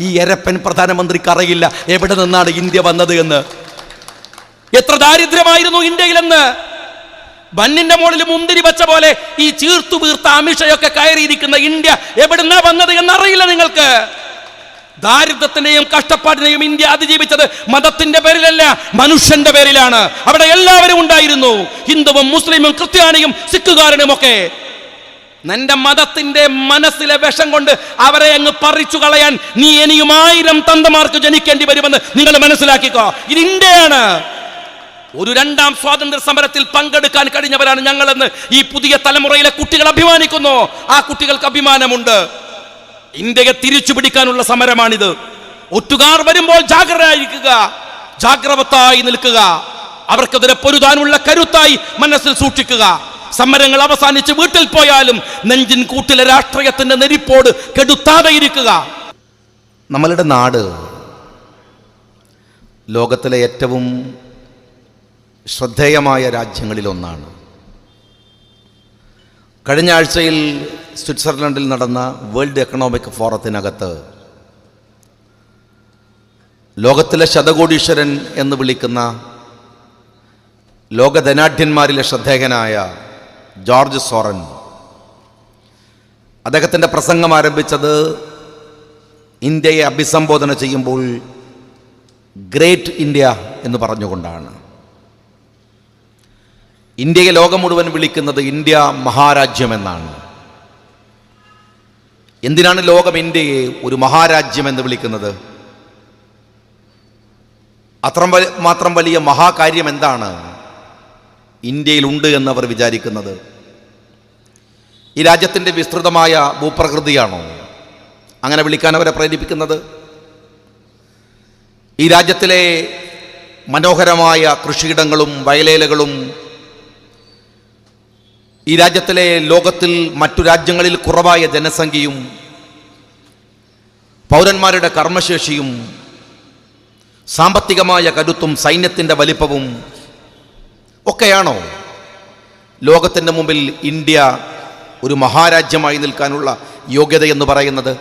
ഈ എരപ്പൻ പ്രധാനമന്ത്രിക്ക് അറിയില്ല എവിടെ നിന്നാണ് ഇന്ത്യ വന്നത് എന്ന്. എത്ര ദാരിദ്ര്യമായിരുന്നു ഇന്ത്യയിലെന്ന്. ബന്നിന്റെ മുകളിൽ മുന്തിരി വച്ച പോലെ ഈ ചീർത്തു വീർത്ത അമിഷയൊക്കെ കയറിയിരിക്കുന്ന ഇന്ത്യ എവിടുന്നാ വന്നത് എന്നറിയില്ല നിങ്ങൾക്ക്. ദാരിദ്ര്യത്തിനെയും കഷ്ടപ്പാടിനെയും ഇന്ത്യ അതിജീവിച്ചത് മതത്തിന്റെ പേരിലല്ല, മനുഷ്യന്റെ പേരിലാണ്. അവിടെ എല്ലാവരും ഉണ്ടായിരുന്നു, ഹിന്ദുവും മുസ്ലിമും ക്രിസ്ത്യാനിയും സിഖുകാരനും ഒക്കെ. നിന്റെ മതത്തിന്റെ മനസ്സിലെ വിഷം കൊണ്ട് അവരെ അങ്ങ് പറിച്ചു കളയാൻ നീ ഇനിയും 1000 തന്തമാർക്ക് ജനിക്കേണ്ടി വരുമെന്ന് നിങ്ങൾ മനസ്സിലാക്കിക്കോ. ഇത് ഇന്ത്യയാണ്. ഒരു 2ാം സ്വാതന്ത്ര്യ സമരത്തിൽ പങ്കെടുക്കാൻ കഴിഞ്ഞവരാണ് ഞങ്ങളെന്ന് ഈ പുതിയ തലമുറയിലെ കുട്ടികൾ അഭിമാനിക്കുന്നു. ആ കുട്ടികൾക്ക് അഭിമാനമുണ്ട്. ഇന്ത്യയെ തിരിച്ചു പിടിക്കാനുള്ള സമരമാണിത്. ഒറ്റുകാർ വരുമ്പോൾ ജാഗ്രതയായിരിക്കുക, ജാഗ്രവത്തായി നിൽക്കുക, അവർക്കെതിരെ പൊരുതാനുള്ള കരുത്തായി മനസ്സിൽ സൂക്ഷിക്കുക. സമരങ്ങൾ അവസാനിച്ച് വീട്ടിൽ പോയാലും നെഞ്ചിൻ കൂട്ടിലെ രാഷ്ട്രീയത്തിന്റെ നെരിപ്പോട് കെടുത്താതെ ഇരിക്കുക. നമ്മളുടെ നാട് ലോകത്തിലെ ഏറ്റവും ശ്രദ്ധേയമായ രാജ്യങ്ങളിലൊന്നാണ്. കഴിഞ്ഞ ആഴ്ചയിൽ സ്വിറ്റ്സർലൻഡിൽ നടന്ന വേൾഡ് എക്കണോമിക് ഫോറത്തിനകത്ത് ലോകത്തിലെ ശതകോടീശ്വരൻ എന്ന് വിളിക്കുന്ന ലോകധനാഢ്യന്മാരിലെ ശ്രദ്ധേയനായ ജോർജ് സോറൻ അദ്ദേഹത്തിൻ്റെ പ്രസംഗം ആരംഭിച്ചത് ഇന്ത്യയെ അഭിസംബോധന ചെയ്യുമ്പോൾ ഗ്രേറ്റ് ഇന്ത്യ എന്ന് പറഞ്ഞുകൊണ്ടാണ്. ഇന്ത്യയെ ലോകം മുഴുവൻ വിളിക്കുന്നത് ഇന്ത്യ മഹാരാജ്യം എന്നാണ്. എന്തിനാണ് ലോകം ഇന്ത്യയെ ഒരു മഹാരാജ്യം എന്ന് വിളിക്കുന്നത്? മാത്രം വലിയ മഹാകാര്യം എന്താണ് ഇന്ത്യയിലുണ്ട് എന്നവർ വിചാരിക്കുന്നത്? ഈ രാജ്യത്തിൻ്റെ വിസ്തൃതമായ ഭൂപ്രകൃതിയാണോ അങ്ങനെ വിളിക്കാൻ അവരെ പ്രേരിപ്പിക്കുന്നത്? ഈ രാജ്യത്തിലെ മനോഹരമായ കൃഷിയിടങ്ങളും വയലേലകളും, ഈ രാജ്യത്തിലെ ലോകത്തിൽ മറ്റു രാജ്യങ്ങളിൽ കുറവായ ജനസംഖ്യയും പൗരന്മാരുടെ കർമ്മശേഷിയും സാമ്പത്തികമായ കരുത്തും സൈന്യത്തിൻ്റെ വലിപ്പവും ഒക്കെയാണോ ലോകത്തിൻ്റെ മുമ്പിൽ ഇന്ത്യ ഒരു മഹാരാജ്യമായി നിൽക്കാനുള്ള യോഗ്യതയെന്ന് പറയുന്നത്?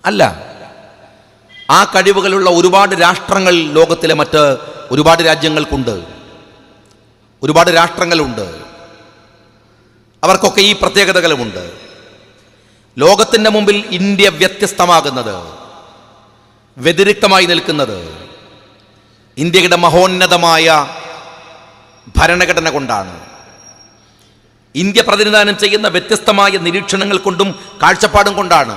അല്ല. ആ കഴിവുകളുള്ള ഒരുപാട് രാഷ്ട്രങ്ങൾ ലോകത്തിലെ മറ്റ് ഒരുപാട് രാജ്യങ്ങൾക്കുണ്ട്, ഒരുപാട് രാഷ്ട്രങ്ങളുണ്ട്. അവർക്കൊക്കെ ഈ പ്രത്യേകതകളുമുണ്ട്. ലോകത്തിൻ്റെ മുമ്പിൽ ഇന്ത്യ വ്യത്യസ്തമാകുന്നത്, വ്യതിരിക്തമായി നിൽക്കുന്നത് ഇന്ത്യയുടെ മഹോന്നതമായ ഭരണഘടന കൊണ്ടാണ്. ഇന്ത്യ പ്രതിനിധാനം ചെയ്യുന്ന വ്യത്യസ്തമായ നിരീക്ഷണങ്ങൾ കൊണ്ടും കാഴ്ചപ്പാടും കൊണ്ടാണ്.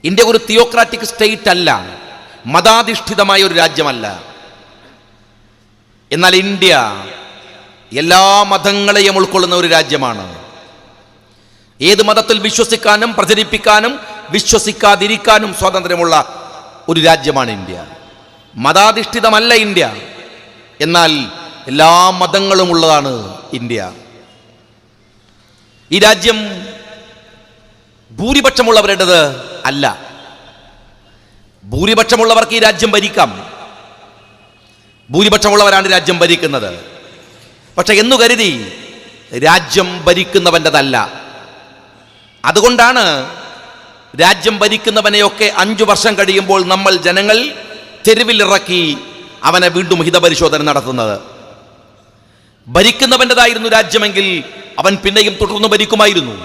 ഇന്ത്യ ഒരു തിയോക്രാറ്റിക് സ്റ്റേറ്റ് അല്ല, മതാധിഷ്ഠിതമായ ഒരു രാജ്യമല്ല. എന്നാൽ ഇന്ത്യ എല്ലാ മതങ്ങളെയും ഉൾക്കൊള്ളുന്ന ഒരു രാജ്യമാണ്. ഏത് മതത്തിൽ വിശ്വസിക്കാനും പ്രചരിപ്പിക്കാനും വിശ്വസിക്കാതിരിക്കാനും സ്വാതന്ത്ര്യമുള്ള ഒരു രാജ്യമാണ് ഇന്ത്യ. മതാധിഷ്ഠിതമല്ല ഇന്ത്യ, എന്നാൽ എല്ലാ മതങ്ങളും ഉള്ളതാണ് ഇന്ത്യ. ഈ രാജ്യം ഭൂരിപക്ഷമുള്ളവരുടേത് അല്ല. ഭൂരിപക്ഷമുള്ളവർക്ക് ഈ രാജ്യം ഭരിക്കാം, ഭൂരിപക്ഷമുള്ളവരാണ് രാജ്യം ഭരിക്കുന്നത്. പക്ഷെ എന്നു കരുതി രാജ്യം ഭരിക്കുന്നവൻ്റെതല്ല. അതുകൊണ്ടാണ് രാജ്യം ഭരിക്കുന്നവനെയൊക്കെ 5 വർഷം കഴിയുമ്പോൾ നമ്മൾ ജനങ്ങൾ തെരുവിലിറക്കി അവനെ വീണ്ടും ഹിതപരിശോധന നടത്തുന്നത്. ഭരിക്കുന്നവൻ്റെതായിരുന്നു രാജ്യമെങ്കിൽ അവൻ പിന്നെയും തുടർന്ന് ഭരിക്കുമായിരുന്നു.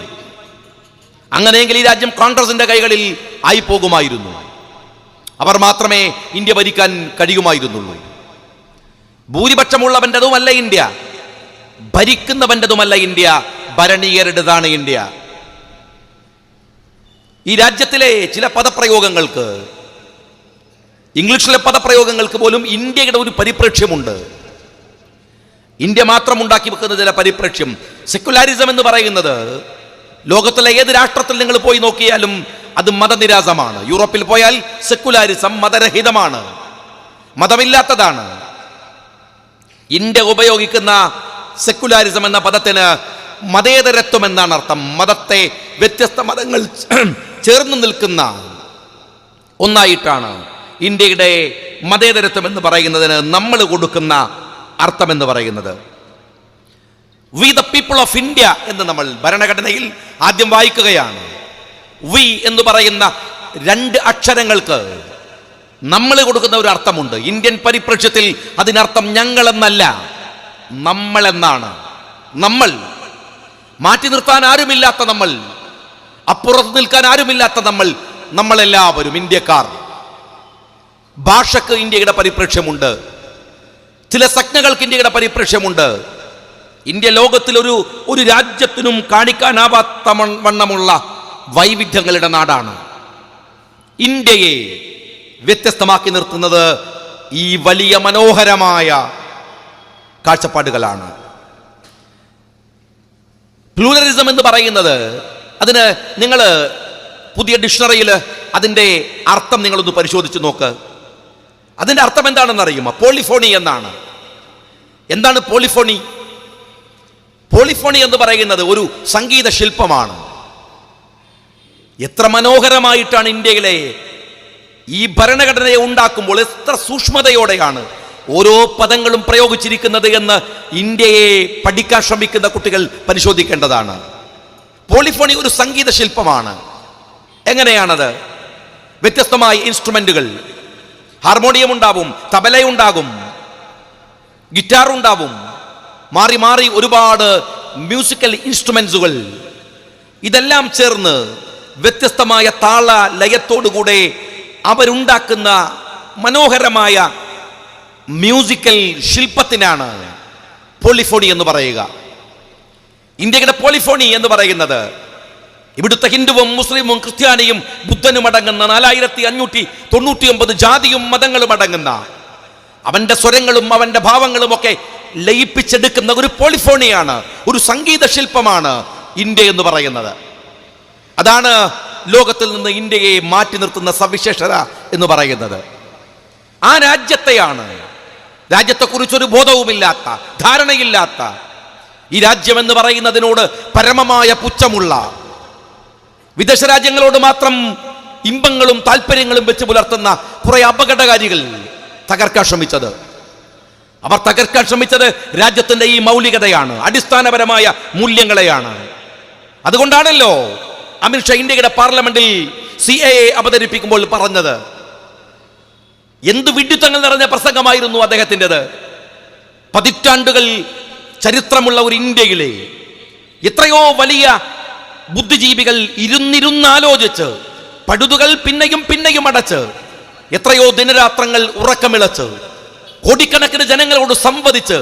അങ്ങനെയെങ്കിൽ ഈ രാജ്യം കോൺഗ്രസിന്റെ കൈകളിൽ ആയി പോകുമായിരുന്നു. അവർ മാത്രമേ ഇന്ത്യ ഭരിക്കാൻ കഴിയുമായിരുന്നുള്ളൂ. ഭൂരിപക്ഷമുള്ളവൻ്റെതുമല്ല ഇന്ത്യ, ഭരിക്കുന്നവൻ്റെതുമല്ല ഇന്ത്യ, ഭരണീയരുടേതാണ് ഇന്ത്യ. ഈ രാജ്യത്തിലെ ചില പദപ്രയോഗങ്ങൾക്ക്, ഇംഗ്ലീഷിലെ പദപ്രയോഗങ്ങൾക്ക് പോലും ഇന്ത്യയുടെ ഒരു പരിപ്രേക്ഷ്യമുണ്ട്. ഇന്ത്യ മാത്രം ഉണ്ടാക്കി വെക്കുന്ന ചില പരിപ്രേക്ഷ്യം. സെക്യുലാരിസം എന്ന് പറയുന്നത് ലോകത്തിലെ ഏത് രാഷ്ട്രത്തിൽ നിങ്ങൾ പോയി നോക്കിയാലും അത് മതനിരാസമാണ്. യൂറോപ്പിൽ പോയാൽ സെക്യുലാരിസം മതരഹിതമാണ്, മതമില്ലാത്തതാണ്. ഇന്ത്യ ഉപയോഗിക്കുന്ന സെക്യുലാരിസം എന്ന പദത്തിന് മതേതരത്വം എന്നാണ് അർത്ഥം. മതത്തെ, വ്യത്യസ്ത മതങ്ങൾ ചേർന്ന് നിൽക്കുന്ന ഒന്നായിട്ടാണ് ഇന്ത്യയുടെ മതേതരത്വം എന്ന് പറയുന്നതിന് നമ്മൾ കൊടുക്കുന്ന അർത്ഥം എന്ന് പറയുന്നത്. We the people of India എന്ന് നമ്മൾ ഭരണഘടനയിൽ ആദ്യം വായിക്കുകയാണ്. വി എന്ന് പറയുന്ന രണ്ട് അക്ഷരങ്ങൾക്ക് നമ്മൾ കൊടുക്കുന്ന ഒരു അർത്ഥമുണ്ട്. ഇന്ത്യൻ പരിപ്രേക്ഷ്യത്തിൽ അതിനർത്ഥം ഞങ്ങളെന്നല്ല, നമ്മളെന്നാണ്. നമ്മൾ, മാറ്റി നിർത്താൻ ആരുമില്ലാത്ത നമ്മൾ, അപ്പുറത്ത് നിൽക്കാൻ ആരുമില്ലാത്ത നമ്മൾ, നമ്മളെല്ലാവരും ഇന്ത്യക്കാർ. ഭാഷക്ക് ഇന്ത്യയുടെ പരിപ്രേക്ഷ്യമുണ്ട്, ചില സംജ്ഞകൾക്ക് ഇന്ത്യയുടെ പരിപ്രേക്ഷ്യമുണ്ട്. ഇന്ത്യ ലോകത്തിൽ ഒരു രാജ്യത്തിനും കാണിക്കാനാവാത്ത വണ്ണമുള്ള വൈവിധ്യങ്ങളുടെ നാടാണ്. ഇന്ത്യയെ വ്യത്യസ്തമാക്കി നിർത്തുന്നത് ഈ വലിയ മനോഹരമായ കാഴ്ചപ്പാടുകളാണ്. പ്ലൂറലിസം എന്ന് പറയുന്നത്, അതിന് നിങ്ങൾ പുതിയ ഡിക്ഷണറിയിൽ അതിൻ്റെ അർത്ഥം നിങ്ങളൊന്ന് പരിശോധിച്ച് നോക്ക്. അതിൻ്റെ അർത്ഥം എന്താണെന്ന് അറിയുമോ? പോളിഫോണി എന്നാണ്. എന്താണ് പോളിഫോണി? പോളിഫോണി എന്ന് പറയുന്നത് ഒരു സംഗീത ശില്പമാണ്. എത്ര മനോഹരമായിട്ടാണ് ഇന്ത്യയിലെ ഈ ഭരണഘടനയെ ഉണ്ടാക്കുമ്പോൾ എത്ര സൂക്ഷ്മതയോടെയാണ് ഓരോ പദങ്ങളും പ്രയോഗിച്ചിരിക്കുന്നത് എന്ന് ഇന്ത്യയെ പഠിക്കാൻ ശ്രമിക്കുന്ന കുട്ടികൾ പരിശോധിക്കേണ്ടതാണ്. പോളിഫോണി ഒരു സംഗീത ശില്പമാണ്. എങ്ങനെയാണത്? വ്യത്യസ്തമായ ഇൻസ്ട്രുമെന്റുകൾ, ഹാർമോണിയം ഉണ്ടാവും, തബലയുണ്ടാകും, ഗിറ്റാർ ഉണ്ടാവും, മാറി മാറി ഒരുപാട് മ്യൂസിക്കൽ ഇൻസ്ട്രുമെന്റ്സുകൾ, ഇതെല്ലാം ചേർന്ന് വ്യത്യസ്തമായ താള ലയത്തോടുകൂടെ അവരുണ്ടാക്കുന്ന മനോഹരമായ മ്യൂസിക്കൽ ശില്പത്തിനാണ് പോളിഫോണി എന്ന് പറയുക. ഇന്ത്യയുടെ പോളിഫോണി എന്ന് പറയുന്നത് ഇവിടുത്തെ ഹിന്ദുവും മുസ്ലിമും ക്രിസ്ത്യാനിയും ബുദ്ധനും അടങ്ങുന്ന 4599 ജാതിയും മതങ്ങളും അടങ്ങുന്ന അവന്റെ സ്വരങ്ങളും അവന്റെ ഭാവങ്ങളും ഒക്കെ ലയിപ്പിച്ചെടുക്കുന്ന ഒരു പോളിഫോണിയാണ്, ഒരു സംഗീത ശില്പമാണ് ഇന്ത്യ എന്ന് പറയുന്നത്. അതാണ് ലോകത്തിൽ നിന്ന് ഇന്ത്യയെ മാറ്റി നിർത്തുന്ന സവിശേഷത എന്ന് പറയുന്നത്. ആ രാജ്യത്തെയാണ്, രാജ്യത്തെക്കുറിച്ചൊരു ബോധവുമില്ലാത്ത, ധാരണയില്ലാത്ത, ഈ രാജ്യം എന്ന് പറയുന്നതിനോട് പരമമായ പുച്ഛമുള്ള, വിദേശ രാജ്യങ്ങളോട് മാത്രം ഇമ്പങ്ങളും താല്പര്യങ്ങളും വെച്ച് പുലർത്തുന്ന കുറെ അപകടകാരികൾ തകർക്കാൻ ശ്രമിച്ചത്. അവർ തകർക്കാൻ ശ്രമിച്ചത് രാജ്യത്തിന്റെ ഈ മൗലികതയാണ്, അടിസ്ഥാനപരമായ മൂല്യങ്ങളെയാണ്. അതുകൊണ്ടാണല്ലോ അമിത്ഷാ ഇന്ത്യയുടെ പാർലമെന്റിൽ CAA അവതരിപ്പിക്കുമ്പോൾ പറഞ്ഞത്. എന്ത് വിഡ്ഢിത്തങ്ങൾ നിറഞ്ഞ പ്രസംഗമായിരുന്നു അദ്ദേഹത്തിൻ്റെത്. പതിറ്റാണ്ടുകൾ ചരിത്രമുള്ള ഒരു ഇന്ത്യയിലെ എത്രയോ വലിയ ബുദ്ധിജീവികൾ ഇരുന്നാലോചിച്ച്, പടുതുകൾ പിന്നെയും പിന്നെയും അടച്ച്, എത്രയോ ദിനരാത്രങ്ങൾ ഉറക്കമിളച്ച്, കോടിക്കണക്കിന് ജനങ്ങളോട് സംവദിച്ച്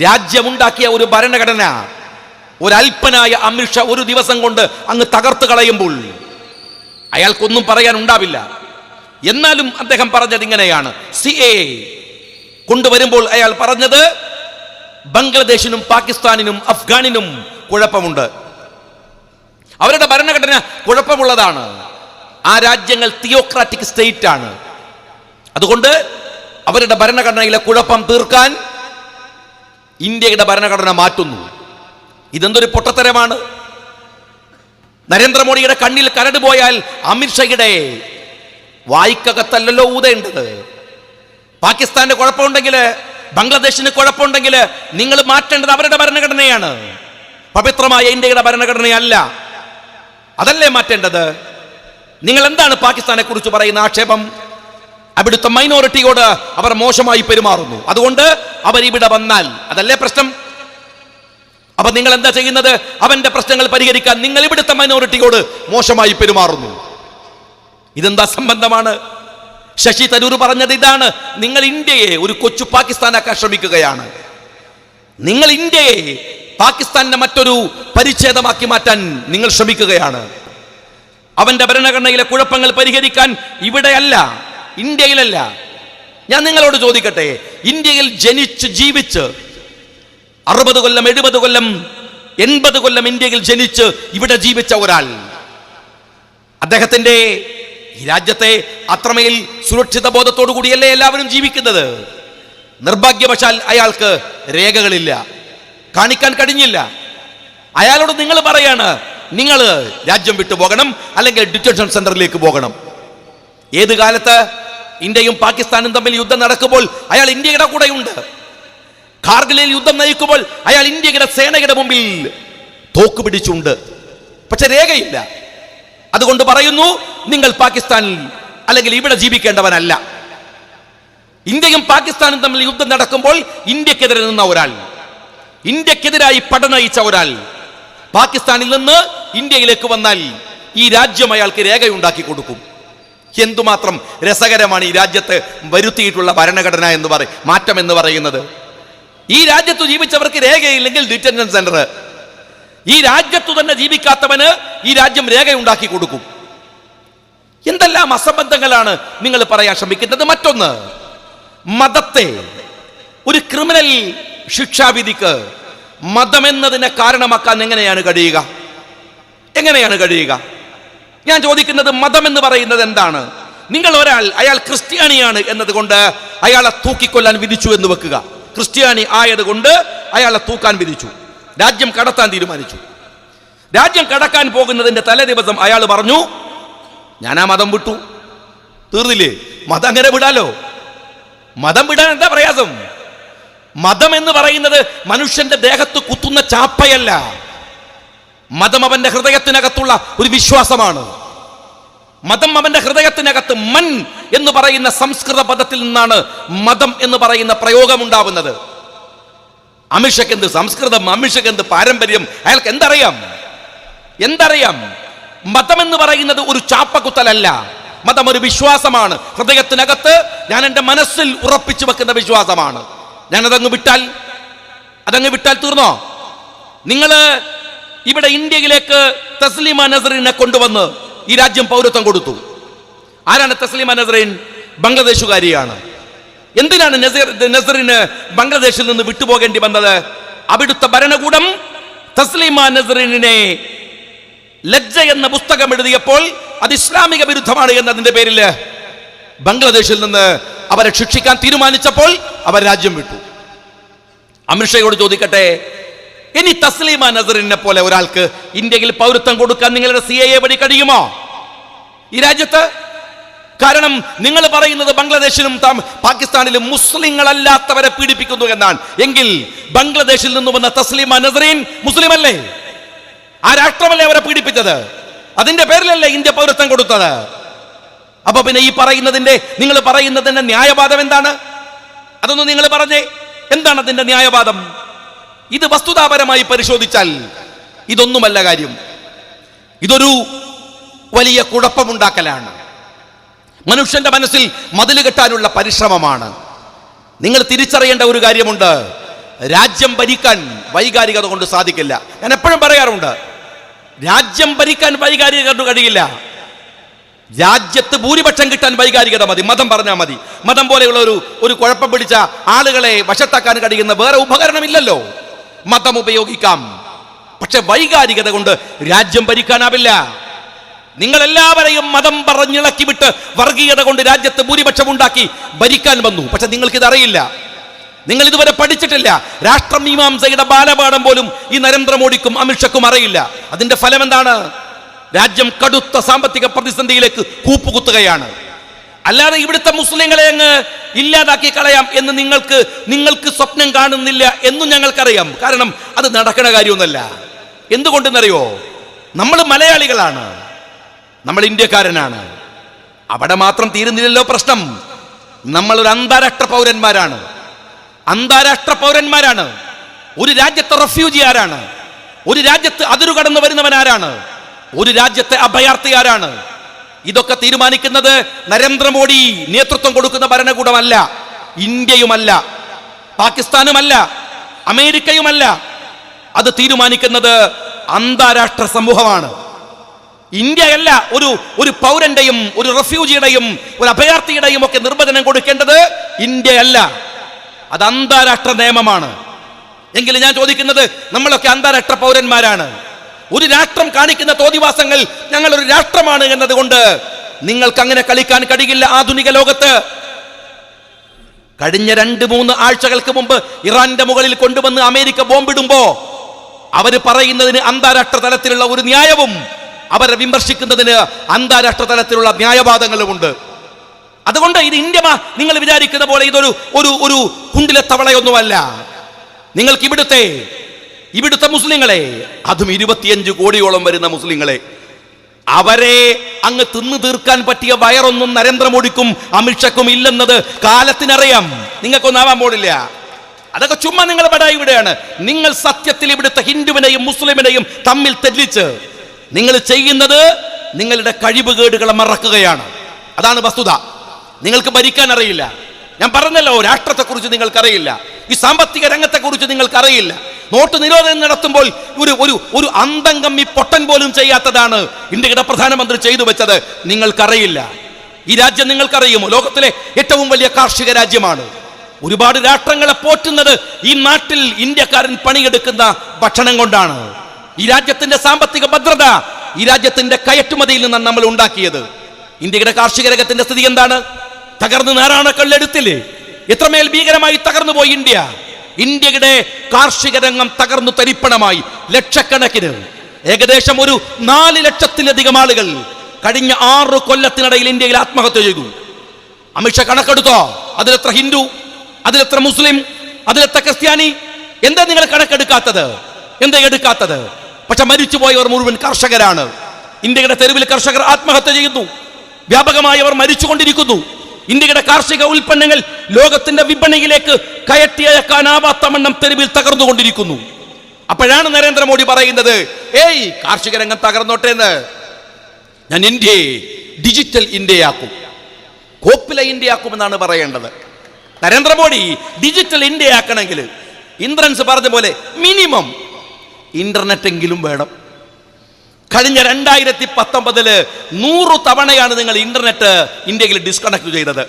രാജ്യമുണ്ടാക്കിയ ഒരു ഭരണഘടന ഒരൽപ്പനായ അമിത്ഷാ ഒരു ദിവസം കൊണ്ട് അങ്ങ് തകർത്ത് കളയുമ്പോൾ അയാൾക്കൊന്നും പറയാൻ ഉണ്ടാവില്ല. എന്നാലും അദ്ദേഹം പറഞ്ഞത് ഇങ്ങനെയാണ്. CAA കൊണ്ടുവരുമ്പോൾ അയാൾ പറഞ്ഞത് ബംഗ്ലാദേശിനും പാകിസ്ഥാനിനും അഫ്ഗാനിനും കുഴപ്പമുണ്ട്, അവരുടെ ഭരണഘടന കുഴപ്പമുള്ളതാണ്, ആ രാജ്യങ്ങൾ തിയോക്രാറ്റിക് സ്റ്റേറ്റ് ആണ്, അതുകൊണ്ട് അവരുടെ ഭരണഘടനയിലെ കുഴപ്പം തീർക്കാൻ ഇന്ത്യയുടെ ഭരണഘടന മാറ്റുന്നു. ഇതെന്തൊരു പൊട്ടത്തരമാണ്. നരേന്ദ്രമോദിയുടെ കണ്ണിൽ കരട് പോയാൽ അമിത്ഷായുടെ വായിക്കകത്തല്ലല്ലോ ഊതേണ്ടത്. പാകിസ്ഥാന്റെ കുഴപ്പമുണ്ടെങ്കിൽ, ബംഗ്ലാദേശിന് കുഴപ്പമുണ്ടെങ്കിൽ നിങ്ങൾ മാറ്റേണ്ടത് അവരുടെ ഭരണഘടനയാണ്, പവിത്രമായ ഇന്ത്യയുടെ ഭരണഘടനയല്ല. അതല്ലേ മാറ്റേണ്ടത്. നിങ്ങൾ എന്താണ് പാകിസ്ഥാനെ കുറിച്ച് പറയുന്ന ആക്ഷേപം? അവിടുത്തെ മൈനോറിറ്റിയോട് അവർ മോശമായി പെരുമാറുന്നു, അതുകൊണ്ട് അവർ ഇവിടെ വന്നാൽ അതല്ലേ പ്രശ്നം. അപ്പൊ നിങ്ങൾ എന്താ ചെയ്യുന്നത്? അവന്റെ പ്രശ്നങ്ങൾ പരിഹരിക്കാൻ നിങ്ങൾ ഇവിടുത്തെ മൈനോറിറ്റിയോട് മോശമായി പെരുമാറുന്നു. ഇതെന്താ സംബന്ധമാണ്? ശശി തരൂർ പറഞ്ഞത് ഇതാണ്. നിങ്ങൾ ഇന്ത്യയെ ഒരു കൊച്ചു പാകിസ്ഥാനാക്കാൻ ശ്രമിക്കുകയാണ്. നിങ്ങൾ ഇന്ത്യയെ പാകിസ്ഥാന്റെ മറ്റൊരു പരിച്ഛേദമാക്കി മാറ്റാൻ നിങ്ങൾ ശ്രമിക്കുകയാണ്. അവന്റെ ഭരണഘടനയിലെ കുഴപ്പങ്ങൾ പരിഹരിക്കാൻ ഇവിടെയല്ല, ഇന്ത്യയിലല്ല. ഞാൻ നിങ്ങളോട് ചോദിക്കട്ടെ, ഇന്ത്യയിൽ ജനിച്ച് ജീവിച്ച് 60 കൊല്ലം 70 കൊല്ലം 80 കൊല്ലം ഇന്ത്യയിൽ ജനിച്ച് ഇവിടെ ജീവിച്ച ഒരാൾ, അദ്ദേഹത്തിന്റെ ഈ രാജ്യത്തെ അത്രമേൽ സുരക്ഷിത ബോധത്തോടു കൂടിയല്ലേ എല്ലാവരും ജീവിക്കുന്നത്. നിർഭാഗ്യവശാൽ അയാൾക്ക് രേഖകളില്ല, കാണിക്കാൻ കഴിഞ്ഞില്ല. അയാളോട് നിങ്ങൾ പറയാണ്, നിങ്ങൾ രാജ്യം വിട്ടു പോകണം, അല്ലെങ്കിൽ ഡിറ്റൻഷൻ സെന്ററിലേക്ക് പോകണം. ഏത് കാലത്ത് ഇന്ത്യയും പാകിസ്ഥാനും തമ്മിൽ യുദ്ധം നടക്കുമ്പോൾ അയാൾ ഇന്ത്യയുടെ കൂടെയുണ്ട്. കാർഗിലിൽ യുദ്ധം നയിക്കുമ്പോൾ അയാൾ ഇന്ത്യയുടെ സേനയുടെ മുമ്പിൽ തോക്ക് പിടിച്ചുണ്ട്. പക്ഷെ രേഖയില്ല. അതുകൊണ്ട് പറയുന്നു, നിങ്ങൾ പാകിസ്ഥാനിൽ അല്ലെങ്കിൽ ഇവിടെ ജീവിക്കേണ്ടവനല്ല. ഇന്ത്യയും പാകിസ്ഥാനും തമ്മിൽ യുദ്ധം നടക്കുമ്പോൾ ഇന്ത്യക്കെതിരെ നിന്ന ഒരാൾ, ഇന്ത്യക്കെതിരായി പട നയിച്ച ഒരാൾ പാകിസ്ഥാനിൽ നിന്ന് ഇന്ത്യയിലേക്ക് വന്നാൽ ഈ രാജ്യം അയാൾക്ക് രേഖയുണ്ടാക്കി കൊടുക്കും. എന്തുമാത്രം രസകരമാണ് ഈ രാജ്യത്ത് വരുത്തിയിട്ടുള്ള ഭരണഘടന എന്ന് മാറ്റം എന്ന് പറയുന്നത്. ഈ രാജ്യത്ത് ജീവിച്ചവർക്ക് രേഖയില്ലെങ്കിൽ ഡിറ്റൻഷൻ സെന്റർ, ഈ രാജ്യത്തു തന്നെ ജീവിക്കാത്തവന് ഈ രാജ്യം രേഖയുണ്ടാക്കി കൊടുക്കും. എന്തെല്ലാം അസംബന്ധങ്ങളാണ് നിങ്ങൾ പറയാൻ ശ്രമിക്കുന്നത്. മറ്റൊന്ന്, മതത്തെ ഒരു ക്രിമിനൽ ശിക്ഷാവിധിക്ക് മതമെന്നതിനെ കാരണമാക്കാൻ എങ്ങനെയാണ് കഴിയുക? ഞാൻ ചോദിക്കുന്നത്, മതം എന്ന് പറയുന്നത് എന്താണ്? നിങ്ങൾ അയാൾ ക്രിസ്ത്യാനിയാണ് എന്നതുകൊണ്ട് അയാളെ തൂക്കിക്കൊല്ലാൻ വിധിച്ചു എന്ന് വെക്കുക. ക്രിസ്ത്യാനി ആയതുകൊണ്ട് അയാളെ തൂക്കാൻ വിധിച്ചു, രാജ്യം കടത്താൻ തീരുമാനിച്ചു. രാജ്യം കടക്കാൻ പോകുന്നതിന്റെ തലേ ദിവസം അയാൾ പറഞ്ഞു, ഞാൻ ആ മതം വിട്ടു. തീർന്നില്ലേ? മതം അങ്ങനെ വിടാലോ. മതം വിടാൻ എന്താ പ്രയാസം? മതം എന്ന് പറയുന്നത് മനുഷ്യന്റെ ദേഹത്ത് കുത്തുന്ന ചാപ്പയല്ല. മതം അവന്റെ ഹൃദയത്തിനകത്തുള്ള ഒരു വിശ്വാസമാണ്. മതം അവന്റെ ഹൃദയത്തിനകത്ത്, മൻ എന്ന് പറയുന്ന സംസ്കൃത പദത്തിൽ നിന്നാണ് മതം എന്ന് പറയുന്ന പ്രയോഗം ഉണ്ടാവുന്നത്. അമിഷക്ക് എന്ത് സംസ്കൃതം, അമിഷക്ക് എന്ത് പാരമ്പര്യം, അയാൾക്ക് എന്തറിയാം? മതം എന്ന് പറയുന്നത് ഒരു ചാപ്പക്കുത്തലല്ല. മതം ഒരു വിശ്വാസമാണ്. ഹൃദയത്തിനകത്ത് ഞാൻ എൻ്റെ മനസ്സിൽ ഉറപ്പിച്ചു വെക്കുന്ന വിശ്വാസമാണ്. ഞാനതങ്ങ് വിട്ടാൽ തീർന്നോ? നിങ്ങൾ ഇവിടെ ഇന്ത്യയിലേക്ക് തസ്ലീമ നസറിനെ കൊണ്ടുവന്ന് ഈ രാജ്യം പൗരത്വം കൊടുത്തു. ആരാണ് തസ്ലീമ നസറിൻ? ബംഗ്ലാദേശുകാരിയാണ്. എന്തിനാണ് നസറിന് ബംഗ്ലാദേശിൽ നിന്ന് വിട്ടുപോകേണ്ടി വന്നത്? അവിടുത്തെ ഭരണകൂടം തസ്ലീമ നസറിനെ ലജ്ജ എന്ന പുസ്തകം എഴുതിയപ്പോൾ അത് ഇസ്ലാമിക വിരുദ്ധമാണ് എന്നതിന്റെ പേരിൽ ബംഗ്ലാദേശിൽ നിന്ന് അവരെ ശിക്ഷിക്കാൻ തീരുമാനിച്ചപ്പോൾ അവർ രാജ്യം വിട്ടു. അമിത്ഷയോട് ചോദിക്കട്ടെ, ഇനി തസ്ലീമ നസറിനെ പോലെ ഒരാൾക്ക് ഇന്ത്യയിൽ പൗരത്വം കൊടുക്കാൻ നിങ്ങളുടെ CAA വഴി കഴിയുമോ ഈ രാജ്യത്ത്? കാരണം നിങ്ങൾ പറയുന്നത് ബംഗ്ലാദേശിലും പാകിസ്ഥാനിലും മുസ്ലിങ്ങളല്ലാത്തവരെ പീഡിപ്പിക്കുന്നു എന്നാണ്. എങ്കിൽ ബംഗ്ലാദേശിൽ നിന്ന് വന്ന തസ്ലീമ നസറിൻ മുസ്ലിം അല്ലേ? ആ രാഷ്ട്രമല്ലേ അവരെ പീഡിപ്പിച്ചത്? അതിന്റെ പേരിലല്ലേ ഇന്ത്യ പൗരത്വം കൊടുത്തത്? അപ്പൊ പിന്നെ നിങ്ങൾ പറയുന്നതിന്റെ ന്യായവാദം എന്താണ്? അതൊന്ന് നിങ്ങൾ പറഞ്ഞേ, എന്താണ് അതിന്റെ ന്യായവാദം? ഇത് വസ്തുതാപരമായി പരിശോധിച്ചാൽ ഇതൊന്നുമല്ല കാര്യം. ഇതൊരു വലിയ കുഴപ്പമുണ്ടാക്കലാണ്. മനുഷ്യന്റെ മനസ്സിൽ മതിൽ കെട്ടാനുള്ള പരിശ്രമമാണ്. നിങ്ങൾ തിരിച്ചറിയേണ്ട ഒരു കാര്യമുണ്ട്, രാജ്യം ഭരിക്കാൻ വൈകാരികത കൊണ്ട് സാധിക്കില്ല. ഞാൻ എപ്പോഴും പറയാറുണ്ട്, രാജ്യം ഭരിക്കാൻ വൈകാരികത കൊണ്ട് കഴിയില്ല. രാജ്യത്ത് ഭൂരിപക്ഷം കിട്ടാൻ വൈകാരികത മതി, മതം പറഞ്ഞാൽ മതി. മതം പോലെയുള്ള ഒരു കുഴപ്പം പിടിച്ച ആളുകളെ വശത്താക്കാൻ കഴിയുന്ന വേറെ ഉപകരണമില്ലല്ലോ. മതം ഉപയോഗിക്കാം, പക്ഷെ വൈകാരികത കൊണ്ട് രാജ്യം ഭരിക്കാനാവില്ല. നിങ്ങൾ എല്ലാവരെയും മതം പറഞ്ഞിളക്കി വിട്ട് വർഗീയത കൊണ്ട് രാജ്യത്ത് ഭൂരിപക്ഷം ഉണ്ടാക്കി ഭരിക്കാൻ വന്നു. പക്ഷെ നിങ്ങൾക്കിത് അറിയില്ല, നിങ്ങൾ ഇതുവരെ പഠിച്ചിട്ടില്ല. രാഷ്ട്രമീമാംസയുടെ ബാലപാഠം പോലും ഈ നരേന്ദ്രമോദിക്കും അമിത്ഷയ്ക്കും അറിയില്ല. അതിന്റെ ഫലം എന്താണ്? രാജ്യം കടുത്ത സാമ്പത്തിക പ്രതിസന്ധിയിലേക്ക് കൂപ്പുകുത്തുകയാണ്. അല്ലാതെ ഇവിടുത്തെ മുസ്ലിങ്ങളെ അങ്ങ് ഇല്ലാതാക്കി കളയാം എന്ന് നിങ്ങൾക്ക് സ്വപ്നം കാണുന്നില്ല എന്നും ഞങ്ങൾക്കറിയാം. കാരണം അത് നടക്കണ കാര്യമൊന്നുമല്ല. എന്തുകൊണ്ടെന്നറിയോ? നമ്മൾ മലയാളികളാണ്, നമ്മൾ ഇന്ത്യക്കാരനാണ്. അവിടെ മാത്രം തീരുന്നില്ലല്ലോ പ്രശ്നം. നമ്മളൊരു അന്താരാഷ്ട്ര പൗരന്മാരാണ്. ഒരു രാജ്യത്തെ റെഫ്യൂജി ആരാണ്? ഒരു രാജ്യത്ത് അതിരു കടന്നു വരുന്നവൻ ആരാണ്? ഒരു രാജ്യത്തെ അഭയാർത്ഥി ആരാണ്? ഇതൊക്കെ തീരുമാനിക്കുന്നത് നരേന്ദ്രമോദി നേതൃത്വം കൊടുക്കുന്ന ഭരണകൂടമല്ല, ഇന്ത്യയുമല്ല, പാകിസ്ഥാനുമല്ല, അമേരിക്കയുമല്ല. അത് തീരുമാനിക്കുന്നത് അന്താരാഷ്ട്ര സമൂഹമാണ്. ഇന്ത്യയല്ല ഒരു പൗരന്റെയും ഒരു റെഫ്യൂജിയുടെയും ഒരു അഭയാർത്ഥിയുടെയും ഒക്കെ നിർവചനം കൊടുക്കേണ്ടത് ഇന്ത്യയല്ല, അത് അന്താരാഷ്ട്ര നിയമമാണ്. എങ്കിലും ഞാൻ ചോദിക്കുന്നത്, നമ്മളൊക്കെ അന്താരാഷ്ട്ര പൗരന്മാരാണ്. ഒരു രാഷ്ട്രം കാണിക്കുന്ന തോന്നിവാസങ്ങൾ ഞങ്ങൾ ഒരു രാഷ്ട്രമാണ് എന്നതുകൊണ്ട് നിങ്ങൾക്ക് അങ്ങനെ കളിക്കാൻ കഴിയില്ല ആധുനിക ലോകത്ത്. കഴിഞ്ഞ 2-3 ആഴ്ചകൾക്ക് മുമ്പ് ഇറാന്റെ മുകളിൽ കൊണ്ടുവന്ന് അമേരിക്ക ബോംബിടുമ്പോ അവര് പറയുന്നതിന് അന്താരാഷ്ട്ര തലത്തിലുള്ള ഒരു ന്യായവും അവരെ വിമർശിക്കുന്നതിന് അന്താരാഷ്ട്ര തലത്തിലുള്ള ന്യായവാദങ്ങളുമുണ്ട്. അതുകൊണ്ട് ഇത് ഇന്ത്യ നിങ്ങൾ വിചാരിക്കുന്ന പോലെ ഇതൊരു ഒരു കുണ്ടിലെ തവളയൊന്നുമല്ല. നിങ്ങൾക്ക് ഇവിടുത്തെ മുസ്ലിങ്ങളെ, അതും 25 കോടിയോളം വരുന്ന മുസ്ലിങ്ങളെ അവരെ അങ്ങ് തിന്നു തീർക്കാൻ പറ്റിയ വയറൊന്നും നരേന്ദ്രമോദിക്കും അമിത്ഷയ്ക്കും ഇല്ലെന്നത് കാലത്തിനറിയാം. നിങ്ങൾക്കൊന്നാവാൻ പോണില്ല. അതൊക്കെ ചുമ്മാ നിങ്ങൾ പടായി ഇവിടെയാണ്. നിങ്ങൾ സത്യത്തിൽ ഇവിടുത്തെ ഹിന്ദുവിനെയും മുസ്ലിമിനെയും തമ്മിൽ തെറ്റിച്ച് നിങ്ങൾ ചെയ്യുന്നത് നിങ്ങളുടെ കഴിവുകേടുകളെ മറക്കുകയാണ്. അതാണ് വസ്തുത. നിങ്ങൾക്ക് ഭരിക്കാൻ അറിയില്ല. ഞാൻ പറഞ്ഞല്ലോ, രാഷ്ട്രത്തെക്കുറിച്ച് നിങ്ങൾക്കറിയില്ല, ഈ സാമ്പത്തിക രംഗത്തെക്കുറിച്ച് നിങ്ങൾക്കറിയില്ല. നോട്ട് നിരോധനം നടത്തുമ്പോൾ ഒരു അന്തംഗം ഈ പൊട്ടൻ പോലും ചെയ്യാത്തതാണ് ഇന്ത്യയുടെ പ്രധാനമന്ത്രി ചെയ്തു വെച്ചത്. നിങ്ങൾക്കറിയില്ല. ഈ രാജ്യം നിങ്ങൾക്കറിയുമോ? ലോകത്തിലെ ഏറ്റവും വലിയ കാർഷിക രാജ്യമാണ്. ഒരുപാട് രാഷ്ട്രങ്ങളെ പോറ്റുന്നത് ഈ നാട്ടിൽ ഇന്ത്യക്കാരൻ പണിയെടുക്കുന്ന ഭക്ഷണം കൊണ്ടാണ്. ഈ രാജ്യത്തിന്റെ സാമ്പത്തിക ഭദ്രത ഈ രാജ്യത്തിന്റെ കയറ്റുമതിയിൽ നിന്നാണ് നമ്മൾ ഉണ്ടാക്കിയത്. ഇന്ത്യയുടെ കാർഷിക രംഗത്തിന്റെ സ്ഥിതി എന്താണ്? തകർന്ന് നാരായണക്കല്ലെടുത്തില്ലേ? എത്രമേൽ ഭീകരമായി തകർന്നു പോയി ഇന്ത്യ. ഇന്ത്യയുടെ കാർഷിക രംഗം തകർന്നു തരിപ്പണമായി. ലക്ഷക്കണക്കിന്, ഏകദേശം ഒരു 4 ലക്ഷത്തിലധികം ആളുകൾ കഴിഞ്ഞ 6 കൊല്ലത്തിനിടയിൽ ഇന്ത്യയിൽ ആത്മഹത്യ ചെയ്തു. അമിത്ഷാ കണക്കെടുത്തോ? അതിലെത്ര ഹിന്ദു, അതിലെത്ര മുസ്ലിം, അതിലെത്ര ക്രിസ്ത്യാനി? എന്താ നിങ്ങൾ കണക്കെടുക്കാത്തത്? എന്താ എടുക്കാത്തത്? പക്ഷെ മരിച്ചുപോയവർ മുഴുവൻ കർഷകരാണ്. ഇന്ത്യയുടെ തെരുവിൽ കർഷകർ ആത്മഹത്യ ചെയ്യുന്നു. വ്യാപകമായി അവർ മരിച്ചുകൊണ്ടിരിക്കുന്നു. ഇന്ത്യയുടെ കാർഷിക ഉൽപ്പന്നങ്ങൾ ലോകത്തിന്റെ വിപണിയിലേക്ക് കയറ്റി അയക്കാനാവാത്ത വണ്ണം തെരുവിൽ തകർന്നുകൊണ്ടിരിക്കുന്നു. അപ്പോഴാണ് നരേന്ദ്രമോദി പറയുന്നത്, ഏയ് കാർഷിക രംഗം തകർന്നോട്ടെ എന്ന്, ഞാൻ ഇന്ത്യയെ ഡിജിറ്റൽ ഇന്ത്യയാക്കും, കോപ്പിലെ ഇന്ത്യയാക്കുമെന്നാണ് പറയേണ്ടത്. നരേന്ദ്രമോദി ഡിജിറ്റൽ ഇന്ത്യയാക്കണമെങ്കിൽ ഇന്ദ്രൻസ് പറഞ്ഞ പോലെ മിനിമം ഇന്റർനെറ്റ് എങ്കിലും വേണം. കഴിഞ്ഞ 2019 100 തവണയാണ് നിങ്ങൾ ഇന്റർനെറ്റ് ഇന്ത്യയിൽ ഡിസ്കണക്ട് ചെയ്തത്.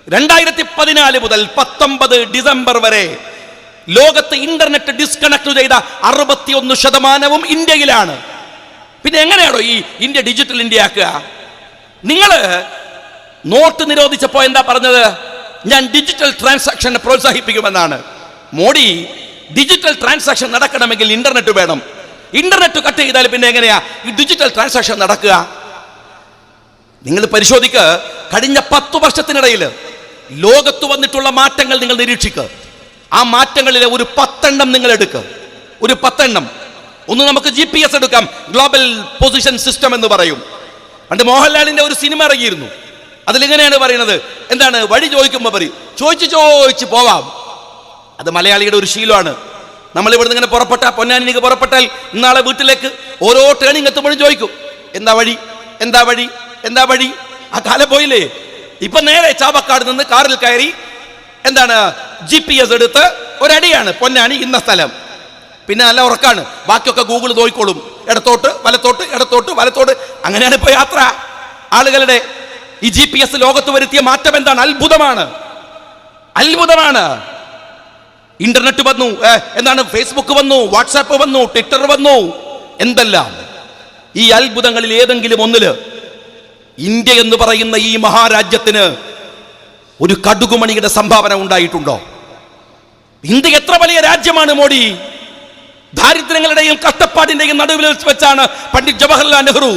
2014 മുതൽ 19 ഡിസംബർ വരെ ലോകത്ത് ഇന്റർനെറ്റ് ഡിസ്കണക്ട് ചെയ്ത 61% ഇന്ത്യയിലാണ്. പിന്നെ എങ്ങനെയാണോ ഈ ഇന്ത്യ ഡിജിറ്റൽ ഇന്ത്യ ആക്കുക? നിങ്ങൾ നോട്ട് നിരോധിച്ചപ്പോൾ എന്താ പറഞ്ഞത്? ഞാൻ ഡിജിറ്റൽ ട്രാൻസാക്ഷനെ പ്രോത്സാഹിപ്പിക്കുമെന്നാണ്. മോഡി ഡിജിറ്റൽ ട്രാൻസാക്ഷൻ നടക്കണമെങ്കിൽ ഇന്റർനെറ്റ് വേണം. ഇന്റർനെറ്റ് കട്ട് ചെയ്താൽ പിന്നെ എങ്ങനെയാ ഈ ഡിജിറ്റൽ ട്രാൻസാക്ഷൻ നടക്കുക? നിങ്ങൾ പരിശോധിക്കുക. കഴിഞ്ഞ 10 വർഷത്തിനിടയിൽ ലോകത്ത് വന്നിട്ടുള്ള മാറ്റങ്ങൾ നിങ്ങൾ നിരീക്ഷിക്കുക. ആ മാറ്റങ്ങളിലെ ഒരു 10 എണ്ണം നിങ്ങൾ എടുക്കുക. ഒരു 10 എണ്ണം. ഒന്ന് നമുക്ക് GPS എടുക്കാം, ഗ്ലോബൽ പൊസിഷൻ സിസ്റ്റം എന്ന് പറയും. പണ്ട് മോഹൻലാലിന്റെ ഒരു സിനിമ ഇറങ്ങിയിരുന്നു. അതിലിങ്ങനെയാണ് പറയുന്നത്, എന്താണ്? വഴി ചോദിക്കുമ്പോൾ പറയും, ചോദിച്ച് പോവാം. അത് മലയാളിയുടെ ഒരു ശീലമാണ്. നമ്മൾ ഇവിടുന്ന് ഇങ്ങനെ പുറപ്പെട്ടാൽ, പൊന്നാനിക്ക് പുറപ്പെട്ടാൽ ഇന്നാളെ വീട്ടിലേക്ക് ഓരോ ടേണിങ് എത്തുമ്പോഴും ചോദിക്കും, എന്താ വഴി, എന്താ വഴി, എന്താ വഴി? ആ കാലം പോയില്ലേ? ഇപ്പൊ നേരെ ചാവക്കാട് നിന്ന് കാറിൽ കയറി എന്താണ് GPS എടുത്ത് ഒരടിയാണ് പൊന്നാനി ഇന്ന സ്ഥലം. പിന്നെ നല്ല ഉറക്കാണ്, ബാക്കിയൊക്കെ ഗൂഗിൾ നോക്കിക്കോളും. ഇടത്തോട്ട് വലത്തോട്ട്, ഇടത്തോട്ട് വലത്തോട്ട്, അങ്ങനെയാണ് ഇപ്പൊ യാത്ര ആളുകളുടെ. ഈ GPS ലോകത്ത് വരുത്തിയ മാറ്റം എന്താണ്? അത്ഭുതമാണ്, അത്ഭുതമാണ്. ഇന്റർനെറ്റ് വന്നു, എന്താണ് ഫേസ്ബുക്ക് വന്നു, വാട്സാപ്പ് വന്നു, ട്വിറ്റർ വന്നു, എന്തെല്ലാം. ഈ അത്ഭുതങ്ങളിൽ ഏതെങ്കിലും ഒന്നില് ഇന്ത്യ എന്ന് പറയുന്ന ഈ മഹാരാജ്യത്തിന് ഒരു കടുകുമണിയുടെ സംഭാവന ഉണ്ടായിട്ടുണ്ടോ? ഇന്ത്യ എത്ര വലിയ രാജ്യമാണ് മോഡി. ദാരിദ്ര്യങ്ങളുടെയും കഷ്ടപ്പാടിന്റെയും നടുവിൽ വെച്ചാണ് പണ്ഡിറ്റ് ജവഹർലാൽ നെഹ്റു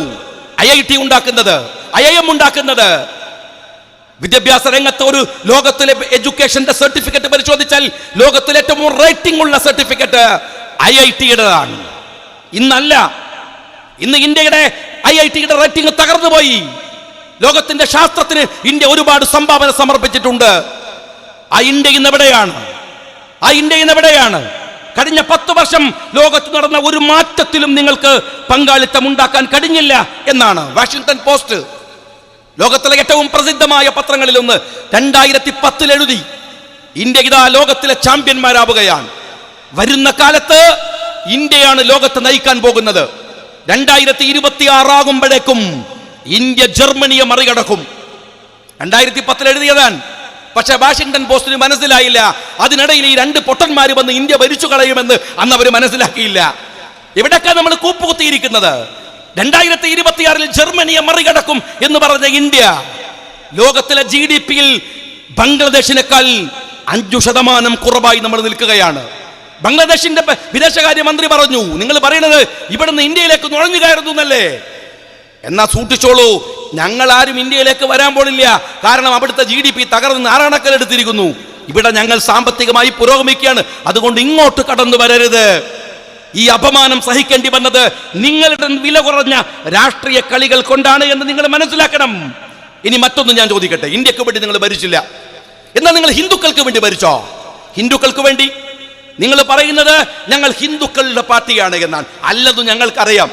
IIT ഉണ്ടാക്കുന്നത്, IIM ഉണ്ടാക്കുന്നത്. വിദ്യാഭ്യാസ രംഗത്ത് ഒരു ലോകത്തിലെ എഡ്യൂക്കേഷന്റെ സർട്ടിഫിക്കറ്റ് പരിശോധിച്ചാൽ ലോകത്തിലെ ഏറ്റവും റേറ്റിംഗ് ഉള്ള സർട്ടിഫിക്കറ്റ് IIT-യുടേതാണ്. ഇന്നല്ല, ഇന്ന് ഇന്ത്യയുടെ IIT-യുടെ റേറ്റിംഗ് തകർന്നുപോയി. ലോകത്തിന്റെ ശാസ്ത്രത്തിന് ഇന്ത്യ ഒരുപാട് സംഭാവന സമർപ്പിച്ചിട്ടുണ്ട്. ആ ഇന്ത്യ ഇന്ന് എവിടെയാണ്? ആ ഇന്ത്യ ഇന്ന് എവിടെയാണ്? കഴിഞ്ഞ 10 വർഷം ലോകത്ത് നടന്ന ഒരു മാറ്റത്തിലും നിങ്ങൾക്ക് പങ്കാളിത്തം ഉണ്ടാക്കാൻ കഴിഞ്ഞില്ല എന്നാണ് വാഷിംഗ്ടൺ പോസ്റ്റ്, ലോകത്തിലെ ഏറ്റവും പ്രസിദ്ധമായ പത്രങ്ങളിലൊന്ന്, 2010 എഴുതി. ഇന്ത്യ ഇതാ ലോകത്തിലെ ചാമ്പ്യന്മാരാവുകയാണ്. വരുന്ന കാലത്ത് ഇന്ത്യയാണ് ലോകത്തെ നയിക്കാൻ പോകുന്നത്. 2026 ആകുമ്പോഴേക്കും ഇന്ത്യ ജർമ്മനിയെ മറികടക്കും. 2010 എഴുതിയതാണ്. പക്ഷെ വാഷിംഗ്ടൺ പോസ്റ്റിന് മനസ്സിലായില്ല. അതിനിടയിൽ ഈ 2 പൊട്ടന്മാർ വന്ന് ഇന്ത്യ ഭരിച്ചു കളയുമെന്ന് അന്ന് അവർ മനസ്സിലാക്കിയില്ല. എവിടൊക്കെ നമ്മൾ കൂപ്പുകുത്തിയിരിക്കുന്നത്? 2026 ജർമ്മനിയെ മറികടക്കും എന്ന് പറഞ്ഞ ഇന്ത്യ ലോകത്തിലെ GDP-യിൽ ബംഗ്ലാദേശിനേക്കാൾ 5% കുറവായി നമ്മൾ നിൽക്കുകയാണ്. ബംഗ്ലാദേശിന്റെ വിദേശകാര്യമന്ത്രി പറഞ്ഞു, നിങ്ങൾ പറയുന്നത് ഇവിടുന്ന് ഇന്ത്യയിലേക്ക് നുഴഞ്ഞു കയറുന്നു എന്നല്ലേ? എന്നാ സൂക്ഷിച്ചോളൂ, ഞങ്ങൾ ആരും ഇന്ത്യയിലേക്ക് വരാൻ പോണില്ല. കാരണം അവിടുത്തെ GDP തകർന്ന് നാരായണക്കല്ലെടുത്തിരിക്കുന്നു. ഇവിടെ ഞങ്ങൾ സാമ്പത്തികമായി പുരോഗമിക്കുകയാണ്. അതുകൊണ്ട് ഇങ്ങോട്ട് കടന്നു വരരുത്. ഈ അപമാനം സഹിക്കേണ്ടി വന്നത് നിങ്ങളുടെ വില കുറഞ്ഞ രാഷ്ട്രീയ കളികൾ കൊണ്ടാണ് എന്ന് നിങ്ങൾ മനസ്സിലാക്കണം. ഇനി മറ്റൊന്ന് ഞാൻ ചോദിക്കട്ടെ, ഇന്ത്യക്ക് വേണ്ടി നിങ്ങൾ ഭരിച്ചില്ല, എന്നാൽ നിങ്ങൾ ഹിന്ദുക്കൾക്ക് വേണ്ടി ഭരിച്ചോ? ഹിന്ദുക്കൾക്ക് വേണ്ടി നിങ്ങൾ പറയുന്നത് ഞങ്ങൾ ഹിന്ദുക്കളുടെ പാർട്ടിയാണ് എന്നാണ്. അല്ലത് ഞങ്ങൾക്കറിയാം.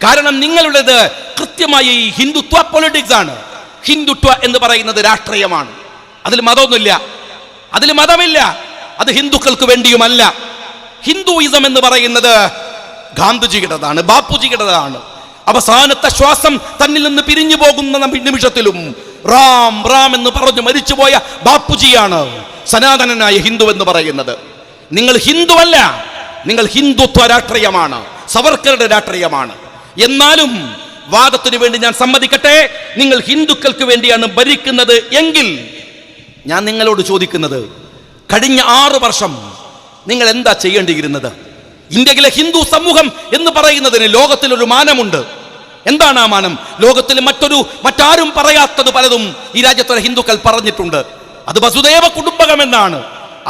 കാരണം നിങ്ങളുടേത് കൃത്യമായി ഈ ഹിന്ദുത്വ പൊളിറ്റിക്സ് ആണ്. ഹിന്ദുത്വ എന്ന് പറയുന്നത് രാഷ്ട്രീയമാണ്. അതിൽ മതമൊന്നുമില്ല, അതിൽ മതമില്ല. അത് ഹിന്ദുക്കൾക്ക് വേണ്ടിയുമല്ല. ഹിന്ദുയിസം എന്ന് പറയുന്നത് ഗാന്ധിജിയുടേതാണ്, ബാപ്പുജിയുടേതാണ്. അവസാനത്തെ ശ്വാസം തന്നിൽ നിന്ന് പിരിഞ്ഞു പോകുന്ന നിമിഷത്തിലും റാം റാം എന്ന് പറഞ്ഞു മരിച്ചുപോയ ബാപ്പുജിയാണ് സനാതനനായ ഹിന്ദു എന്ന് പറയുന്നത്. നിങ്ങൾ ഹിന്ദു അല്ല, നിങ്ങൾ ഹിന്ദുത്വ രാഷ്ട്രീയമാണ്, സവർക്കറുടെ രാഷ്ട്രീയമാണ്. എന്നാലും വാദത്തിന് വേണ്ടി ഞാൻ സമ്മതിക്കട്ടെ, നിങ്ങൾ ഹിന്ദുക്കൾക്ക് വേണ്ടിയാണ് ഭരിക്കുന്നത് എങ്കിൽ ഞാൻ നിങ്ങളോട് ചോദിക്കുന്നത്, കഴിഞ്ഞ 6 വർഷം നിങ്ങൾ എന്താ ചെയ്യേണ്ടിയിരുന്നത്? ഇന്ത്യയിലെ ഹിന്ദു സമൂഹം എന്ന് പറയുന്നതിന് ലോകത്തിലൊരു മാനമുണ്ട്. എന്താണ് ആ മാനം? ലോകത്തിൽ മറ്റാരും പറയാത്തത് പലതും ഈ രാജ്യത്തെ ഹിന്ദുക്കൾ പറഞ്ഞിട്ടുണ്ട്. അത് വസുദേവ കുടുംബകം എന്നാണ്.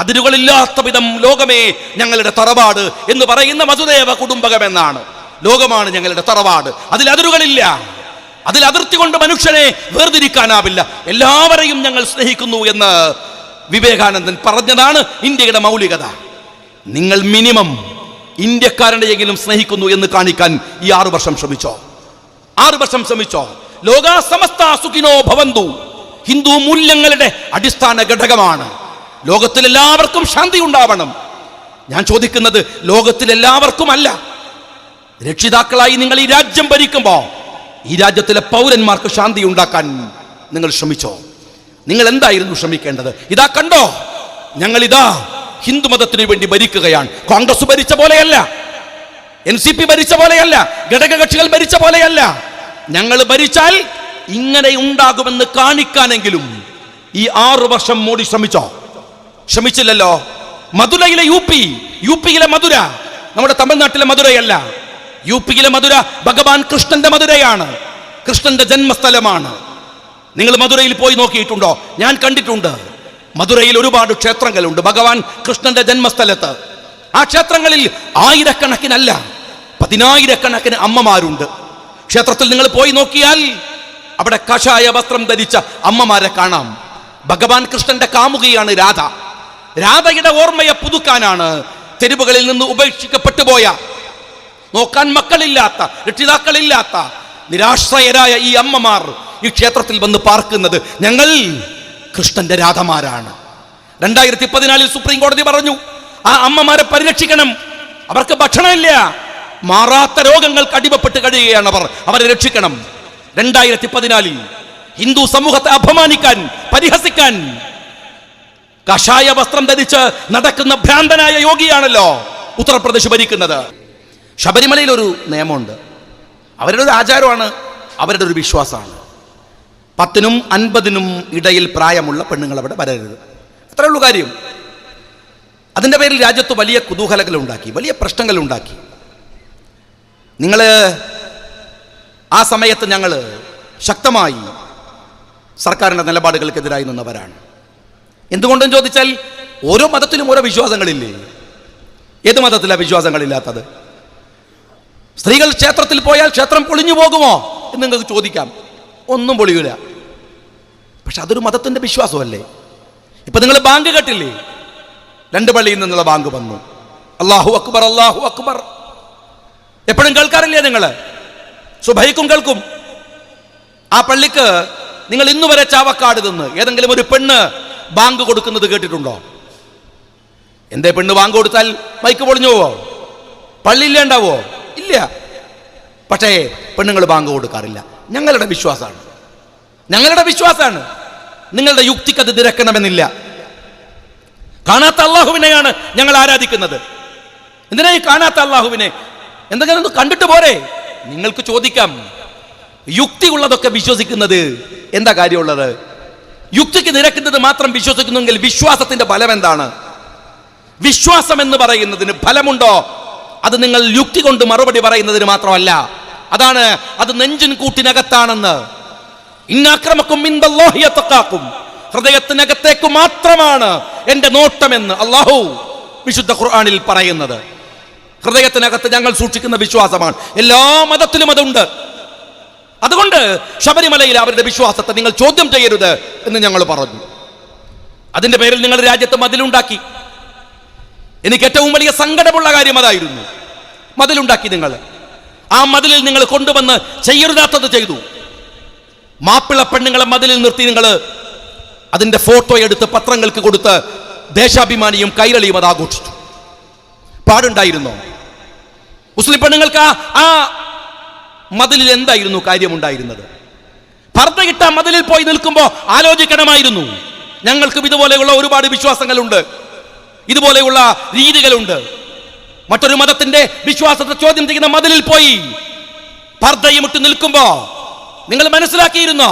അതിരുകളില്ലാത്ത വിധം ലോകമേ ഞങ്ങളുടെ തറവാട് എന്ന് പറയുന്ന വസുദേവ കുടുംബകം എന്നാണ്. ലോകമാണ് ഞങ്ങളുടെ തറവാട്, അതിൽ അതിരുകളില്ല, അതിൽ അതിർത്തി കൊണ്ട് മനുഷ്യനെ വേർതിരിക്കാനാവില്ല, എല്ലാവരെയും ഞങ്ങൾ സ്നേഹിക്കുന്നു എന്ന് വിവേകാനന്ദൻ പറഞ്ഞതാണ് ഇന്ത്യയുടെ മൗലികത. നിങ്ങൾ മിനിമം ഇന്ത്യക്കാരനെയെങ്കിലും സ്നേഹിക്കുന്നു എന്ന് കാണിക്കാൻ ഈ 6 വർഷം ശ്രമിച്ചോ? 6 വർഷം ശ്രമിച്ചോ? ലോകാ സമസ്ത സുഖിനോ ഭവന്തു ഹിന്ദു മൂല്യങ്ങളുടെ അടിസ്ഥാന ഘടകമാണ്. ലോകത്തിലെല്ലാവർക്കും ശാന്തി ഉണ്ടാവണം. ഞാൻ ചോദിക്കുന്നത് ലോകത്തിലെല്ലാവർക്കും അല്ല. രക്ഷിതാക്കളായി നിങ്ങൾ ഈ രാജ്യം ഭരിക്കുമ്പോൾ ഈ രാജ്യത്തിലെ പൗരന്മാർക്ക് ശാന്തി ഉണ്ടാക്കാൻ നിങ്ങൾ ശ്രമിച്ചോ? നിങ്ങൾ എന്തായിരുന്നു ശ്രമിക്കേണ്ടത്? ഇതാ കണ്ടോ, ഞങ്ങളിതാ ഹിന്ദു മതത്തിന് വേണ്ടി ഭരിക്കുകയാണ്. കോൺഗ്രസ് ഭരിച്ച പോലെയല്ല, NCP ഭരിച്ച പോലെയല്ല, ഘടകകക്ഷികൾ ഭരിച്ച പോലെയല്ല. ഞങ്ങൾ ഭരിച്ചാൽ ഇങ്ങനെ ഉണ്ടാകുമെന്ന് കാണിക്കാനെങ്കിലും ഈ 6 വർഷം മോഡി ശ്രമിച്ചോ? ശ്രമിച്ചില്ലല്ലോ. മധുരയിലെ യുപിയിലെ മധുര നമ്മുടെ തമിഴ്നാട്ടിലെ മധുരയല്ല. യുപിയിലെ മധുര ഭഗവാൻ കൃഷ്ണന്റെ മധുരയാണ്, കൃഷ്ണന്റെ ജന്മസ്ഥലമാണ്. നിങ്ങൾ മധുരയിൽ പോയി നോക്കിയിട്ടുണ്ടോ? ഞാൻ കണ്ടിട്ടുണ്ട്. മധുരയിൽ ഒരുപാട് ക്ഷേത്രങ്ങളുണ്ട് ഭഗവാൻ കൃഷ്ണന്റെ ജന്മസ്ഥലത്ത്. ആ ക്ഷേത്രങ്ങളിൽ ആയിരക്കണക്കിനല്ല 10,000കണക്കിന് അമ്മമാരുണ്ട്. ക്ഷേത്രത്തിൽ നിങ്ങൾ പോയി നോക്കിയാൽ അവിടെ കഷായ വസ്ത്രം ധരിച്ച അമ്മമാരെ കാണാം. ഭഗവാൻ കൃഷ്ണന്റെ കാമുകിയാണ് രാധ. രാധയുടെ ഓർമ്മയെ പുതുക്കാനാണ് തെരുവുകളിൽ നിന്ന് ഉപേക്ഷിക്കപ്പെട്ടു പോയ, നോക്കാൻ മക്കളില്ലാത്ത, രക്ഷിതാക്കളില്ലാത്ത നിരാശ്രയരായ ഈ അമ്മമാർ ഈ ക്ഷേത്രത്തിൽ വന്ന് പാർക്കുന്നത്. ഞങ്ങൾ കൃഷ്ണന്റെ രാധമാരാണ്. 2014 സുപ്രീം കോടതി പറഞ്ഞു, ആ അമ്മമാരെ പരിരക്ഷിക്കണം. അവർക്ക് ഭക്ഷണമില്ല, മാറാത്ത രോഗങ്ങൾക്ക് അടിമപ്പെട്ട് കഴിയുകയാണ് അവരെ രക്ഷിക്കണം. 2014 ഹിന്ദു സമൂഹത്തെ അപമാനിക്കാൻ, പരിഹസിക്കാൻ കഷായ വസ്ത്രം ധരിച്ച് നടക്കുന്ന ഭ്രാന്തനായ യോഗിയാണല്ലോ ഉത്തർപ്രദേശ് ഭരിക്കുന്നത്. ശബരിമലയിൽ ഒരു നിയമമുണ്ട്, അവരുടെ ഒരു ആചാരമാണ്, അവരുടെ ഒരു വിശ്വാസമാണ്. 10നും 50നും ഇടയിൽ പ്രായമുള്ള പെണ്ണുങ്ങൾ അവിടെ വരരുത്. അത്രേ ഉള്ളൂ കാര്യം. അതിൻ്റെ പേരിൽ രാജ്യത്ത് വലിയ കുതൂഹലങ്ങളുണ്ടാക്കി, വലിയ പ്രശ്നങ്ങളുണ്ടാക്കി. നിങ്ങൾ ആ സമയത്ത് ഞങ്ങൾ ശക്തമായി സർക്കാരിൻ്റെ നിലപാടുകൾക്കെതിരായി നിന്നവരാണ്. എന്തുകൊണ്ടെന്ന് ചോദിച്ചാൽ ഓരോ മതത്തിലും ഓരോ വിശ്വാസങ്ങളില്ലേ? ഏത് മതത്തിലാണ് വിശ്വാസങ്ങളില്ലാത്തത്? സ്ത്രീകൾ ക്ഷേത്രത്തിൽ പോയാൽ ക്ഷേത്രം പൊളിഞ്ഞു പോകുമോ എന്ന് നിങ്ങൾക്ക് ചോദിക്കാം. ഒന്നും പൊളിയൂല. പക്ഷെ അതൊരു മതത്തിന്റെ വിശ്വാസമല്ലേ? ഇപ്പൊ നിങ്ങൾ ബാങ്ക് കേട്ടില്ലേ? 2 പള്ളിയിൽ നിന്നുള്ള ബാങ്ക് വന്നു. അല്ലാഹു അക്ബർ, അല്ലാഹു അക്ബർ. എപ്പോഴും കേൾക്കാറില്ലേ നിങ്ങൾ? സുബഹിക്കും കേൾക്കും. ആ പള്ളിക്ക് നിങ്ങൾ ഇന്നുവരെ ചാവക്കാട് നിന്ന് ഏതെങ്കിലും ഒരു പെണ്ണ് ബാങ്ക് കൊടുക്കുന്നത് കേട്ടിട്ടുണ്ടോ? എന്തേ പെണ്ണ് ബാങ്ക് കൊടുത്താൽ മൈക്ക് പൊളിഞ്ഞു പോവോ? പള്ളിയില്ലേണ്ടാവോ? ഇല്ല. പക്ഷേ പെണ്ണുങ്ങൾ ബാങ്ക് കൊടുക്കാറില്ല. ഞങ്ങളുടെ വിശ്വാസമാണ്, ഞങ്ങളുടെ വിശ്വാസമാണ്. നിങ്ങളുടെ യുക്തിക്ക് അത് നിരക്കണമെന്നില്ല. കാണാത്ത അള്ളാഹുവിനെയാണ് ഞങ്ങൾ ആരാധിക്കുന്നത്. എന്തിനാ ഈ കാണാത്ത അള്ളാഹുവിനെ? എന്തെങ്കിലും ഒന്ന് കണ്ടിട്ട് പോരെ? നിങ്ങൾക്ക് ചോദിക്കാം, യുക്തി ഉള്ളതൊക്കെ വിശ്വസിക്കുന്നത് എന്താ കാര്യമുള്ളത്? യുക്തിക്ക് നിരക്കുന്നത് മാത്രം വിശ്വസിക്കുന്നെങ്കിൽ വിശ്വാസത്തിന്റെ ഫലം എന്താണ്? വിശ്വാസം എന്ന് പറയുന്നതിന് ഫലമുണ്ടോ? അത് നിങ്ങൾ യുക്തി കൊണ്ട് മറുപടി പറയുന്നതിന് മാത്രമല്ല, അതാണ് അത് നെഞ്ചിൻ കൂട്ടിനകത്താണെന്ന്. ഇന്നക്രമക്കും ഇൻദല്ലാഹി യതഖാക്കും, ഹൃദയത്തിനകത്തേക്ക് മാത്രമാണ് എന്റെ നോട്ടമെന്ന് അല്ലാഹു വിശുദ്ധ ഖുർആനിൽ പറയുന്നത്. ഹൃദയത്തിനകത്ത് ഞങ്ങൾ സൂക്ഷിക്കുന്ന വിശ്വാസമാണ്. എല്ലാ മതത്തിലും അതുണ്ട്. അതുകൊണ്ട് ശബരിമലയിൽ അവരുടെ വിശ്വാസത്തെ നിങ്ങൾ ചോദ്യം ചെയ്യരുത് എന്ന് ഞങ്ങൾ പറഞ്ഞു. അതിന്റെ പേരിൽ നിങ്ങൾ രാജ്യത്ത് മതിലുണ്ടാക്കി. എനിക്ക് ഏറ്റവും വലിയ സങ്കടമുള്ള കാര്യം അതായിരുന്നു. മതിലുണ്ടാക്കി നിങ്ങൾ. ആ മതിലിൽ നിങ്ങൾ കൊണ്ടുവന്ന് ചെയ്യരുതാത്തത് ചെയ്തു. മാപ്പിള പെണ്ണുങ്ങളെ മതിലിൽ നിർത്തി നിങ്ങൾ അതിന്റെ ഫോട്ടോ എടുത്ത് പത്രങ്ങൾക്ക് കൊടുത്ത് ദേശാഭിമാനിയും കൈരളിയും അത് ആഘോഷിച്ചു. പാടുണ്ടായിരുന്നോ? മുസ്ലിം പെണ്ണുങ്ങൾക്ക് ആ മതിലിൽ എന്തായിരുന്നു കാര്യമുണ്ടായിരുന്നത്? പർദ്ദയിട്ട മതിലിൽ പോയി നിൽക്കുമ്പോൾ ആലോചിക്കണമായിരുന്നു. ഞങ്ങൾക്കും ഇതുപോലെയുള്ള ഒരുപാട് വിശ്വാസങ്ങളുണ്ട്, ഇതുപോലെയുള്ള രീതികളുണ്ട്. മറ്റൊരു മതത്തിന്റെ വിശ്വാസത്തെ ചോദ്യം ചെയ്യുന്ന മതിലിൽ പോയി പർദ്ദയും ഇട്ട് നിൽക്കുമ്പോ നിങ്ങൾ മനസ്സിലാക്കിയിരുന്നോ?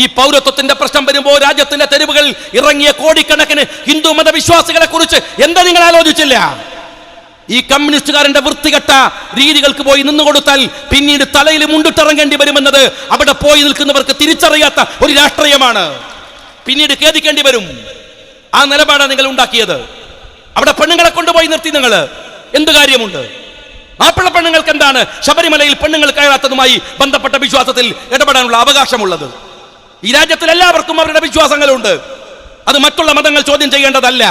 ഈ പൗരത്വത്തിന്റെ പ്രശ്നം വരുമ്പോൾ രാജ്യത്തിന്റെ തെരുവുകൾ ഇറങ്ങിയ കോടിക്കണക്കിന് ഹിന്ദു മതവിശ്വാസികളെ കുറിച്ച് എന്താ നിങ്ങൾ ആലോചിച്ചില്ല? ഈ കമ്മ്യൂണിസ്റ്റുകാരന്റെ വൃത്തികെട്ട രീതികൾക്ക് പോയി നിന്നുകൊടുത്താൽ പിന്നീട് തലയിൽ മുണ്ടിട്ടിറങ്ങേണ്ടി വരുമെന്നത് അവിടെ പോയി നിൽക്കുന്നവർക്ക് തിരിച്ചറിയാത്ത ഒരു രാഷ്ട്രീയമാണ്. പിന്നീട് ഖേദിക്കേണ്ടി വരും. ആ നിലപാടാണ് നിങ്ങൾ ഉണ്ടാക്കിയത്. അവിടെ പെണ്ണുങ്ങളെ കൊണ്ടുപോയി നിർത്തി നിങ്ങൾ. എന്ത് കാര്യമുണ്ട്? മാപ്പിള പെണ്ണുങ്ങൾക്ക് എന്താണ് ശബരിമലയിൽ പെണ്ണുങ്ങൾ കയറാത്തതുമായി ബന്ധപ്പെട്ട വിശ്വാസത്തിൽ ഇടപെടാനുള്ള അവകാശമുള്ളത്? ഈ രാജ്യത്തിൽ എല്ലാവർക്കും അവരുടെ വിശ്വാസങ്ങളുണ്ട്. അത് മറ്റുള്ള മതങ്ങൾ ചോദ്യം ചെയ്യേണ്ടതല്ല.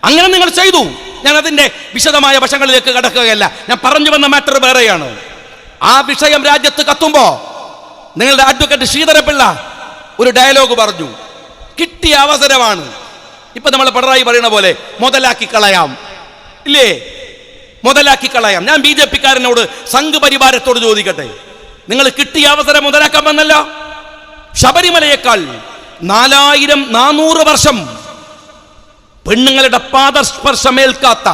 അങ്ങനെ നിങ്ങൾ ചെയ്തു. ഞാൻ അതിന്റെ വിശദമായ വശങ്ങളിലേക്ക് കടക്കുകയല്ല. ഞാൻ പറഞ്ഞു വന്ന മാറ്റർ വേറെയാണ്. ആ വിഷയം രാജ്യത്ത് കത്തുമ്പോ നിങ്ങളുടെ അഡ്വക്കേറ്റ് ശ്രീധരപിള്ള ഒരു ഡയലോഗ് പറഞ്ഞു. കിട്ടിയ അവസരമാണ്. ഇപ്പൊ നമ്മൾ പിണറായി പറയുന്ന പോലെ മുതലാക്കി കളയാം, ഇല്ലേ? മുതലാക്കി കളയാം. ഞാൻ BJP കാരനോട് സംഘ് പരിവാരത്തോട് ചോദിക്കട്ടെ, നിങ്ങൾ കിട്ടിയ അവസരം മുതലാക്കാൻ വന്നല്ലോ. ശബരിമലയേക്കാൾ 4400 വർഷം പെണ്ണുങ്ങളുടെ പാദസ്പർശമേൽക്കാത്ത,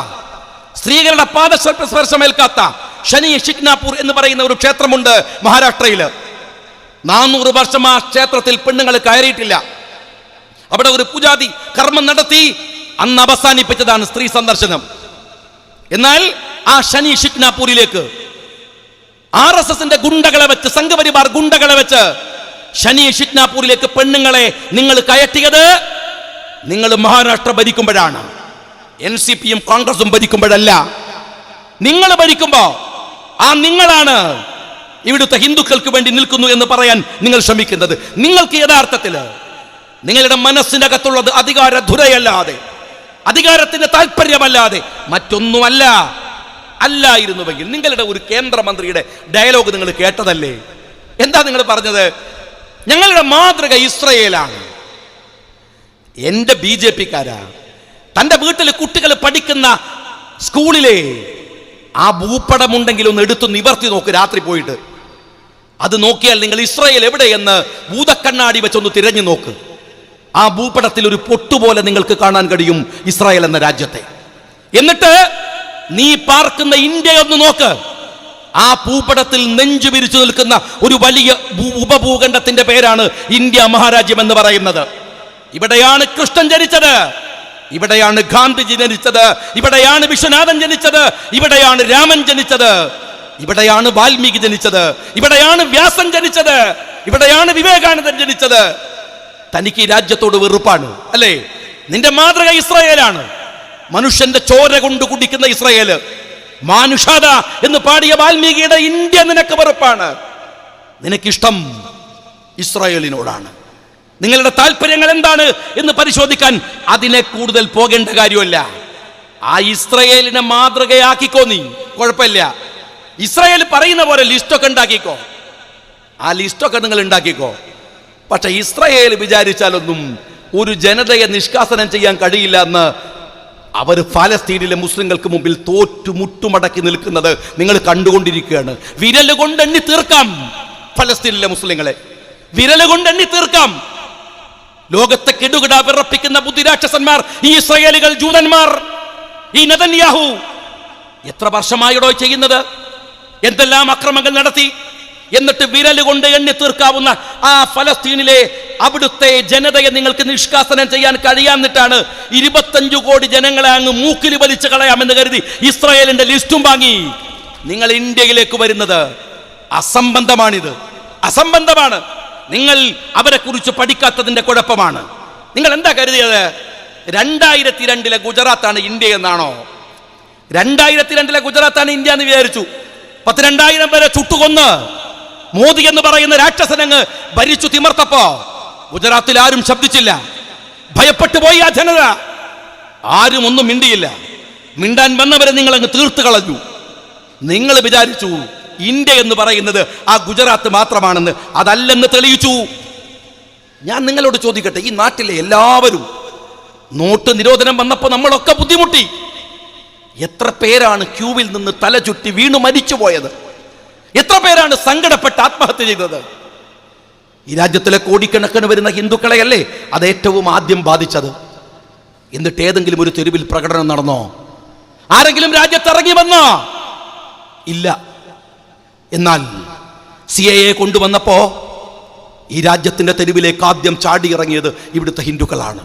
സ്ത്രീകളുടെ പാദസ്പർശമേൽക്കാത്ത ശനി ഷിക്നാപൂർ എന്ന് പറയുന്ന ഒരു ക്ഷേത്രമുണ്ട് മഹാരാഷ്ട്രയില്. 400 വർഷം ആ ക്ഷേത്രത്തിൽ പെണ്ണുങ്ങൾ കയറിയിട്ടില്ല. അവിടെ ഒരു പൂജാതി കർമ്മം നടത്തി അന്ന് അവസാനിപ്പിച്ചതാണ് സ്ത്രീ സന്ദർശനം. എന്നാൽ ആ ശനി ഷിക്നാപൂരിലേക്ക് RSSന്റെ ഗുണ്ടകളെ വെച്ച്, സംഘപരിവാർ ഗുണ്ടകളെ വെച്ച് ശനി ഷിക്നാപൂരിലേക്ക് പെണ്ണുങ്ങളെ നിങ്ങൾ കയറ്റിയത് നിങ്ങൾ മഹാരാഷ്ട്ര ഭരിക്കുമ്പോഴാണ്. NCPയും കോൺഗ്രസും ഭരിക്കുമ്പോഴല്ല. നിങ്ങൾ ഭരിക്കുമ്പോ ആ നിങ്ങളാണ് ഇവിടുത്തെ ഹിന്ദുക്കൾക്ക് വേണ്ടി നിൽക്കുന്നു എന്ന് പറയാൻ നിങ്ങൾ ശ്രമിക്കുന്നത്. നിങ്ങൾക്ക് യഥാർത്ഥത്തിൽ നിങ്ങളുടെ മനസ്സിനകത്തുള്ളത് അധികാരധുരയല്ലാതെ, അധികാരത്തിന്റെ താല്പര്യമല്ലാതെ മറ്റൊന്നുമല്ല. അല്ലായിരുന്നുവെങ്കിൽ നിങ്ങളുടെ ഒരു കേന്ദ്രമന്ത്രിയുടെ ഡയലോഗ് നിങ്ങൾ കേട്ടതല്ലേ? എന്താ നിങ്ങൾ പറഞ്ഞത്? ഞങ്ങളുടെ മാതൃക ഇസ്രയേലാണ്. എന്റെ BJP-കാരാ, തന്റെ വീട്ടിൽ കുട്ടികൾ പഠിക്കുന്ന സ്കൂളിലെ ആ ഭൂപടമുണ്ടെങ്കിൽ ഒന്ന് എടുത്തു നിവർത്തി നോക്ക് രാത്രി പോയിട്ട്. അത് നോക്കിയാൽ നിങ്ങൾ ഇസ്രായേൽ എവിടെയെന്ന് ഭൂതക്കണ്ണാടി വെച്ചൊന്ന് തിരഞ്ഞു നോക്ക്. ആ ഭൂപടത്തിൽ ഒരു പൊട്ടുപോലെ നിങ്ങൾക്ക് കാണാൻ കഴിയും ഇസ്രായേൽ എന്ന രാജ്യത്തെ. എന്നിട്ട് നീ പാർക്കുന്ന ഇന്ത്യ ഒന്ന് നോക്ക്. ആ ഭൂപടത്തിൽ നെഞ്ചു വിരിച്ചു നിൽക്കുന്ന ഒരു വലിയ ഉപഭൂഖണ്ഡത്തിന്റെ പേരാണ് ഇന്ത്യ മഹാരാജ്യം എന്ന് പറയുന്നത്. ഇവിടെയാണ് കൃഷ്ണൻ ജനിച്ചത്, ഇവിടെയാണ് ഗാന്ധിജി ജനിച്ചത്, ഇവിടെയാണ് വിശ്വനാഥൻ ജനിച്ചത്, ഇവിടെയാണ് രാമൻ ജനിച്ചത്, ഇവിടെയാണ് വാൽമീകി ജനിച്ചത്, ഇവിടെയാണ് വ്യാസൻ ജനിച്ചത്, ഇവിടെയാണ് വിവേകാനന്ദൻ ജനിച്ചത്. തനിക്ക് ഈ രാജ്യത്തോട് വെറുപ്പാണ് അല്ലേ? നിന്റെ മാതൃക ഇസ്രായേലാണ്. മനുഷ്യന്റെ ചോര കൊണ്ട് കുടിക്കുന്ന ഇസ്രായേല്. മാനുഷാദ എന്ന് പാടിയ വാൽമീകിയുടെ ഇന്ത്യ നിനക്ക് വെറുപ്പാണ്. നിനക്കിഷ്ടം ഇസ്രായേലിനോടാണ്. നിങ്ങളുടെ താല്പര്യങ്ങൾ എന്താണ് എന്ന് പരിശോധിക്കാൻ അതിനെ കൂടുതൽ പോകേണ്ട കാര്യമല്ല. ആ ഇസ്രായേലിനെ മാതൃകയാക്കിക്കോ. നീ കുഴപ്പമില്ല, ഇസ്രായേൽ പറയുന്ന പോലെ ലിസ്റ്റൊക്കെ ഉണ്ടാക്കിക്കോ. ആ ലിസ്റ്റൊക്കെ നിങ്ങൾ ഉണ്ടാക്കിക്കോ. പക്ഷെ ഇസ്രായേൽ വിചാരിച്ചാലൊന്നും ഒരു ജനതയെ നിഷ്കാസനം ചെയ്യാൻ കഴിയില്ല എന്ന് അവർ ഫലസ്തീനിലെ മുസ്ലിങ്ങൾക്ക് മുമ്പിൽ തോറ്റുമുട്ടുമടക്കി നിൽക്കുന്നത് നിങ്ങൾ കണ്ടുകൊണ്ടിരിക്കുകയാണ്. വിരല് കൊണ്ടെണ്ണി തീർക്കാം ഫലസ്തീനിലെ മുസ്ലിങ്ങളെ, വിരല് കൊണ്ടെണ്ണി തീർക്കാം. ലോകത്തെ കെടുകിട വിറപ്പിക്കുന്ന ബുദ്ധിരാക്ഷസന്മാർ ഈ ഇസ്രായേലികൾ, ജൂതന്മാർ, ഈ നെതന്യാഹു എത്ര വർഷമായിടോ ചെയ്യുന്നത്? എന്തെല്ലാം അക്രമങ്ങൾ നടത്തി. എന്നിട്ട് വിരല് കൊണ്ട് എണ്ണി തീർക്കാവുന്ന ആ ഫലസ്തീനിലെ അവിടുത്തെ ജനതയെ നിങ്ങൾക്ക് നിഷ്കാസനം ചെയ്യാൻ കഴിയാന്നിട്ടാണ് 25 കോടി ജനങ്ങളെ അങ്ങ് മൂക്കിൽ വലിച്ചു കളയാമെന്ന് കരുതി ഇസ്രായേലിന്റെ ലിസ്റ്റും വാങ്ങി നിങ്ങൾ ഇന്ത്യയിലേക്ക് വരുന്നത്. അസംബന്ധമാണിത്, അസംബന്ധമാണ്. നിങ്ങൾ അവരെ കുറിച്ച് പഠിക്കാത്തതിന്റെ കുഴപ്പമാണ്. നിങ്ങൾ എന്താ കരുതിയത്? 2002 ഗുജറാത്താണ് ഇന്ത്യ എന്നാണോ? 2002 ഗുജറാത്താണ് ഇന്ത്യ എന്ന് വിചാരിച്ചു. 12,000 പേരെ ചുട്ടുകൊന്ന് മോദി എന്ന് പറയുന്ന രാക്ഷസനങ്ങ് ഭരിച്ചു തിമർത്തപ്പോ ഗുജറാത്തിൽ ആരും ശബ്ദിച്ചില്ല. ഭയപ്പെട്ടു പോയി ആ ജനത. ആരും ഒന്നും മിണ്ടിയില്ല. മിണ്ടാൻ വന്നവരെ നിങ്ങൾ അങ്ങ് തീർത്തു കളഞ്ഞു. നിങ്ങൾ വിചാരിച്ചു ഇന്ത്യ എന്ന് പറയുന്നത് ആ ഗുജറാത്ത് മാത്രമാണെന്ന്. അതല്ലെന്ന് തെളിയിച്ചു. ഞാൻ നിങ്ങളോട് ചോദിക്കട്ടെ, ഈ നാട്ടിലെ എല്ലാവരും നോട്ട് നിരോധനം വന്നപ്പോൾ നമ്മളൊക്കെ ബുദ്ധിമുട്ടി. എത്ര പേരാണ് ക്യൂവിൽ നിന്ന് തല ചുറ്റി വീണു മരിച്ചു പോയത്? എത്ര പേരാണ് സങ്കടപ്പെട്ട് ആത്മഹത്യ ചെയ്തത്? ഈ രാജ്യത്തിലെ കോടിക്കണക്കിന് വരുന്ന ഹിന്ദുക്കളെയല്ലേ അത് ഏറ്റവും ആദ്യം ബാധിച്ചത്. എന്നിട്ട് ഏതെങ്കിലും ഒരു തെരുവിൽ പ്രകടനം നടന്നോ? ആരെങ്കിലും രാജ്യത്ത് ഇറങ്ങി വന്നോ? ഇല്ല. എന്നാൽ CAA കൊണ്ടുവന്നപ്പോ ഈ രാജ്യത്തിന്റെ തെരുവിലേക്ക് ആദ്യം ചാടിയിറങ്ങിയത് ഇവിടുത്തെ ഹിന്ദുക്കളാണ്.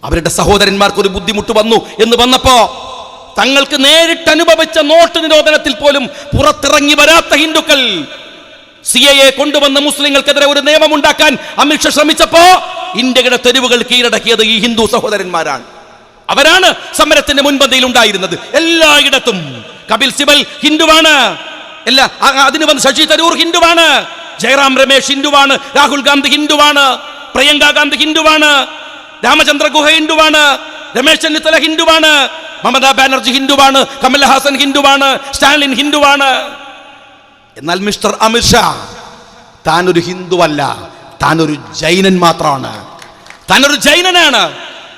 അവരുടെ സഹോദരന്മാർക്ക് ഒരു ബുദ്ധിമുട്ട് വന്നു എന്ന് വന്നപ്പോ തങ്ങൾക്ക് നേരിട്ട് അനുഭവിച്ച നോട്ട് നിരോധനത്തിൽ പോലും പുറത്തിറങ്ങി വരാത്ത ഹിന്ദുക്കൾ CAA കൊണ്ടുവന്ന മുസ്ലിങ്ങൾക്കെതിരെ ഒരു നിയമം ഉണ്ടാക്കാൻ അമിത്ഷാ ശ്രമിച്ചപ്പോ ഇന്ത്യയുടെ തെരുവുകൾ കീഴടക്കിയത് ഈ ഹിന്ദു സഹോദരന്മാരാണ്. അവരാണ് സമരത്തിന്റെ മുൻപന്തിയിൽ ഉണ്ടായിരുന്നത്. എല്ലായിടത്തും കപിൽ സിബൽ ഹിന്ദുവാണ്, അതിന് വന്ന് ശശി തരൂർ ഹിന്ദുവാണ്, ജയറാം രമേശ് ഹിന്ദുവാണ്, രാഹുൽ ഗാന്ധി ഹിന്ദുവാണ്, പ്രിയങ്ക ഗാന്ധി ഹിന്ദുവാണ്, രാമചന്ദ്ര ഗുഹ ഹിന്ദുവാണ്, രമേശ് ചെന്നിത്തല ഹിന്ദുവാണ്, മമതാ ബാനർജി ഹിന്ദുവാണ്, കമൽഹാസൻ ഹിന്ദുവാണ്, സ്റ്റാലിൻ ഹിന്ദുവാണ്. എന്നാൽ മിസ്റ്റർ അമിത്ഷാ താനൊരു ഹിന്ദുവല്ല, താനൊരു ജൈനൻ മാത്രമാണ്. താനൊരു ജൈനനാണ്.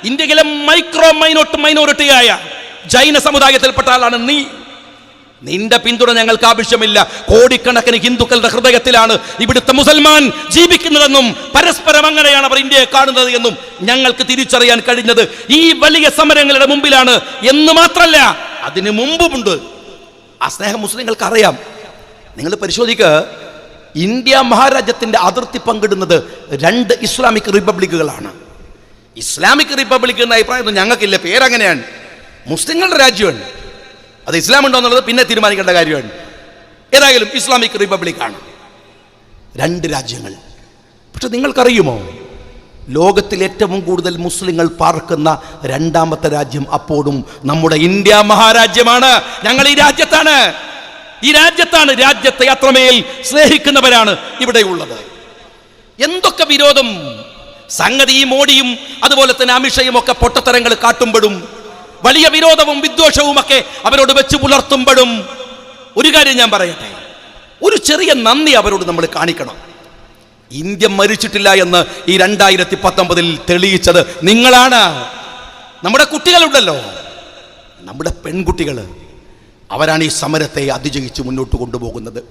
ഇന്ത്യയിലെ മൈനോറിറ്റിയായ ജൈന സമുദായത്തിൽപ്പെട്ട ആളാണ് നീ. നിന്റെ പിന്തുണ ഞങ്ങൾക്ക് ആവശ്യമില്ല. കോടിക്കണക്കിന് ഹിന്ദുക്കളുടെ ഹൃദയത്തിലാണ് ഇവിടുത്തെ മുസൽമാൻ ജീവിക്കുന്നതെന്നും പരസ്പരം അങ്ങനെയാണ് അവർ ഇന്ത്യയെ കാണുന്നത് എന്നും ഞങ്ങൾക്ക് തിരിച്ചറിയാൻ കഴിഞ്ഞത് ഈ വലിയ സമരങ്ങളുടെ മുമ്പിലാണ് എന്ന് മാത്രമല്ല അതിനു മുമ്പുമുണ്ട്. ആ സ്നേഹം മുസ്ലിങ്ങൾക്ക് അറിയാം. നിങ്ങൾ പരിശോധിക്കുക, ഇന്ത്യ മഹാരാജ്യത്തിന്റെ അതിർത്തി പങ്കിടുന്നത് 2 ഇസ്ലാമിക് റിപ്പബ്ലിക്കുകളാണ്. ഇസ്ലാമിക് റിപ്പബ്ലിക് എന്ന അഭിപ്രായം ഞങ്ങൾക്കില്ല. പേരങ്ങനെയാണ്. മുസ്ലിങ്ങളുടെ രാജ്യമാണ്. അത് ഇസ്ലാം ഉണ്ടോ എന്നുള്ളത് പിന്നെ തീരുമാനിക്കേണ്ട കാര്യമാണ്. ഏതായാലും ഇസ്ലാമിക് റിപ്പബ്ലിക്കാണ്. 2 രാജ്യങ്ങൾ. പക്ഷെ നിങ്ങൾക്കറിയുമോ, ലോകത്തിൽ ഏറ്റവും കൂടുതൽ മുസ്ലിങ്ങൾ പാർക്കുന്ന 2ാമത്തെ രാജ്യം അപ്പോഴും നമ്മുടെ ഇന്ത്യ മഹാരാജ്യമാണ്. ഞങ്ങൾ ഈ രാജ്യത്താണ്. രാജ്യത്തെ അത്രമേൽ സ്നേഹിക്കുന്നവരാണ് ഇവിടെയുള്ളത്. എന്തൊക്കെ വിരോധം സംഗതി ഈ മോഡിയും അതുപോലെ തന്നെ അമിത്ഷയും ഒക്കെ പൊട്ടത്തരങ്ങൾ കാട്ടുമ്പോഴും വലിയ വിരോധവും വിദ്വേഷവും ഒക്കെ അവരോട് വെച്ച് പുലർത്തുമ്പോഴും ഒരു കാര്യം ഞാൻ പറയട്ടെ, ഒരു ചെറിയ നന്ദി അവരോട് നമ്മൾ കാണിക്കണം. ഇന്ത്യ മരിച്ചിട്ടില്ല എന്ന് ഈ 2019 തെളിയിച്ചത് നിങ്ങളാണ്. നമ്മുടെ കുട്ടികളുണ്ടല്ലോ, നമ്മുടെ പെൺകുട്ടികൾ, അവരാണ് ഈ സമരത്തെ അതിജയിച്ച് മുന്നോട്ട് കൊണ്ടുപോകുന്നത്.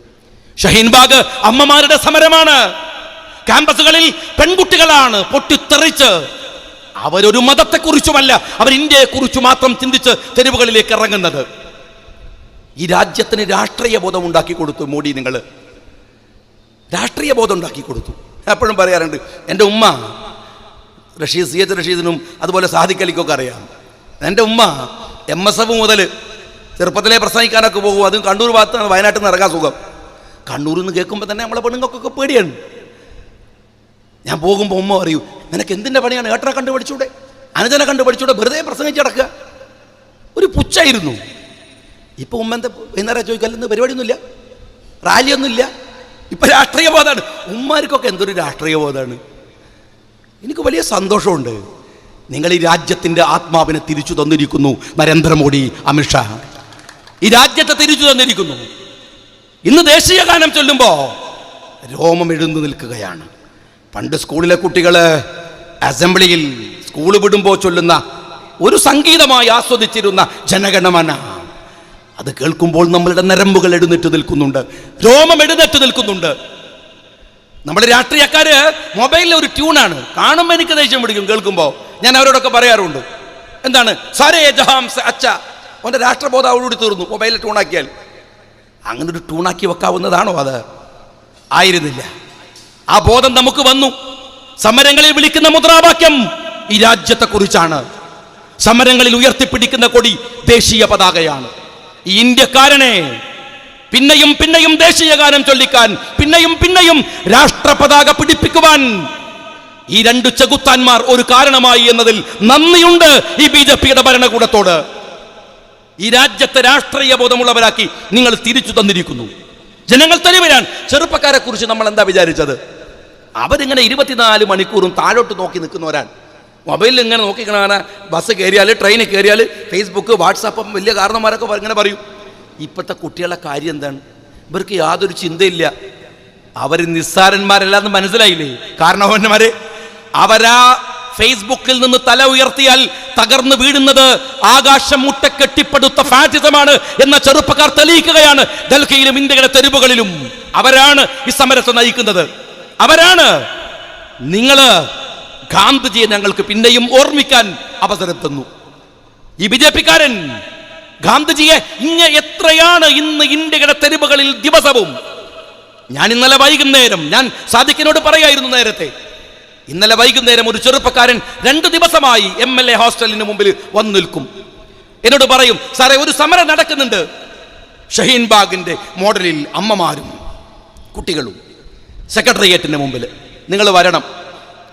ഷഹീൻബാഗ് അമ്മമാരുടെ സമരമാണ്. ക്യാമ്പസുകളിൽ പെൺകുട്ടികളാണ് പൊട്ടിത്തെറിച്ച്. അവരൊരു മതത്തെക്കുറിച്ചുമല്ല, അവർ ഇന്ത്യയെക്കുറിച്ച് മാത്രം ചിന്തിച്ച് തെരുവുകളിലേക്ക് ഇറങ്ങുന്നത്. ഈ രാജ്യത്തിന് രാഷ്ട്രീയ ബോധം ഉണ്ടാക്കി കൊടുത്തു മോഡി. നിങ്ങൾ രാഷ്ട്രീയ ബോധം ഉണ്ടാക്കി കൊടുത്തു. എപ്പോഴും പറയാറുണ്ട്, എൻ്റെ ഉമ്മ CH റഷീദിനും അതുപോലെ സാദിഖ് അലിക്കൊക്കെ അറിയാം. എൻ്റെ ഉമ്മ MSF മുതൽ ചെറുപ്പത്തിലെ പ്രസംഗിക്കാനൊക്കെ പോകും. അതും കണ്ണൂർ ഭാഗത്താണ്, വയനാട്ടിൽ നിന്ന് ഇറങ്ങാൻ സുഖം. കണ്ണൂരിൽ നിന്ന് കേൾക്കുമ്പോൾ തന്നെ നമ്മളെ പെണ്ണുങ്ങൾക്കൊക്കെ പേടിയാണ്. ഞാൻ പോകുമ്പോൾ ഉമ്മ പറയൂ, നിനക്ക് എന്തിൻ്റെ പണിയാണ്? ഏട്ടനെ കണ്ടുപഠിച്ചൂടെ, അനുജനെ കണ്ടുപഠിച്ചൂടെ, വെറുതെ പ്രസംഗിച്ചടക്കുക. ഒരു പുച്ഛായിരുന്നു. ഇപ്പോൾ ഉമ്മ എന്താ വൈകുന്നേരം ചോദിക്കാല്ലെന്ന് പരിപാടിയൊന്നുമില്ല, റാലിയൊന്നുമില്ല. ഇപ്പം രാഷ്ട്രീയ ബോധമാണ്. ഉമ്മാർക്കൊക്കെ എന്തൊരു രാഷ്ട്രീയ ബോധമാണ്. എനിക്ക് വലിയ സന്തോഷമുണ്ട്. നിങ്ങൾ ഈ രാജ്യത്തിൻ്റെ ആത്മാവിനെ തിരിച്ചു തന്നിരിക്കുന്നു. നരേന്ദ്രമോദി, അമിത്ഷാ ഈ രാജ്യത്തെ തിരിച്ചു തന്നിരിക്കുന്നു. ഇന്ന് ദേശീയ ഗാനം ചൊല്ലുമ്പോൾ രോമം എഴുന്നു നിൽക്കുകയാണ്. പണ്ട് സ്കൂളിലെ കുട്ടികൾ അസംബ്ലിയിൽ സ്കൂൾ വിടുമ്പോൾ ചൊല്ലുന്ന ഒരു സംഗീതമായി ആസ്വദിച്ചിരുന്ന ജനഗണമന, അത് കേൾക്കുമ്പോൾ നമ്മളുടെ നരമ്പുകൾ എഴുന്നേറ്റ് നിൽക്കുന്നുണ്ട്, രോമം എഴുന്നേറ്റ് നിൽക്കുന്നുണ്ട്. നമ്മുടെ രാഷ്ട്രീയക്കാര് മൊബൈലിലെ ഒരു ട്യൂണാണ്. കാണുമ്പോൾ എനിക്ക് ദേഷ്യം പിടിക്കും കേൾക്കുമ്പോൾ. ഞാൻ അവരോടൊക്കെ പറയാറുണ്ട്, എന്താണ് സാരേ ജഹാം സെ അച്ഛ, അവൻ്റെ രാഷ്ട്രബോധം അവളോട് തീർന്നു മൊബൈലിൽ ട്യൂണാക്കിയാൽ. അങ്ങനെ ഒരു ട്യൂണാക്കി വെക്കാവുന്നതാണോ? അത് ആയിരുന്നില്ല. ആ ബോധം നമുക്ക് വന്നു. സമരങ്ങളിൽ വിളിക്കുന്ന മുദ്രാവാക്യം ഈ രാജ്യത്തെക്കുറിച്ചാണ്. സമരങ്ങളിൽ ഉയർത്തിപ്പിടിക്കുന്ന കൊടി ദേശീയ പതാകയാണ്. ഈ ഇന്ത്യക്കാരനെ പിന്നെയും പിന്നെയും ദേശീയ ഗാനം ചൊല്ലിക്കാൻ, പിന്നെയും പിന്നെയും രാഷ്ട്രപതാക പിടിപ്പിക്കുവാൻ ഈ 2 ചെകുത്താന്മാർ ഒരു കാരണമായി എന്നതിൽ നന്ദിയുണ്ട് ഈ BJPയുടെ ഭരണകൂടത്തോട്. ഈ രാജ്യത്തെ രാഷ്ട്രീയ ബോധമുള്ളവരാക്കി നിങ്ങൾ തിരിച്ചു തന്നിരിക്കുന്നു. ജനങ്ങൾ തനിവരാൻ. ചെറുപ്പക്കാരെ കുറിച്ച് നമ്മൾ എന്താ വിചാരിച്ചത്? അവരിങ്ങനെ 24 മണിക്കൂറും താഴോട്ട് നോക്കി നിൽക്കുന്നവരാണ്. മൊബൈലിൽ ഇങ്ങനെ നോക്കിക്കണ, ബസ് കയറിയാൽ ട്രെയിനിൽ കയറിയാൽ ഫേസ്ബുക്ക് വാട്സാപ്പ് വലിയ കാരണന്മാരൊക്കെ ഇങ്ങനെ പറയും. ഇപ്പോഴത്തെ കുട്ടികളുടെ കാര്യം എന്താണ്? ഇവർക്ക് യാതൊരു ചിന്തയില്ല. അവർ നിസ്സാരന്മാരല്ലാന്ന് മനസ്സിലായില്ലേ കാരണവന്മാരെ? അവരാ ഫേസ്ബുക്കിൽ നിന്ന് തല ഉയർത്തിയാൽ തകർന്നു വീഴുന്നത് ആകാശം മുട്ട കെട്ടിപ്പടുത്ത ഫാഷിസമാണ് എന്ന ചെറുപ്പക്കാർ തെളിയിക്കുകയാണ്. ഡൽഹിയിലും ഇന്ത്യയുടെ തെരുവുകളിലും അവരാണ് ഈ സമരത്തെ നയിക്കുന്നത്. അവരാണ്. നിങ്ങള് ഗാന്ധിജിയെ ഞങ്ങൾക്ക് പിന്നെയും ഓർമ്മിക്കാൻ അവസരം തന്നു. ഈ BJP-കാരൻ ഗാന്ധിജിയെ എത്രയാണ് ഇന്ന് ഇന്ത്യയുടെ തെരുവുകളിൽ ദിവസവും. ഞാൻ ഇന്നലെ വൈകുന്നേരം, ഞാൻ സാദിഖിനോട് പറയായിരുന്നു നേരത്തെ, ഇന്നലെ വൈകുന്നേരം ഒരു ചെറുപ്പക്കാരൻ 2 ദിവസമായി MLA ഹോസ്റ്റലിന് മുമ്പിൽ വന്നു നിൽക്കും. എന്നോട് പറയും, സാറേ ഒരു സമരം നടക്കുന്നുണ്ട് ഷഹീൻ ബാഗിന്റെ മോഡലിൽ, അമ്മമാരും കുട്ടികളും സെക്രട്ടേറിയറ്റിന്റെ മുമ്പിൽ, നിങ്ങൾ വരണം.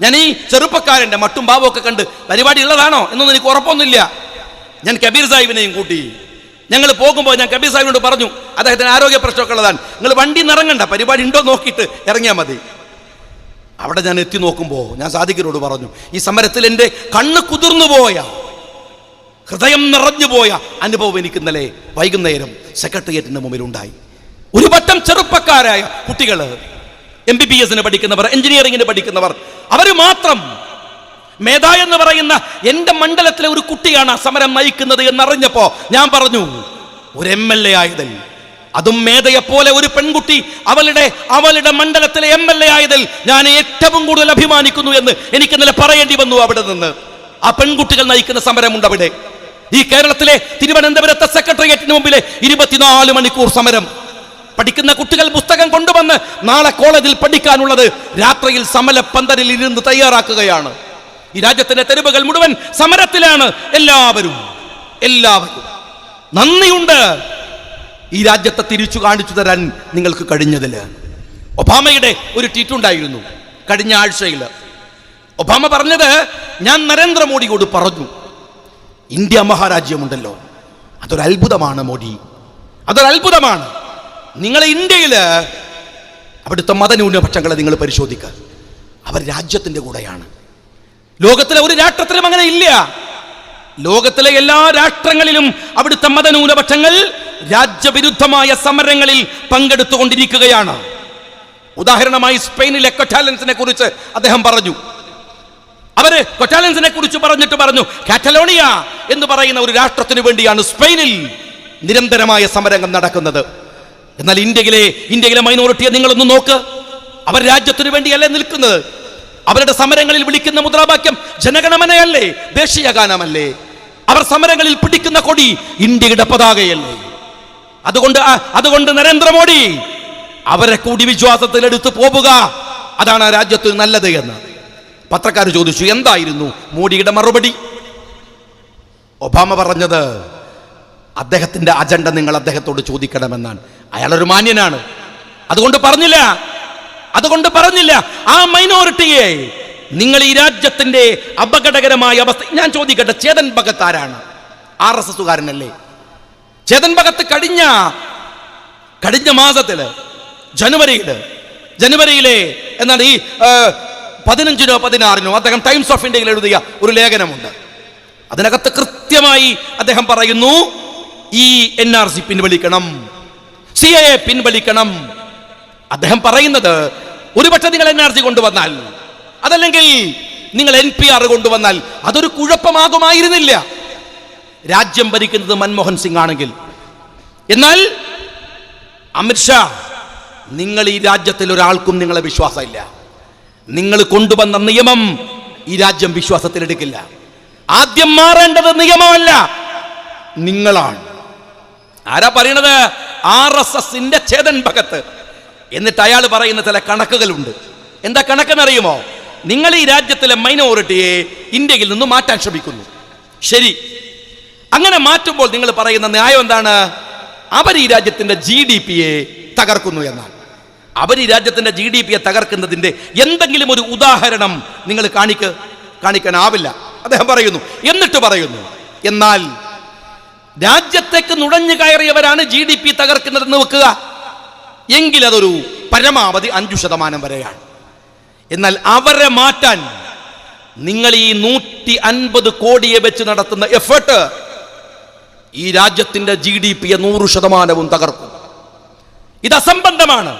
ഞാൻ ഈ ചെറുപ്പക്കാരൻ്റെ മട്ടും ഭാവവും ഒക്കെ കണ്ട് പരിപാടി ഉള്ളതാണോ എന്നൊന്നും എനിക്ക് ഉറപ്പൊന്നുമില്ല. ഞാൻ കബീർ സാഹിബിനെയും കൂട്ടി ഞങ്ങൾ പോകുമ്പോൾ ഞാൻ കബീർ സാഹിബിനോട് പറഞ്ഞു, അദ്ദേഹത്തിന് ആരോഗ്യ പ്രശ്നമൊക്കെ ഉള്ളതാണ്, നിങ്ങൾ വണ്ടി നിറങ്ങണ്ട, പരിപാടി ഉണ്ടോ നോക്കിയിട്ട് ഇറങ്ങിയാൽ മതി. അവിടെ ഞാൻ എത്തി നോക്കുമ്പോൾ ഞാൻ സാദിഖിനോട് പറഞ്ഞു, ഈ സമരത്തിൽ എൻ്റെ കണ്ണ് കുതിർന്നുപോയ, ഹൃദയം നിറഞ്ഞുപോയ അനുഭവം എനിക്ക് ഇന്നലെ വൈകുന്നേരം സെക്രട്ടേറിയറ്റിന്റെ മുമ്പിൽ ഉണ്ടായി. ഒരു വട്ടം ചെറുപ്പക്കാരായ കുട്ടികൾ, MBBS പഠിക്കുന്നവർ, എഞ്ചിനീയറിംഗിന് പഠിക്കുന്നവർ, അവർ മാത്രം. മേധ എന്ന് പറയുന്ന എൻ്റെ മണ്ഡലത്തിലെ ഒരു കുട്ടിയാണ് സമരം നയിക്കുന്നത് എന്നറിഞ്ഞപ്പോ ഞാൻ പറഞ്ഞു, ഒരു MLA ആയതിൽ, അതും മേധയെപ്പോലെ ഒരു പെൺകുട്ടി അവളുടെ മണ്ഡലത്തിലെ MLA ആയതിൽ ഞാൻ ഏറ്റവും കൂടുതൽ അഭിമാനിക്കുന്നു എന്ന് എനിക്ക് ഇന്നലെ പറയേണ്ടി വന്നു. അവിടെ നിന്ന് ആ പെൺകുട്ടികൾ നയിക്കുന്ന സമരമുണ്ട് അവിടെ. ഈ കേരളത്തിലെ തിരുവനന്തപുരത്തെ സെക്രട്ടേറിയറ്റിന് മുമ്പിലെ 24 മണിക്കൂർ സമരം. പഠിക്കുന്ന കുട്ടികൾ പുസ്തകം കൊണ്ടുവന്ന് നാളെ കോളേജിൽ പഠിക്കാനുള്ളത് രാത്രിയിൽ സമരപ്പന്തലിൽ ഇരുന്ന് തയ്യാറാക്കുകയാണ്. ഈ രാജ്യത്തിന്റെ തെരുവുകൾ മുഴുവൻ സമരത്തിലാണ്. എല്ലാവരും നന്ദിയുണ്ട് ഈ രാജ്യത്തെ തിരിച്ചു കാണിച്ചു തരാൻ നിങ്ങൾക്ക് കഴിഞ്ഞതിൽ. ഒബാമയുടെ ഒരു ട്വീറ്റ് ഉണ്ടായിരുന്നു കഴിഞ്ഞ ആഴ്ചയിൽ. ഒബാമ പറഞ്ഞത്, ഞാൻ നരേന്ദ്രമോദിയോട് പറഞ്ഞു, ഇന്ത്യ മഹാരാജ്യമുണ്ടല്ലോ, അതൊരു അത്ഭുതമാണ് മോദി, അതൊരു അത്ഭുതമാണ്. നിങ്ങൾ ഇന്ത്യയിൽ അവിടുത്തെ മതന്യൂനപക്ഷങ്ങളെ നിങ്ങൾ പരിശോധിക്കുക, അവർ രാജ്യത്തിന്റെ കൂടെയാണ്. ലോകത്തിലെ ഒരു രാഷ്ട്രത്തിലും അങ്ങനെ ഇല്ല. ലോകത്തിലെ എല്ലാ രാഷ്ട്രങ്ങളിലും അവിടുത്തെ മതന്യൂനപക്ഷങ്ങൾ രാജ്യവിരുദ്ധമായ സമരങ്ങളിൽ പങ്കെടുത്തുകൊണ്ടിരിക്കുകയാണ്. ഉദാഹരണമായി സ്പെയിനിലെ കൊറ്റാലൻസിനെ കുറിച്ച് അദ്ദേഹം പറഞ്ഞു. അവര് കൊറ്റാലൻസിനെ കുറിച്ച് പറഞ്ഞിട്ട് പറഞ്ഞു, കാറ്റലോണിയ എന്ന് പറയുന്ന ഒരു രാഷ്ട്രത്തിന് വേണ്ടിയാണ് സ്പെയിനിൽ നിരന്തരമായ സമരങ്ങൾ നടക്കുന്നത്. എന്നാൽ ഇന്ത്യയിലെ മൈനോറിറ്റിയെ നിങ്ങളൊന്ന് നോക്ക്. അവർ രാജ്യത്തിന് വേണ്ടിയല്ലേ നിൽക്കുന്നത്? അവരുടെ സമരങ്ങളിൽ വിളിക്കുന്ന മുദ്രാവാക്യം ജനഗണമനയല്ലേ, ദേശീയ ഗാനമല്ലേ? അവർ സമരങ്ങളിൽ പിടിക്കുന്ന കൊടി ഇന്ത്യയുടെ പതാകയല്ലേ? അതുകൊണ്ട് നരേന്ദ്രമോദി അവരെ കൂടി വിശ്വാസത്തിലെടുത്ത് പോവുക, അതാണ് രാജ്യത്ത് നല്ലത് എന്ന് പത്രക്കാർ ചോദിച്ചു. എന്തായിരുന്നു മോഡിയുടെ മറുപടി? ഒബാമ പറഞ്ഞത്, അദ്ദേഹത്തിന്റെ അജണ്ട നിങ്ങൾ അദ്ദേഹത്തോട് ചോദിക്കണമെന്നാണ്. അയാളൊരു മാന്യനാണ്, അതുകൊണ്ട് പറഞ്ഞില്ല. ആ മൈനോറിറ്റിയെ നിങ്ങൾ ഈ രാജ്യത്തിന്റെ അപകടകരമായ അവസ്ഥ. ഞാൻ ചോദിക്കട്ടെ, ചേതൻ ഭഗത് ആരാണ്? RSSകാരനല്ലേ? ചേതൻ ഭഗത് കഴിഞ്ഞ മാസത്തില് ജനുവരിയിലെ എന്താണ് ഈ 15നോ 16നോ അദ്ദേഹം ടൈംസ് ഓഫ് ഇന്ത്യയിൽ എഴുതിയ ഒരു ലേഖനമുണ്ട്. അതിനകത്ത് കൃത്യമായി അദ്ദേഹം പറയുന്നു, ഈ NRC പിൻവലിക്കണം, CAA പിൻവലിക്കണം. അദ്ദേഹം പറയുന്നത്, ഒരുപക്ഷെ നിങ്ങൾ NRC കൊണ്ടുവന്നാൽ, അതല്ലെങ്കിൽ നിങ്ങൾ NPR കൊണ്ടുവന്നാൽ അതൊരു കുഴപ്പമാകുമായിരുന്നില്ല രാജ്യം ഭരിക്കുന്നത് മൻമോഹൻ സിംഗ് ആണെങ്കിൽ. എന്നാൽ അമിത്ഷാ, നിങ്ങൾ ഈ രാജ്യത്തിൽ ഒരാൾക്കും നിങ്ങളെ വിശ്വാസമില്ല. നിങ്ങൾ കൊണ്ടുവന്ന നിയമം ഈ രാജ്യം വിശ്വാസത്തിലെടുക്കില്ല. ആദ്യം മാറേണ്ടത് നിയമമല്ല, നിങ്ങളാണ്. ആരാ പറയണത്? RSSന്റെ ചേതൻ ഭഗത്. എന്നിട്ട് അയാൾ പറയുന്ന ചില കണക്കുകളുണ്ട്. എന്താ കണക്കെന്നറിയുമോ? നിങ്ങൾ ഈ രാജ്യത്തിലെ മൈനോറിറ്റിയെ ഇന്ത്യയിൽ നിന്ന് മാറ്റാൻ ശ്രമിക്കുന്നു. ശരി, അങ്ങനെ മാറ്റുമ്പോൾ നിങ്ങൾ പറയുന്ന ന്യായം എന്താണ്? അവർ ഈ രാജ്യത്തിന്റെ GDP-യെ തകർക്കുന്നു എന്നാണ്. അവർ ഈ രാജ്യത്തിന്റെ GDP-യെ തകർക്കുന്നതിന്റെ എന്തെങ്കിലും ഒരു ഉദാഹരണം നിങ്ങൾ കാണിക്കാനാവില്ല അദ്ദേഹം പറയുന്നു. എന്നിട്ട് പറയുന്നു, എന്നാൽ രാജ്യത്തേക്ക് നുഴഞ്ഞു കയറിയവരാണ് GDP തകർക്കുന്നതെന്ന് വെക്കുക എങ്കിൽ അതൊരു പരമാവധി 5% വരെയാണ്. എന്നാൽ അവരെ മാറ്റാൻ നിങ്ങൾ ഈ 150 കോടിയെ വെച്ച് നടത്തുന്ന എഫേർട്ട് ഈ രാജ്യത്തിന്റെ GDP 100% തകർക്കും. ഇത് അസംബന്ധമാണ്.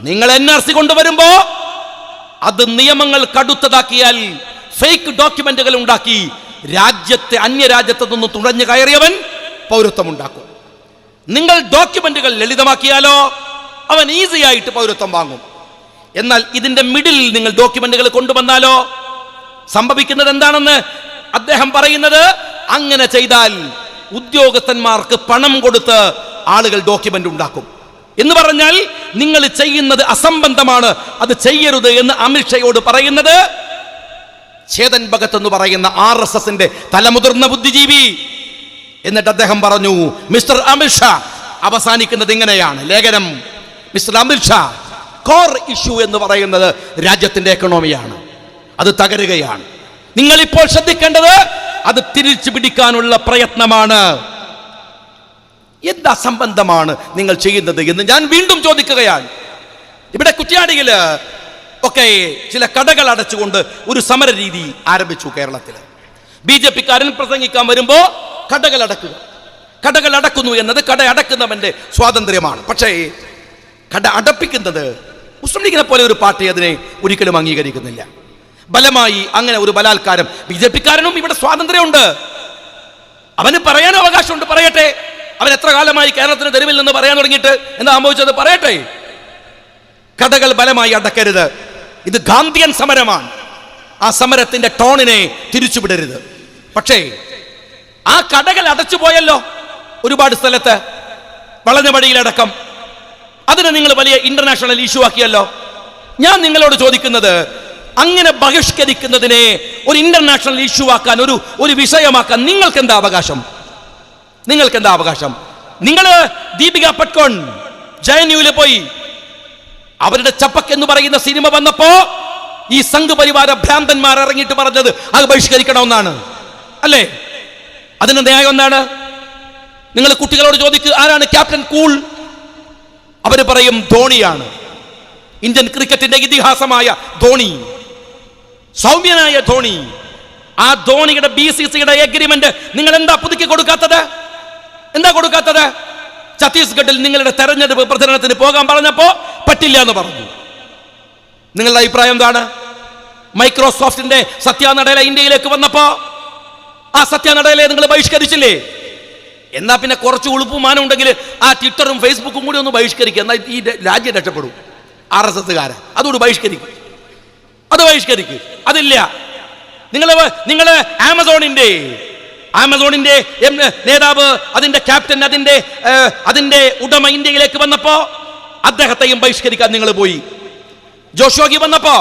നിങ്ങൾ NRC കൊണ്ടുവരുമ്പോ അത് നിയമങ്ങൾ കടുത്തതാക്കിയാൽ ഫേക്ക് ഡോക്യുമെന്റുകൾ ഉണ്ടാക്കി രാജ്യത്തെ അന്യരാജ്യത്ത് നിന്ന് തുഴഞ്ഞു കയറിയവൻ പൗരത്വം ഉണ്ടാക്കും. നിങ്ങൾ ഡോക്യുമെന്റുകൾ ലളിതമാക്കിയാലോ അവൻ ഈസി ആയിട്ട് പൗരത്വം വാങ്ങും. എന്നാൽ ഇതിന്റെ മിഡിൽ നിങ്ങൾ ഡോക്യുമെന്റുകൾ കൊണ്ടുവന്നാലോ സംഭവിക്കുന്നത് എന്താണെന്ന് അദ്ദേഹം പറയുന്നത്, അങ്ങനെ ചെയ്താൽ ഉദ്യോഗസ്ഥന്മാർക്ക് പണം കൊടുത്ത് ആളുകൾ ഡോക്യുമെന്റ് ഉണ്ടാക്കും എന്ന് പറഞ്ഞാൽ നിങ്ങൾ ചെയ്യുന്നത് അസംബന്ധമാണ്, അത് ചെയ്യരുത് എന്ന് അമിത്ഷയോട് പറയുന്നത് ചേതൻ ഭഗത് എന്ന് പറയുന്ന RSSന്റെ തലമുതിർന്ന ബുദ്ധിജീവി. എന്നിട്ട് അദ്ദേഹം പറഞ്ഞു, മിസ്റ്റർ അമിത്ഷാ, അവസാനിക്കുന്നത് ഇങ്ങനെയാണ് ലേഖനം. മിസ്റ്റർ അമിത്ഷാ, കോർ ഇഷ്യൂ എന്ന് പറയുന്നത് രാജ്യത്തിന്റെ എക്കണോമിയാണ്, അത് തകരുകയാണ്. നിങ്ങൾ ഇപ്പോൾ ശ്രദ്ധിക്കേണ്ടത് അത് തിരിച്ചു പിടിക്കാനുള്ള പ്രയത്നമാണ്. എന്ത് അസംബന്ധമാണ് നിങ്ങൾ ചെയ്യുന്നത് എന്ന് ഞാൻ വീണ്ടും ചോദിക്കുകയാണ്. ഇവിടെ കുറ്റ്യാടിയില് ഒക്കെ ചില കടകൾ അടച്ചുകൊണ്ട് ഒരു സമര രീതി ആരംഭിച്ചു കേരളത്തിൽ. BJP-കാരൻ പ്രസംഗിക്കാൻ വരുമ്പോ കടകൾ അടക്കുക, കടകൾ അടക്കുന്നു എന്നത് കട അടക്കുന്നവന്റെ സ്വാതന്ത്ര്യമാണ്. പക്ഷേ കട അടപ്പിക്കുന്നത് മുസ്ലിം ലീഗിനെ പോലെ ഒരു പാർട്ടി അതിനെ ഒരിക്കലും അംഗീകരിക്കുന്നില്ല. ബലമായി അങ്ങനെ ഒരു ബലാത്കാരം BJP-കാരനും ഇവിടെ സ്വാതന്ത്ര്യമുണ്ട്, അവന് പറയാൻ അവകാശമുണ്ട്, പറയട്ടെ. അവൻ എത്ര കാലമായി കേരളത്തിന് തെരുവിൽ നിന്ന് പറയാൻ തുടങ്ങിയിട്ട് എന്താ സംഭവിച്ചത് പറയട്ടെ. കടകൾ ബലമായി അടക്കരുത്, ഇത് ഗാന്ധിയൻ സമരമാണ്. ആ സമരത്തിന്റെ ടോണിനെ തിരിച്ചുവിടരുത്. പക്ഷേ ആ കടകൾ അടച്ചു പോയല്ലോ ഒരുപാട് സ്ഥലത്ത്, വളഞ്ഞ വഴിയിലടക്കം. അതിനെ നിങ്ങൾ വലിയ ഇന്റർനാഷണൽ ഇഷ്യൂ ആക്കിയല്ലോ. ഞാൻ നിങ്ങളോട് ചോദിക്കുന്നത്, അങ്ങനെ ബഹിഷ്കരിക്കുന്നതിനെ ഒരു ഇന്റർനാഷണൽ ഇഷ്യൂ ആക്കാൻ, ഒരു വിഷയമാക്കാൻ നിങ്ങൾക്ക് എന്താ അവകാശം? നിങ്ങൾക്ക് എന്താ അവകാശം? നിങ്ങൾ ദീപിക പട്കോൺ JNU-ല് പോയി അവരുടെ ചപ്പക് എന്ന് പറയുന്ന സിനിമ വന്നപ്പോ ഈ സംഘ് പരിവാര ഭ്രാന്തന്മാർ ഇറങ്ങിയിട്ട് പറഞ്ഞത് അത് ബഹിഷ്കരിക്കണമെന്നാണ് അല്ലേ? അതിന് ന്യായം എന്താണ്? നിങ്ങൾ കുട്ടികളോട് ചോദിക്കുക, ആരാണ് ക്യാപ്റ്റൻ കൂൾ? അവര് പറയും ധോണിയാണ്. ഇന്ത്യൻ ക്രിക്കറ്റിന്റെ ഇതിഹാസമായ ധോണി, സൗമ്യനായ ധോണി. ആ ധോണിയുടെ BCCയുടെ എഗ്രിമെന്റ് നിങ്ങൾ എന്താ പുതുക്കി കൊടുക്കാത്തത്? എന്താ കൊടുക്കാത്തത്? ഛത്തീസ്ഗഡിൽ നിങ്ങളുടെ തെരഞ്ഞെടുപ്പ് പ്രചരണത്തിന് പോകാൻ പറഞ്ഞപ്പോ പറ്റില്ല എന്ന് പറഞ്ഞു. നിങ്ങളുടെ അഭിപ്രായം എന്താണ്? മൈക്രോസോഫ്റ്റിന്റെ സത്യ നടേല ഇന്ത്യയിലേക്ക് വന്നപ്പോ ആ സത്യ നടേലയെ നിങ്ങൾ ബഹിഷ്കരിച്ചില്ലേ? എന്നാ പിന്നെ കുറച്ച് ഉളുപ്പുമാനം ഉണ്ടെങ്കിൽ ആ ട്വിറ്ററും ഫേസ്ബുക്കും കൂടി ഒന്ന് ബഹിഷ്കരിക്കുക, എന്നാൽ ഈ രാജ്യം രക്ഷപ്പെടും. RSSകാരെ അതോട് ബഹിഷ്കരിക്കും, അത് ബഹിഷ്കരിക്കും. അതില്ല. നിങ്ങൾ ആമസോണിന്റെ നേതാവ്, അതിന്റെ ക്യാപ്റ്റൻ, അതിന്റെ ഉടമ ഇന്ത്യയിലേക്ക് വന്നപ്പോ അദ്ദേഹത്തെയും ബഹിഷ്കരിക്കാൻ നിങ്ങൾ പോയി. ജോഷോഗി വന്നപ്പോ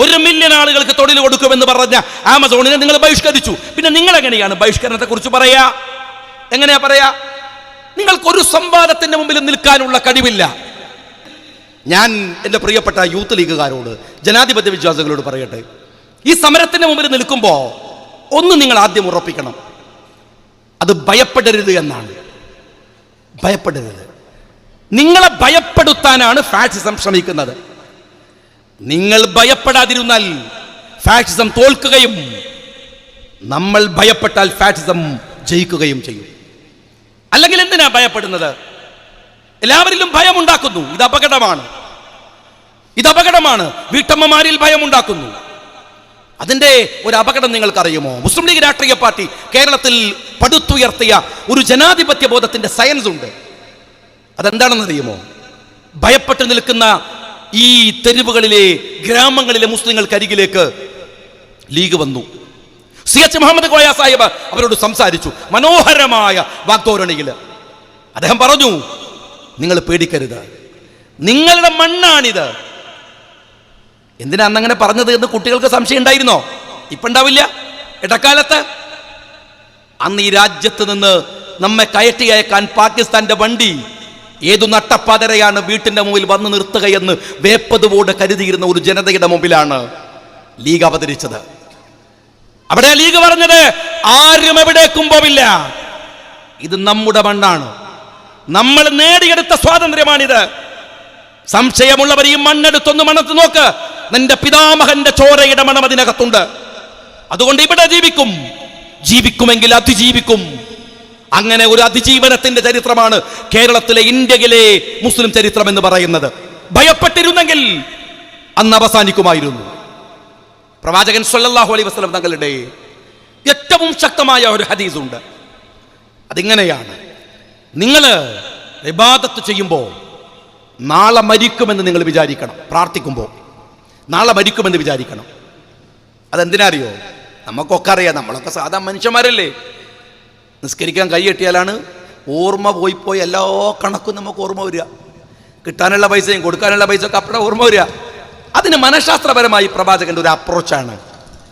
1 മില്യൺ ആളുകൾക്ക് തൊഴിൽ കൊടുക്കുമെന്ന് പറഞ്ഞ ആമസോണിനെ നിങ്ങൾ ബഹിഷ്കരിച്ചു. പിന്നെ നിങ്ങൾ എങ്ങനെയാണ് ബഹിഷ്കരണത്തെ കുറിച്ച് പറയാ? എങ്ങനെയാ പറയാ? നിങ്ങൾക്കൊരു സംവാദത്തിന്റെ മുമ്പിൽ നിൽക്കാനുള്ള കഴിവില്ല. ഞാൻ എൻ്റെ പ്രിയപ്പെട്ട യൂത്ത് ലീഗുകാരോട്, ജനാധിപത്യ വിശ്വാസികളോട് പറയട്ടെ, ഈ സമരത്തിന്റെ മുമ്പിൽ നിൽക്കുമ്പോ ഒന്ന് നിങ്ങൾ ആദ്യം ഉറപ്പിക്കണം, അത് ഭയപ്പെടരുത് എന്നാണ്. ഭയപ്പെടരുത്. നിങ്ങളെ ഭയപ്പെടുത്താനാണ് ഫാഷിസം ശ്രമിക്കുന്നത്. നിങ്ങൾ ഭയപ്പെടാതിരുന്നാൽ ഫാഷിസം തോൽക്കുകയും നമ്മൾ ഭയപ്പെട്ടാൽ ഫാഷിസം ജയിക്കുകയും ചെയ്യും. അല്ലെങ്കിൽ എന്തിനാ ഭയപ്പെടുന്നത്? എല്ലാവരിലും ഭയമുണ്ടാക്കുന്നു. ഇത് അപകടമാണ്, ഇത് അപകടമാണ്. വീട്ടമ്മമാരിൽ ഭയമുണ്ടാക്കുന്നു. അതിന്റെ ഒരു അപകടം നിങ്ങൾക്കറിയുമോ? മുസ്ലിം ലീഗ് രാഷ്ട്രീയ പാർട്ടി കേരളത്തിൽ പടുത്തുയർത്തിയ ഒരു ജനാധിപത്യ ബോധത്തിന്റെ സയൻസ് ഉണ്ട്. അതെന്താണെന്നറിയുമോ? ഭയപ്പെട്ട് നിൽക്കുന്ന ഈ തെരുവുകളിലെ, ഗ്രാമങ്ങളിലെ മുസ്ലിങ്ങൾക്കരികിലേക്ക് ലീഗ് വന്നു. CH മുഹമ്മദ് കോയ സാഹിബ് അവരോട് സംസാരിച്ചു മനോഹരമായ വാഗ്ദോരണിയിൽ. അദ്ദേഹം പറഞ്ഞു, നിങ്ങൾ പേടിക്കരുത്, നിങ്ങളുടെ മണ്ണാണിത്. എന്തിനാ അന്നങ്ങനെ പറഞ്ഞത് എന്ന് കുട്ടികൾക്ക് സംശയം ഉണ്ടായിരുന്നോ? ഇപ്പൊ ഉണ്ടാവില്ല. ഇടക്കാലത്ത് അന്ന് ഈ രാജ്യത്ത് നിന്ന് നമ്മെ കയറ്റി അയക്കാൻ പാകിസ്ഥാന്റെ വണ്ടി ഏതു നട്ടപ്പാതരയാണ് വീട്ടിന്റെ മുമ്പിൽ വന്ന് നിർത്തുകയെന്ന് വേപ്പതുപോട് കരുതിയിരുന്ന ഒരു ജനതയുടെ മുമ്പിലാണ് ലീഗ് അവതരിച്ചത്. അവിടെ ലീഗ് പറഞ്ഞത് ആരും എവിടേക്കും പോവില്ല, ഇത് നമ്മുടെ മണ്ണാണ്, നമ്മൾ നേടിയെടുത്ത സ്വാതന്ത്ര്യമാണിത്. സംശയമുള്ളവർ ഈ മണ്ണെടുത്തൊന്ന് മണത്ത് നോക്ക്. നിന്റെ പിതാമഹന്റെ ചോരയുടെ മണം അതിനകത്തുണ്ട്. അതുകൊണ്ട് ഇവിടെ ജീവിക്കുമെങ്കിൽ അതിജീവിക്കും. അങ്ങനെ ഒരു അതിജീവനത്തിന്റെ ചരിത്രമാണ് കേരളത്തിലെ, ഇന്ത്യയിലെ മുസ്ലിം ചരിത്രം എന്ന് പറയുന്നത്. ഭയപ്പെട്ടിരുന്നെങ്കിൽ അന്ന് അവസാനിക്കുമായിരുന്നു. പ്രവാചകൻ സല്ലല്ലാഹു അലൈഹി വസല്ലം തങ്ങളുടെ ഏറ്റവും ശക്തമായ ഒരു ഹദീസ് ഉണ്ട്. അതിങ്ങനെയാണ്: നിങ്ങൾ ഇബാദത്ത് ചെയ്യുമ്പോൾ നാളെ മരിക്കുമെന്ന് നിങ്ങൾ വിചാരിക്കണം. പ്രാർത്ഥിക്കുമ്പോൾ നാളെ മരിക്കുമെന്ന് വിചാരിക്കണം. അതെന്തിനാ അറിയോ? നമുക്കൊക്കെ അറിയാം, നമ്മളൊക്കെ സാധാ മനുഷ്യന്മാരല്ലേ. നിസ്കരിക്കാൻ കൈയെട്ടിയാലാണ് ഓർമ്മ പോയി എല്ലാ കണക്കും നമുക്ക് ഓർമ്മ വരിക. കിട്ടാനുള്ള പൈസയും കൊടുക്കാനുള്ള പൈസ ഒക്കെ അപ്പഴ ഓർമ്മ വരിക. അതിന് മനഃശാസ്ത്രപരമായി പ്രവാചകന്റെ ഒരു അപ്രോച്ചാണ്.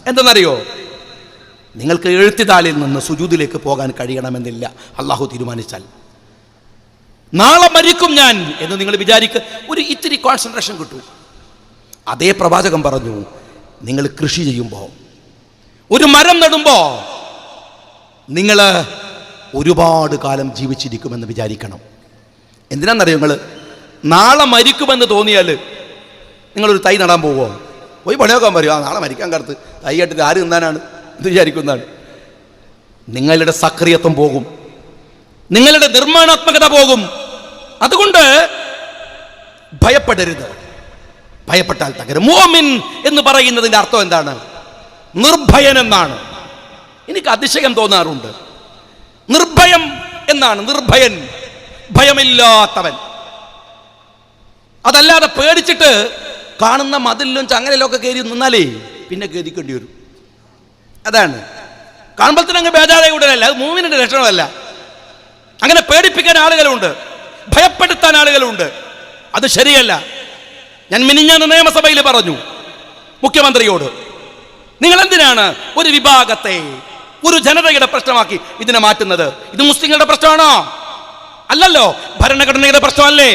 എന്തെന്നറിയോ? നിങ്ങൾക്ക് എഴുത്തിതാളിൽ നിന്ന് സുജൂദിലേക്ക് പോകാൻ കഴിയണമെന്നില്ല. അള്ളാഹു തീരുമാനിച്ചാൽ നാളെ മരിക്കും ഞാൻ എന്ന് നിങ്ങൾ വിചാരിക്കുക, ഒരു ഇത്തിരി കോൺസെൻട്രേഷൻ കിട്ടും. അതേ പ്രവാചകൻ പറഞ്ഞു, നിങ്ങൾ കൃഷി ചെയ്യുമ്പോൾ, ഒരു മരം നടുമ്പോൾ നിങ്ങൾ ഒരുപാട് കാലം ജീവിച്ചിരിക്കുമെന്ന് വിചാരിക്കണം. എന്തിനാണെന്നറിയോ? നിങ്ങൾ നാളെ മരിക്കുമെന്ന് തോന്നിയാൽ നിങ്ങളൊരു തൈ നടാൻ പോവോ? പോയി പണിയൊക്കാൻ പറയും, നാളെ മരിക്കാൻ കാലത്ത് തൈ കെട്ടിട്ട് ആര് തിന്നാനാണ് എന്ന് വിചാരിക്കുന്നതാണ്. നിങ്ങളുടെ സക്രിയത്വം പോകും, നിങ്ങളുടെ നിർമ്മാണാത്മകത പോകും. അതുകൊണ്ട് ഭയപ്പെടരുത്. ഭയപ്പെട്ടാൽ തകരും. മുഅ്മിൻ എന്ന് പറയുന്നതിന്റെ അർത്ഥം എന്താണ്? നിർഭയൻ എന്നാണ്. എനിക്ക് അതിശയം തോന്നാറുണ്ട്. നിർഭയം എന്നാണ്. നിർഭയൻ, ഭയമില്ലാത്തവൻ. അതല്ലാതെ പേടിച്ചിട്ട് കാണുന്ന മതിലും ചങ്ങലയിലും ഒക്കെ കയറി നിന്നാലേ പിന്നെ ഗതിക്കേണ്ടി വരും. അതാണ്. കാണുമ്പോൾ തന്നെ അങ്ങ് ബേജാറായി ഉടനല്ല. അത് മുഅ്മിനിന്റെ ലക്ഷണമല്ല. അങ്ങനെ പേടിപ്പിക്കാൻ ആളുകളുണ്ട്, ഭയപ്പെടുത്താൻ ആളുകളുണ്ട്. അത് ശരിയല്ല. ഞാൻ മിനിഞ്ഞാന്ന് നിയമസഭയിൽ പറഞ്ഞു മുഖ്യമന്ത്രിയോട്, നിങ്ങൾ എന്തിനാണ് ഒരു വിഭാഗത്തെ, ഒരു ജനതയുടെ പ്രശ്നമാക്കി ഇതിനെ മാറ്റുന്നത്? ഇത് മുസ്ലിങ്ങളുടെ പ്രശ്നമാണോ? അല്ലല്ലോ. ഭരണഘടനയുടെ പ്രശ്നമല്ലേ?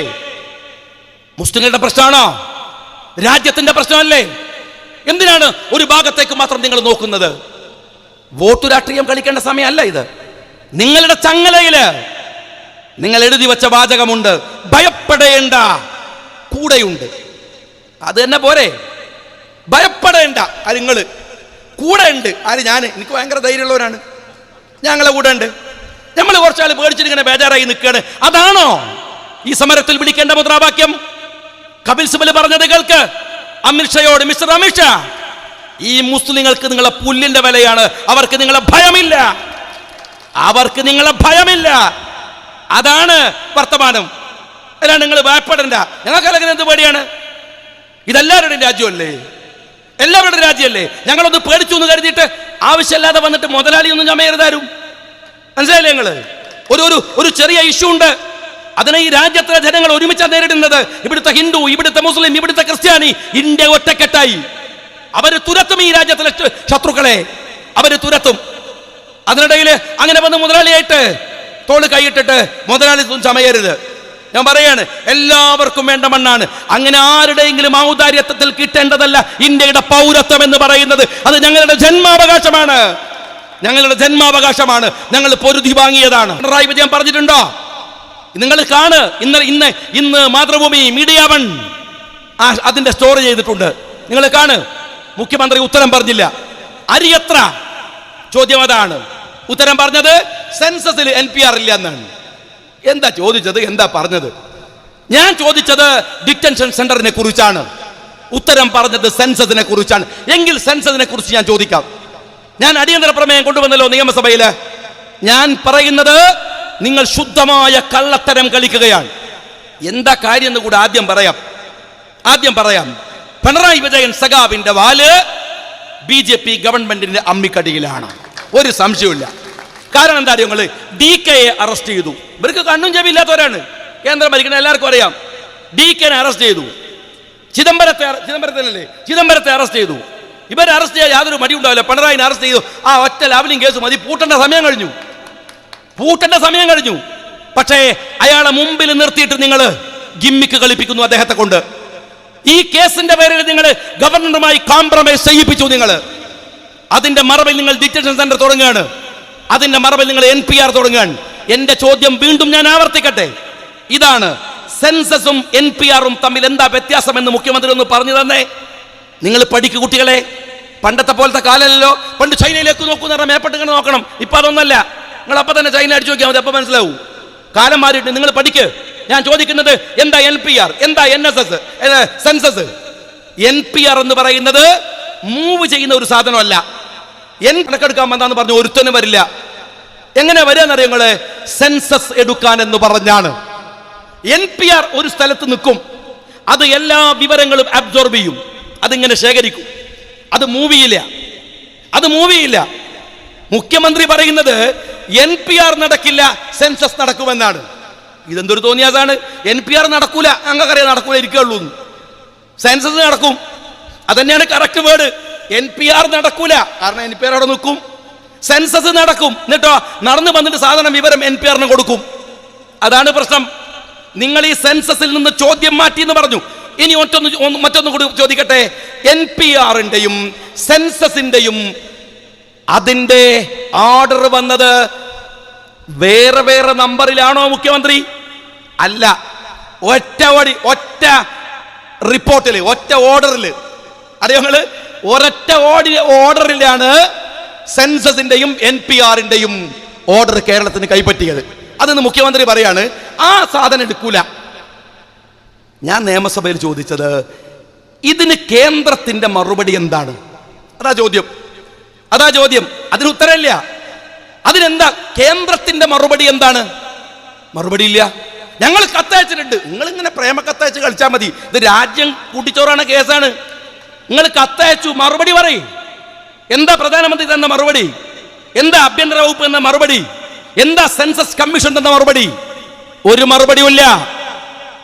മുസ്ലിങ്ങളുടെ പ്രശ്നമാണോ? രാജ്യത്തിന്റെ പ്രശ്നമല്ലേ? എന്തിനാണ് ഒരു ഭാഗത്തേക്ക് മാത്രം നിങ്ങൾ നോക്കുന്നത്? വോട്ട് രാഷ്ട്രീയം കളിക്കേണ്ട സമയമല്ല ഇത്. നിങ്ങളുടെ ചങ്ങലയില് നിങ്ങൾ എഴുതി വെച്ച വാചകമുണ്ട്, ഭയപ്പെടേണ്ട, കൂടെയുണ്ട്. അത് തന്നെ പോരെ? ഭയപ്പെടേണ്ട, അത് നിങ്ങൾ കൂടെ ഉണ്ട്. ആര്? ഞാൻ. എനിക്ക് ഭയങ്കര ധൈര്യമുള്ളവരാണ്, ഞങ്ങളെ കൂടെ ഉണ്ട്. നമ്മൾ കുറച്ചാൾ പേടിച്ചിട്ട് ഇങ്ങനെ ബേജാറായി നിൽക്കുകയാണ്. അതാണോ ഈ സമരത്തിൽ വിളിക്കേണ്ട മുദ്രാവാക്യം? കപിൽ സിബൽ പറഞ്ഞത് കേൾക്ക്, അമിത്ഷയോട്, മിസ്റ്റർ അമിത്ഷാ, ഈ മുസ്ലിങ്ങൾക്ക് നിങ്ങളെ പുല്ലിന്റെ വിലയാണ്, അവർക്ക് നിങ്ങളെ ഭയമില്ല, അവർക്ക് നിങ്ങളെ ഭയമില്ല. അതാണ് വർത്തമാനം. അതാണ് നിങ്ങൾ ഭയപ്പെടേണ്ട. ഞങ്ങൾക്കല്ലെങ്കിൽ എന്ത് പേടിയാണ്? ഇതെല്ലാവരുടെയും രാജ്യമല്ലേ, എല്ലാവരുടെ രാജ്യമല്ലേ. ഞങ്ങളൊന്ന് പേടിച്ചു എന്ന് കരുതിയിട്ട് ആവശ്യമില്ലാതെ വന്നിട്ട് മുതലാളിയൊന്നും ചമയരുതാരും. മനസ്സിലായില്ലേ? ഞങ്ങള് ഒരു ചെറിയ ഇഷ്യൂ ഉണ്ട്, അതിനെ ഈ രാജ്യത്തിലെ ജനങ്ങൾ ഒരുമിച്ചാണ് നേരിടുന്നത്. ഇവിടുത്തെ ഹിന്ദു, ഇവിടുത്തെ മുസ്ലിം, ഇവിടുത്തെ ക്രിസ്ത്യാനി, ഇന്ത്യ ഒറ്റക്കെട്ടായി അവര് തുരത്തും ഈ രാജ്യത്തിലെ ശത്രുക്കളെ, അവര് തുരത്തും. അതിനിടയിൽ അങ്ങനെ വന്ന് മുതലാളിയായിട്ട് തോള് കൈയിട്ടിട്ട് മുതലാളി ചമയരുത്. ഞാൻ പറയാണ്, എല്ലാവർക്കും വേണ്ട മണ്ണാണ്. അങ്ങനെ ആരുടെയെങ്കിലും ഔദാര്യത്വത്തിൽ കിട്ടേണ്ടതല്ല ഇന്ത്യയുടെ പൗരത്വം എന്ന് പറയുന്നത്. അത് ഞങ്ങളുടെ ജന്മാവകാശമാണ്, ഞങ്ങളുടെ ജന്മാവകാശമാണ്. ഞങ്ങൾ പൊരുതി വാങ്ങിയതാണ്. പിണറായി വിജയൻ പറഞ്ഞിട്ടുണ്ടോ? നിങ്ങൾ കാണ്, ഇന്ന് മാതൃഭൂമി മീഡിയ വൺ അതിന്റെ സ്റ്റോറി ചെയ്തിട്ടുണ്ട്. നിങ്ങൾ കാണ്. മുഖ്യമന്ത്രി ഉത്തരം പറഞ്ഞില്ല. അരി എത്ര? ചോദ്യം അതാണ്. ഉത്തരം പറഞ്ഞത് സെൻസസിൽ NPR ഇല്ല എന്നാണ്. എന്താ ചോദിച്ചത്? എന്താ പറഞ്ഞത്? ഞാൻ ചോദിച്ചത് ഡിറ്റൻഷൻ സെന്ററിനെ കുറിച്ചാണ്, ഉത്തരം പറഞ്ഞത് സെൻസസിനെ കുറിച്ചാണ്. എങ്കിൽ സെൻസസിനെ കുറിച്ച് ഞാൻ ചോദിക്കാം. ഞാൻ അടിയന്തര പ്രമേയം കൊണ്ടുവന്നല്ലോ നിയമസഭയിൽ. ഞാൻ പറയുന്നത് നിങ്ങൾ ശുദ്ധമായ കള്ളത്തരം കളിക്കുകയാണ്. എന്താ കാര്യം എന്ന് കൂടെ ആദ്യം പറയാം. പിണറായി വിജയൻ സഖാവിന്റെ വാല് BJP ഗവൺമെന്റിന്റെ അമ്മിക്കടിയിലാണ്, ഒരു സംശയമില്ല. കാരണം എന്താ അറിയോ? നിങ്ങൾ DK അറസ്റ്റ് ചെയ്തു. ഇവർക്ക് കണ്ണും ചെവിയില്ലാത്തവരാണ്, കേന്ദ്രം ഭരിക്കുന്ന എല്ലാവർക്കും അറിയാം. DK അറസ്റ്റ് ചെയ്തു. ചിദംബരത്തെ അറസ്റ്റ് ചെയ്തു. ഇവരെ അറസ്റ്റ് ചെയ്യാൻ യാതൊരു മടി ഉണ്ടാവില്ല. പിണറായിനെ അറസ്റ്റ് ചെയ്തു. ആ ഒറ്റ ലാവലിംഗ് കേസ് മതി, പൂട്ടേണ്ട സമയം കഴിഞ്ഞു. പക്ഷേ അയാളെ മുമ്പിൽ നിർത്തിയിട്ട് നിങ്ങൾ ഗിമ്മിക്ക് കളിപ്പിക്കുന്നു അദ്ദേഹത്തെ കൊണ്ട്. ഈ കേസിന്റെ പേരിൽ നിങ്ങൾ ഗവർണറുമായി കോംപ്രമൈസ് ചെയ്യിപ്പിച്ചു. നിങ്ങൾ അതിന്റെ മറവിൽ നിങ്ങൾ ഡിറ്റൻഷൻ സെന്റർ തുടങ്ങുകയാണ്, അതിന്റെ മറവിൽ നിങ്ങൾ NPR തുടങ്ങുകയാണ്. എന്റെ ചോദ്യം വീണ്ടും ഞാൻ ആവർത്തിക്കട്ടെ. ഇതാണ് സെൻസസും NPR-ഉം തമ്മിൽ എന്താ വ്യത്യാസമെന്ന് മുഖ്യമന്ത്രി ഒന്ന് പറഞ്ഞു തന്നെ. നിങ്ങൾ പഠിക്കു കുട്ടികളെ, പണ്ടത്തെ പോലത്തെ കാലമല്ലോ. പണ്ട് ചൈനയിലേക്ക് നോക്കുന്ന പറഞ്ഞാൽ മേപ്പെട്ട് ഇങ്ങനെ നോക്കണം. ഇപ്പൊ അതൊന്നല്ല. നിങ്ങൾ അപ്പൊ തന്നെ ചൈന അടിച്ചു നോക്കിയാൽ മതി, അപ്പൊ മനസ്സിലാവും. കാലം മാറിയിട്ട് നിങ്ങൾ പഠിക്ക്. ഞാൻ ചോദിക്കുന്നത് എന്താ NPR, എന്താ സെൻസസ്? NPR എന്ന് പറയുന്നത് മൂവ് ചെയ്യുന്ന ഒരു സാധനമല്ല. കണക്കെടുക്കാൻ വന്നാന്ന് പറഞ്ഞു ഒരുത്തനും വരില്ല. എങ്ങനെ വരികയെന്നറിയോ നിങ്ങള്? സെൻസസ് എടുക്കാൻ എന്ന് പറഞ്ഞാണ്. NPR ഒരു സ്ഥലത്ത് നിൽക്കും, അത് എല്ലാ വിവരങ്ങളും അബ്സോർബ് ചെയ്യും, അതിങ്ങനെ ശേഖരിക്കും. അത് മൂവിയില്ല. മുഖ്യമന്ത്രി പറയുന്നത് NPR നടക്കില്ല, സെൻസസ് നടക്കുമെന്നാണ്. ഇതെന്തൊരു തോന്നിയാതാണ്? NPR നടക്കൂല, അങ്ങക്കറിയാം നടക്കൂല, ഇരിക്കുള്ളൂ. സെൻസസ് നടക്കും, അതന്നെയാണ് കറക്റ്റ് വേർഡ്. NPR നടക്കൂല, കാരണം NPR അവിടെ നിൽക്കും. സെൻസസ് നടക്കും, എന്നിട്ടോ നടന്നു വന്നിട്ട് സാധനം വിവരം NPR-ന് കൊടുക്കും. അതാണ് പ്രശ്നം. നിങ്ങൾ ഈ സെൻസസിൽ നിന്ന് ചോദ്യം മാറ്റി എന്ന് പറഞ്ഞു. ഇനി മറ്റൊന്ന് കൂടി ചോദിക്കട്ടെ. NPR-ന്റെയും സെൻസസിന്റെയും അതിന്റെ ഓർഡർ വന്നത് വേറെ വേറെ നമ്പറിലാണോ മുഖ്യമന്ത്രി? അല്ല, ഒറ്റ റിപ്പോർട്ടിൽ, ഒറ്റ ഓർഡറിൽ. അറിയോ നിങ്ങള്? ഒരൊറ്റ ഓർഡറിലാണ് സെൻസസിന്റെയും NPR-ന്റെയും ഓർഡർ കേരളത്തിന് കൈപ്പറ്റിയത്. അതെന്ന് മുഖ്യമന്ത്രി പറയാണ് ആ സാധനം എടുക്കൂല. ഞാൻ നിയമസഭയിൽ ചോദിച്ചത് ഇതിന് കേന്ദ്രത്തിന്റെ മറുപടി എന്താണ്? അതാ ചോദ്യം. അതിന് ഉത്തരമില്ല. അതിനെന്താ കേന്ദ്രത്തിന്റെ മറുപടി എന്താണ്? മറുപടി ഇല്ല. ഞങ്ങൾ കത്തയച്ചിട്ടുണ്ട്. നിങ്ങൾ ഇങ്ങനെ പ്രേമ കത്തയച്ച് കളിച്ചാൽ മതി. ഇത് രാജ്യം കൂട്ടിച്ചോറാണ്, കേസാണ്. നിങ്ങൾ കത്തയച്ചു, മറുപടി പറയും. എന്താ പ്രധാനമന്ത്രി തന്ന മറുപടി? എന്താ ആഭ്യന്തര വകുപ്പ് എന്ന മറുപടി? എന്താ സെൻസസ് കമ്മീഷൻ തന്ന മറുപടി? ഒരു മറുപടിയുമില്ല.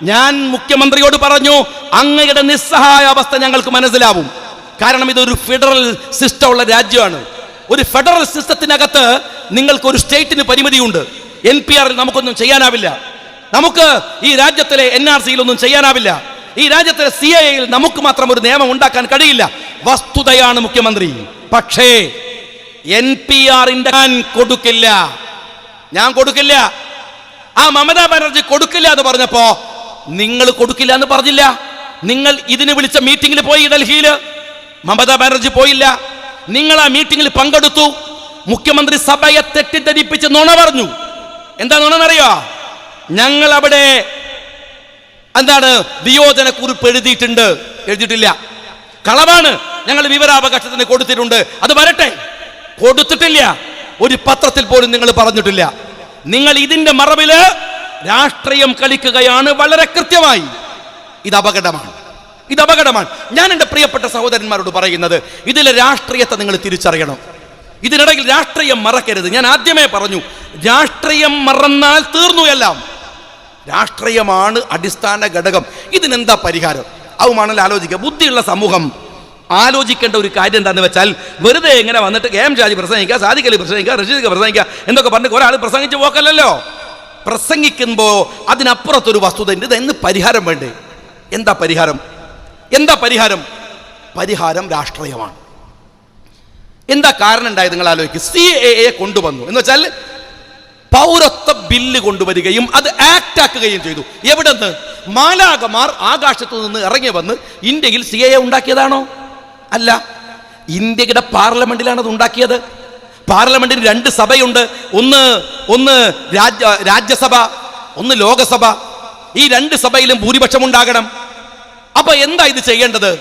ഞാൻ മുഖ്യമന്ത്രിയോട് പറഞ്ഞു, അങ്ങയുടെ നിസ്സഹായ അവസ്ഥ ഞങ്ങൾക്ക് മനസ്സിലാവും. കാരണം ഇതൊരു ഫെഡറൽ സിസ്റ്റം ഉള്ള രാജ്യമാണ്. ഒരു ഫെഡറൽ സിസ്റ്റത്തിനകത്ത് നിങ്ങൾക്ക് ഒരു സ്റ്റേറ്റിന് പരിമിതിയുണ്ട്. NPR-ൽ നമുക്കൊന്നും ചെയ്യാനാവില്ല. നമുക്ക് ഈ രാജ്യത്തിലെ NRC-യിൽ ഒന്നും ചെയ്യാനാവില്ല. ഈ രാജ്യത്തിലെ CAA-യിൽ നമുക്ക് മാത്രം ഒരു നിയമം ഉണ്ടാക്കാൻ കഴിയില്ല. വസ്തുതയാണ് മുഖ്യമന്ത്രി. പക്ഷേ NPR-ന്റെ ഞാൻ കൊടുക്കില്ല. ആ മമതാ ബാനർജി കൊടുക്കില്ല എന്ന് പറഞ്ഞപ്പോ നിങ്ങൾ കൊടുക്കില്ല എന്ന് പറഞ്ഞില്ല. നിങ്ങൾ ഇതിന് വിളിച്ച മീറ്റിംഗിൽ പോയി ഡൽഹിയിൽ. മമതാ ബാനർജി പോയില്ല. നിങ്ങൾ ആ മീറ്റിംഗിൽ പങ്കെടുത്തു. മുഖ്യമന്ത്രി സഭയെ തെറ്റിദ്ധരിപ്പിച്ച് നുണ പറഞ്ഞു. എന്താ നുണന്നറിയോ? ഞങ്ങൾ അവിടെ വിയോജന കുറിപ്പ് എഴുതിയിട്ടില്ല. കളവാണ്. ഞങ്ങൾ വിവരാവകാശത്തിന് കൊടുത്തിട്ടുണ്ട്. അത് വരട്ടെ. കൊടുത്തിട്ടില്ല. ഒരു പത്രത്തിൽ പോലും നിങ്ങൾ പറഞ്ഞിട്ടില്ല. നിങ്ങൾ ഇതിന്റെ മറവില് രാഷ്ട്രീയം കളിക്കുകയാണ് വളരെ കൃത്യമായി. ഇത് അപകടമാണ്. ഞാൻ എൻ്റെ പ്രിയപ്പെട്ട സഹോദരന്മാരോട് പറയുന്നത്, ഇതിലെ രാഷ്ട്രീയത്തെ നിങ്ങൾ തിരിച്ചറിയണം. ഇതിനിടയിൽ രാഷ്ട്രീയം മറക്കരുത്. ഞാൻ ആദ്യമേ പറഞ്ഞു, രാഷ്ട്രീയം മറന്നാൽ തീർന്നു എല്ലാം. രാഷ്ട്രീയമാണ് അടിസ്ഥാന ഘടകം. ഇതിനെന്താ പരിഹാരം? അതുമാണല്ലോ ആലോചിക്കുക. ബുദ്ധിയുള്ള സമൂഹം ആലോചിക്കേണ്ട ഒരു കാര്യം എന്താണെന്ന് വെച്ചാൽ, വെറുതെ ഇങ്ങനെ വന്നിട്ട് KM ഷാജി പ്രസംഗിക്കുക, സാദിഖ് അലി പ്രസംഗിക്കുക, റഷീദ് പ്രസംഗിക്കുക എന്നൊക്കെ പറഞ്ഞിട്ട് ഒരാൾ പ്രസംഗിച്ച് പോക്കല്ലോ. പ്രസംഗിക്കുമ്പോൾ അതിനപ്പുറത്തൊരു വസ്തുത ഉണ്ട്. ഇതെന്ന് പരിഹാരം വേണ്ടേ? എന്താ പരിഹാരം? പരിഹാരം രാഷ്ട്രീയമാണ്. എന്താ കാരണം ഉണ്ടായത് നിങ്ങൾ ആലോചിക്കുക. CAA കൊണ്ടുവന്നു എന്ന് വെച്ചാൽ പൗരത്വ ബില്ല് കൊണ്ടുവരികയും അത് ആക്ട് ആക്കുകയും ചെയ്തു. എവിടെ നിന്ന്? മാലാകമാർ ആകാശത്തു നിന്ന് ഇറങ്ങി വന്ന് ഇന്ത്യയിൽ CAA ഉണ്ടാക്കിയതാണോ? അല്ല, ഇന്ത്യയുടെ പാർലമെന്റിലാണ് അത് ഉണ്ടാക്കിയത്. പാർലമെന്റിന് 2 സഭയുണ്ട്. ഒന്ന് രാജ്യസഭ, ഒന്ന് ലോകസഭ. ഈ 2 സഭയിലും ഭൂരിപക്ഷം ഉണ്ടാകണം. അപ്പൊ എന്താ ഇത് ചെയ്യേണ്ടത്?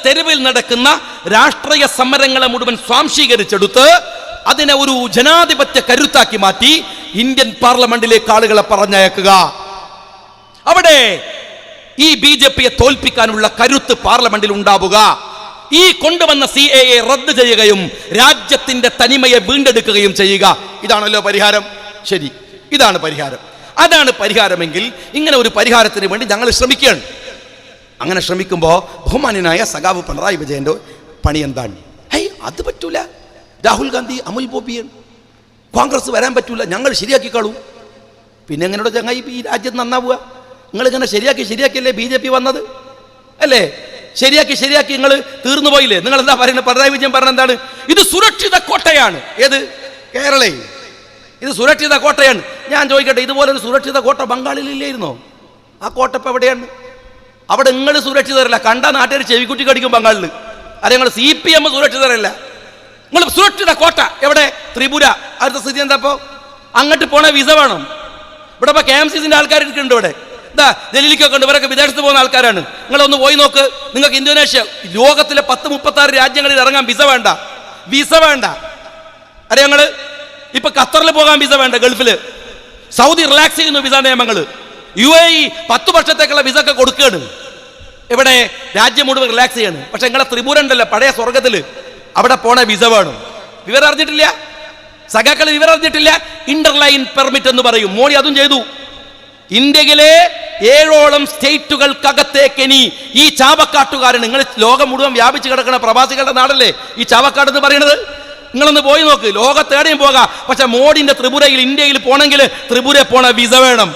തെരുവിൽ നടക്കുന്ന രാഷ്ട്രീയ സമരങ്ങളെ മുഴുവൻ സ്വാംശീകരിച്ചെടുത്ത് അതിനെ ഒരു ജനാധിപത്യ കരുത്താക്കി മാറ്റി ഇന്ത്യൻ പാർലമെന്റിലേക്ക് ആളുകളെ പറഞ്ഞയക്കുക. അവിടെ ഈ BJP-യെ തോൽപ്പിക്കാനുള്ള കരുത്ത് പാർലമെന്റിൽ ഉണ്ടാവുക. ഈ കൊണ്ടുവന്ന CAA റദ്ദ് ചെയ്യുകയും രാജ്യത്തിന്റെ തനിമയെ വീണ്ടെടുക്കുകയും ചെയ്യുക. ഇതാണല്ലോ പരിഹാരം. ശരി, ഇതാണ് പരിഹാരം. അതാണ് പരിഹാരമെങ്കിൽ ഇങ്ങനെ ഒരു പരിഹാരത്തിന് വേണ്ടി ഞങ്ങൾ ശ്രമിക്കുകയാണ്. അങ്ങനെ ശ്രമിക്കുമ്പോൾ ബഹുമാന്യനായ സഖാവ് പിണറായി വിജയന്റെ പണി എന്താണ്? അത് പറ്റൂല, രാഹുൽ ഗാന്ധി, അമുൽ ബോബിയൻ, കോൺഗ്രസ് വരാൻ പറ്റൂല, ഞങ്ങൾ ശരിയാക്കിക്കാളൂ. പിന്നെ എങ്ങനെയുള്ള ചങ്ങായി ഈ രാജ്യം നന്നാവുക? നിങ്ങളിങ്ങനെ ശരിയാക്കിയല്ലേ BJP വന്നത് അല്ലേ? ശരിയാക്കി നിങ്ങൾ തീർന്നു പോയില്ലേ? നിങ്ങൾ എന്താ പറയുന്നത്? പിണറായി വിജയൻ പറഞ്ഞ എന്താണ്? ഇത് സുരക്ഷിത കോട്ടയാണ്. ഏത്? കേരളയിൽ. ഇത് സുരക്ഷിത കോട്ടയാണ്. ഞാൻ ചോദിക്കട്ടെ, ഇതുപോലൊരു സുരക്ഷിത കോട്ട ബംഗാളിലില്ലായിരുന്നോ? ആ കോട്ട ഇപ്പം എവിടെയാണ്? അവിടെ നിങ്ങൾ സുരക്ഷിതരല്ല, കണ്ട നാട്ടുകാർ ചെവിക്കുറ്റി കടിക്കും ബംഗാളിൽ. അത് നിങ്ങൾ CPM സുരക്ഷിതരല്ല. നിങ്ങൾ സുരക്ഷിത കോട്ട എവിടെ? ത്രിപുര. അടുത്ത സ്ഥിതി എന്താ? ഇപ്പോൾ അങ്ങോട്ട് പോണ വിസ വേണം. ഇവിടെ ഇപ്പോൾ KMCCൻ്റെ ആൾക്കാർ ഇരിക്കുന്നുണ്ട്. ഇവിടെ ഇതാ ഡൽഹിക്കൊക്കെ ഉണ്ട്. ഇവരൊക്കെ വിദേശത്ത് പോകുന്ന ആൾക്കാരാണ്. നിങ്ങളൊന്ന് പോയി നോക്ക്. നിങ്ങൾക്ക് ഇന്തോനേഷ്യ, ലോകത്തിലെ 10-36 രാജ്യങ്ങളിൽ ഇറങ്ങാൻ വിസ വേണ്ട. വിസ വേണ്ട. അറിയാം നിങ്ങൾ? ഇപ്പൊ ഖത്തറിൽ പോകാൻ വിസ വേണ്ട. ഗൾഫിൽ സൗദി റിലാക്സ് ചെയ്യുന്നു വിസ നിയമങ്ങൾ. UAE 10 വർഷത്തേക്കുള്ള വിസ ഒക്കെ കൊടുക്കുകയാണ്. ഇവിടെ രാജ്യം മുഴുവൻ റിലാക്സ് ചെയ്യാണ്. പക്ഷെ നിങ്ങളെ ത്രിപുര ഉണ്ടല്ലോ, പഴയ സ്വർഗത്തിൽ, അവിടെ പോണ വിസ വേണം. വിവരം അറിഞ്ഞിട്ടില്ല സഖാക്കൾ, വിവരം അറിഞ്ഞിട്ടില്ല. ഇന്റർലൈൻ പെർമിറ്റ് എന്ന് പറയും. മോഡി അതും ചെയ്തു. ഇന്ത്യയിലെ 7ഓളം സ്റ്റേറ്റുകൾക്കകത്തേക്ക് ഇനി ഈ ചാവക്കാട്ടുകാരൻ, നിങ്ങൾ ലോകം മുഴുവൻ വ്യാപിച്ചു കിടക്കുന്ന പ്രവാസികളുടെ നാടല്ലേ ഈ ചാവക്കാട് എന്ന് പറയുന്നത്. നിങ്ങളൊന്ന് പോയി നോക്ക്. ലോകത്തേടെയും പോകാം. പക്ഷെ മോഡിന്റെ ത്രിപുരയിൽ, ഇന്ത്യയിൽ പോണെങ്കിൽ ത്രിപുര പോണ വിസ വേണം.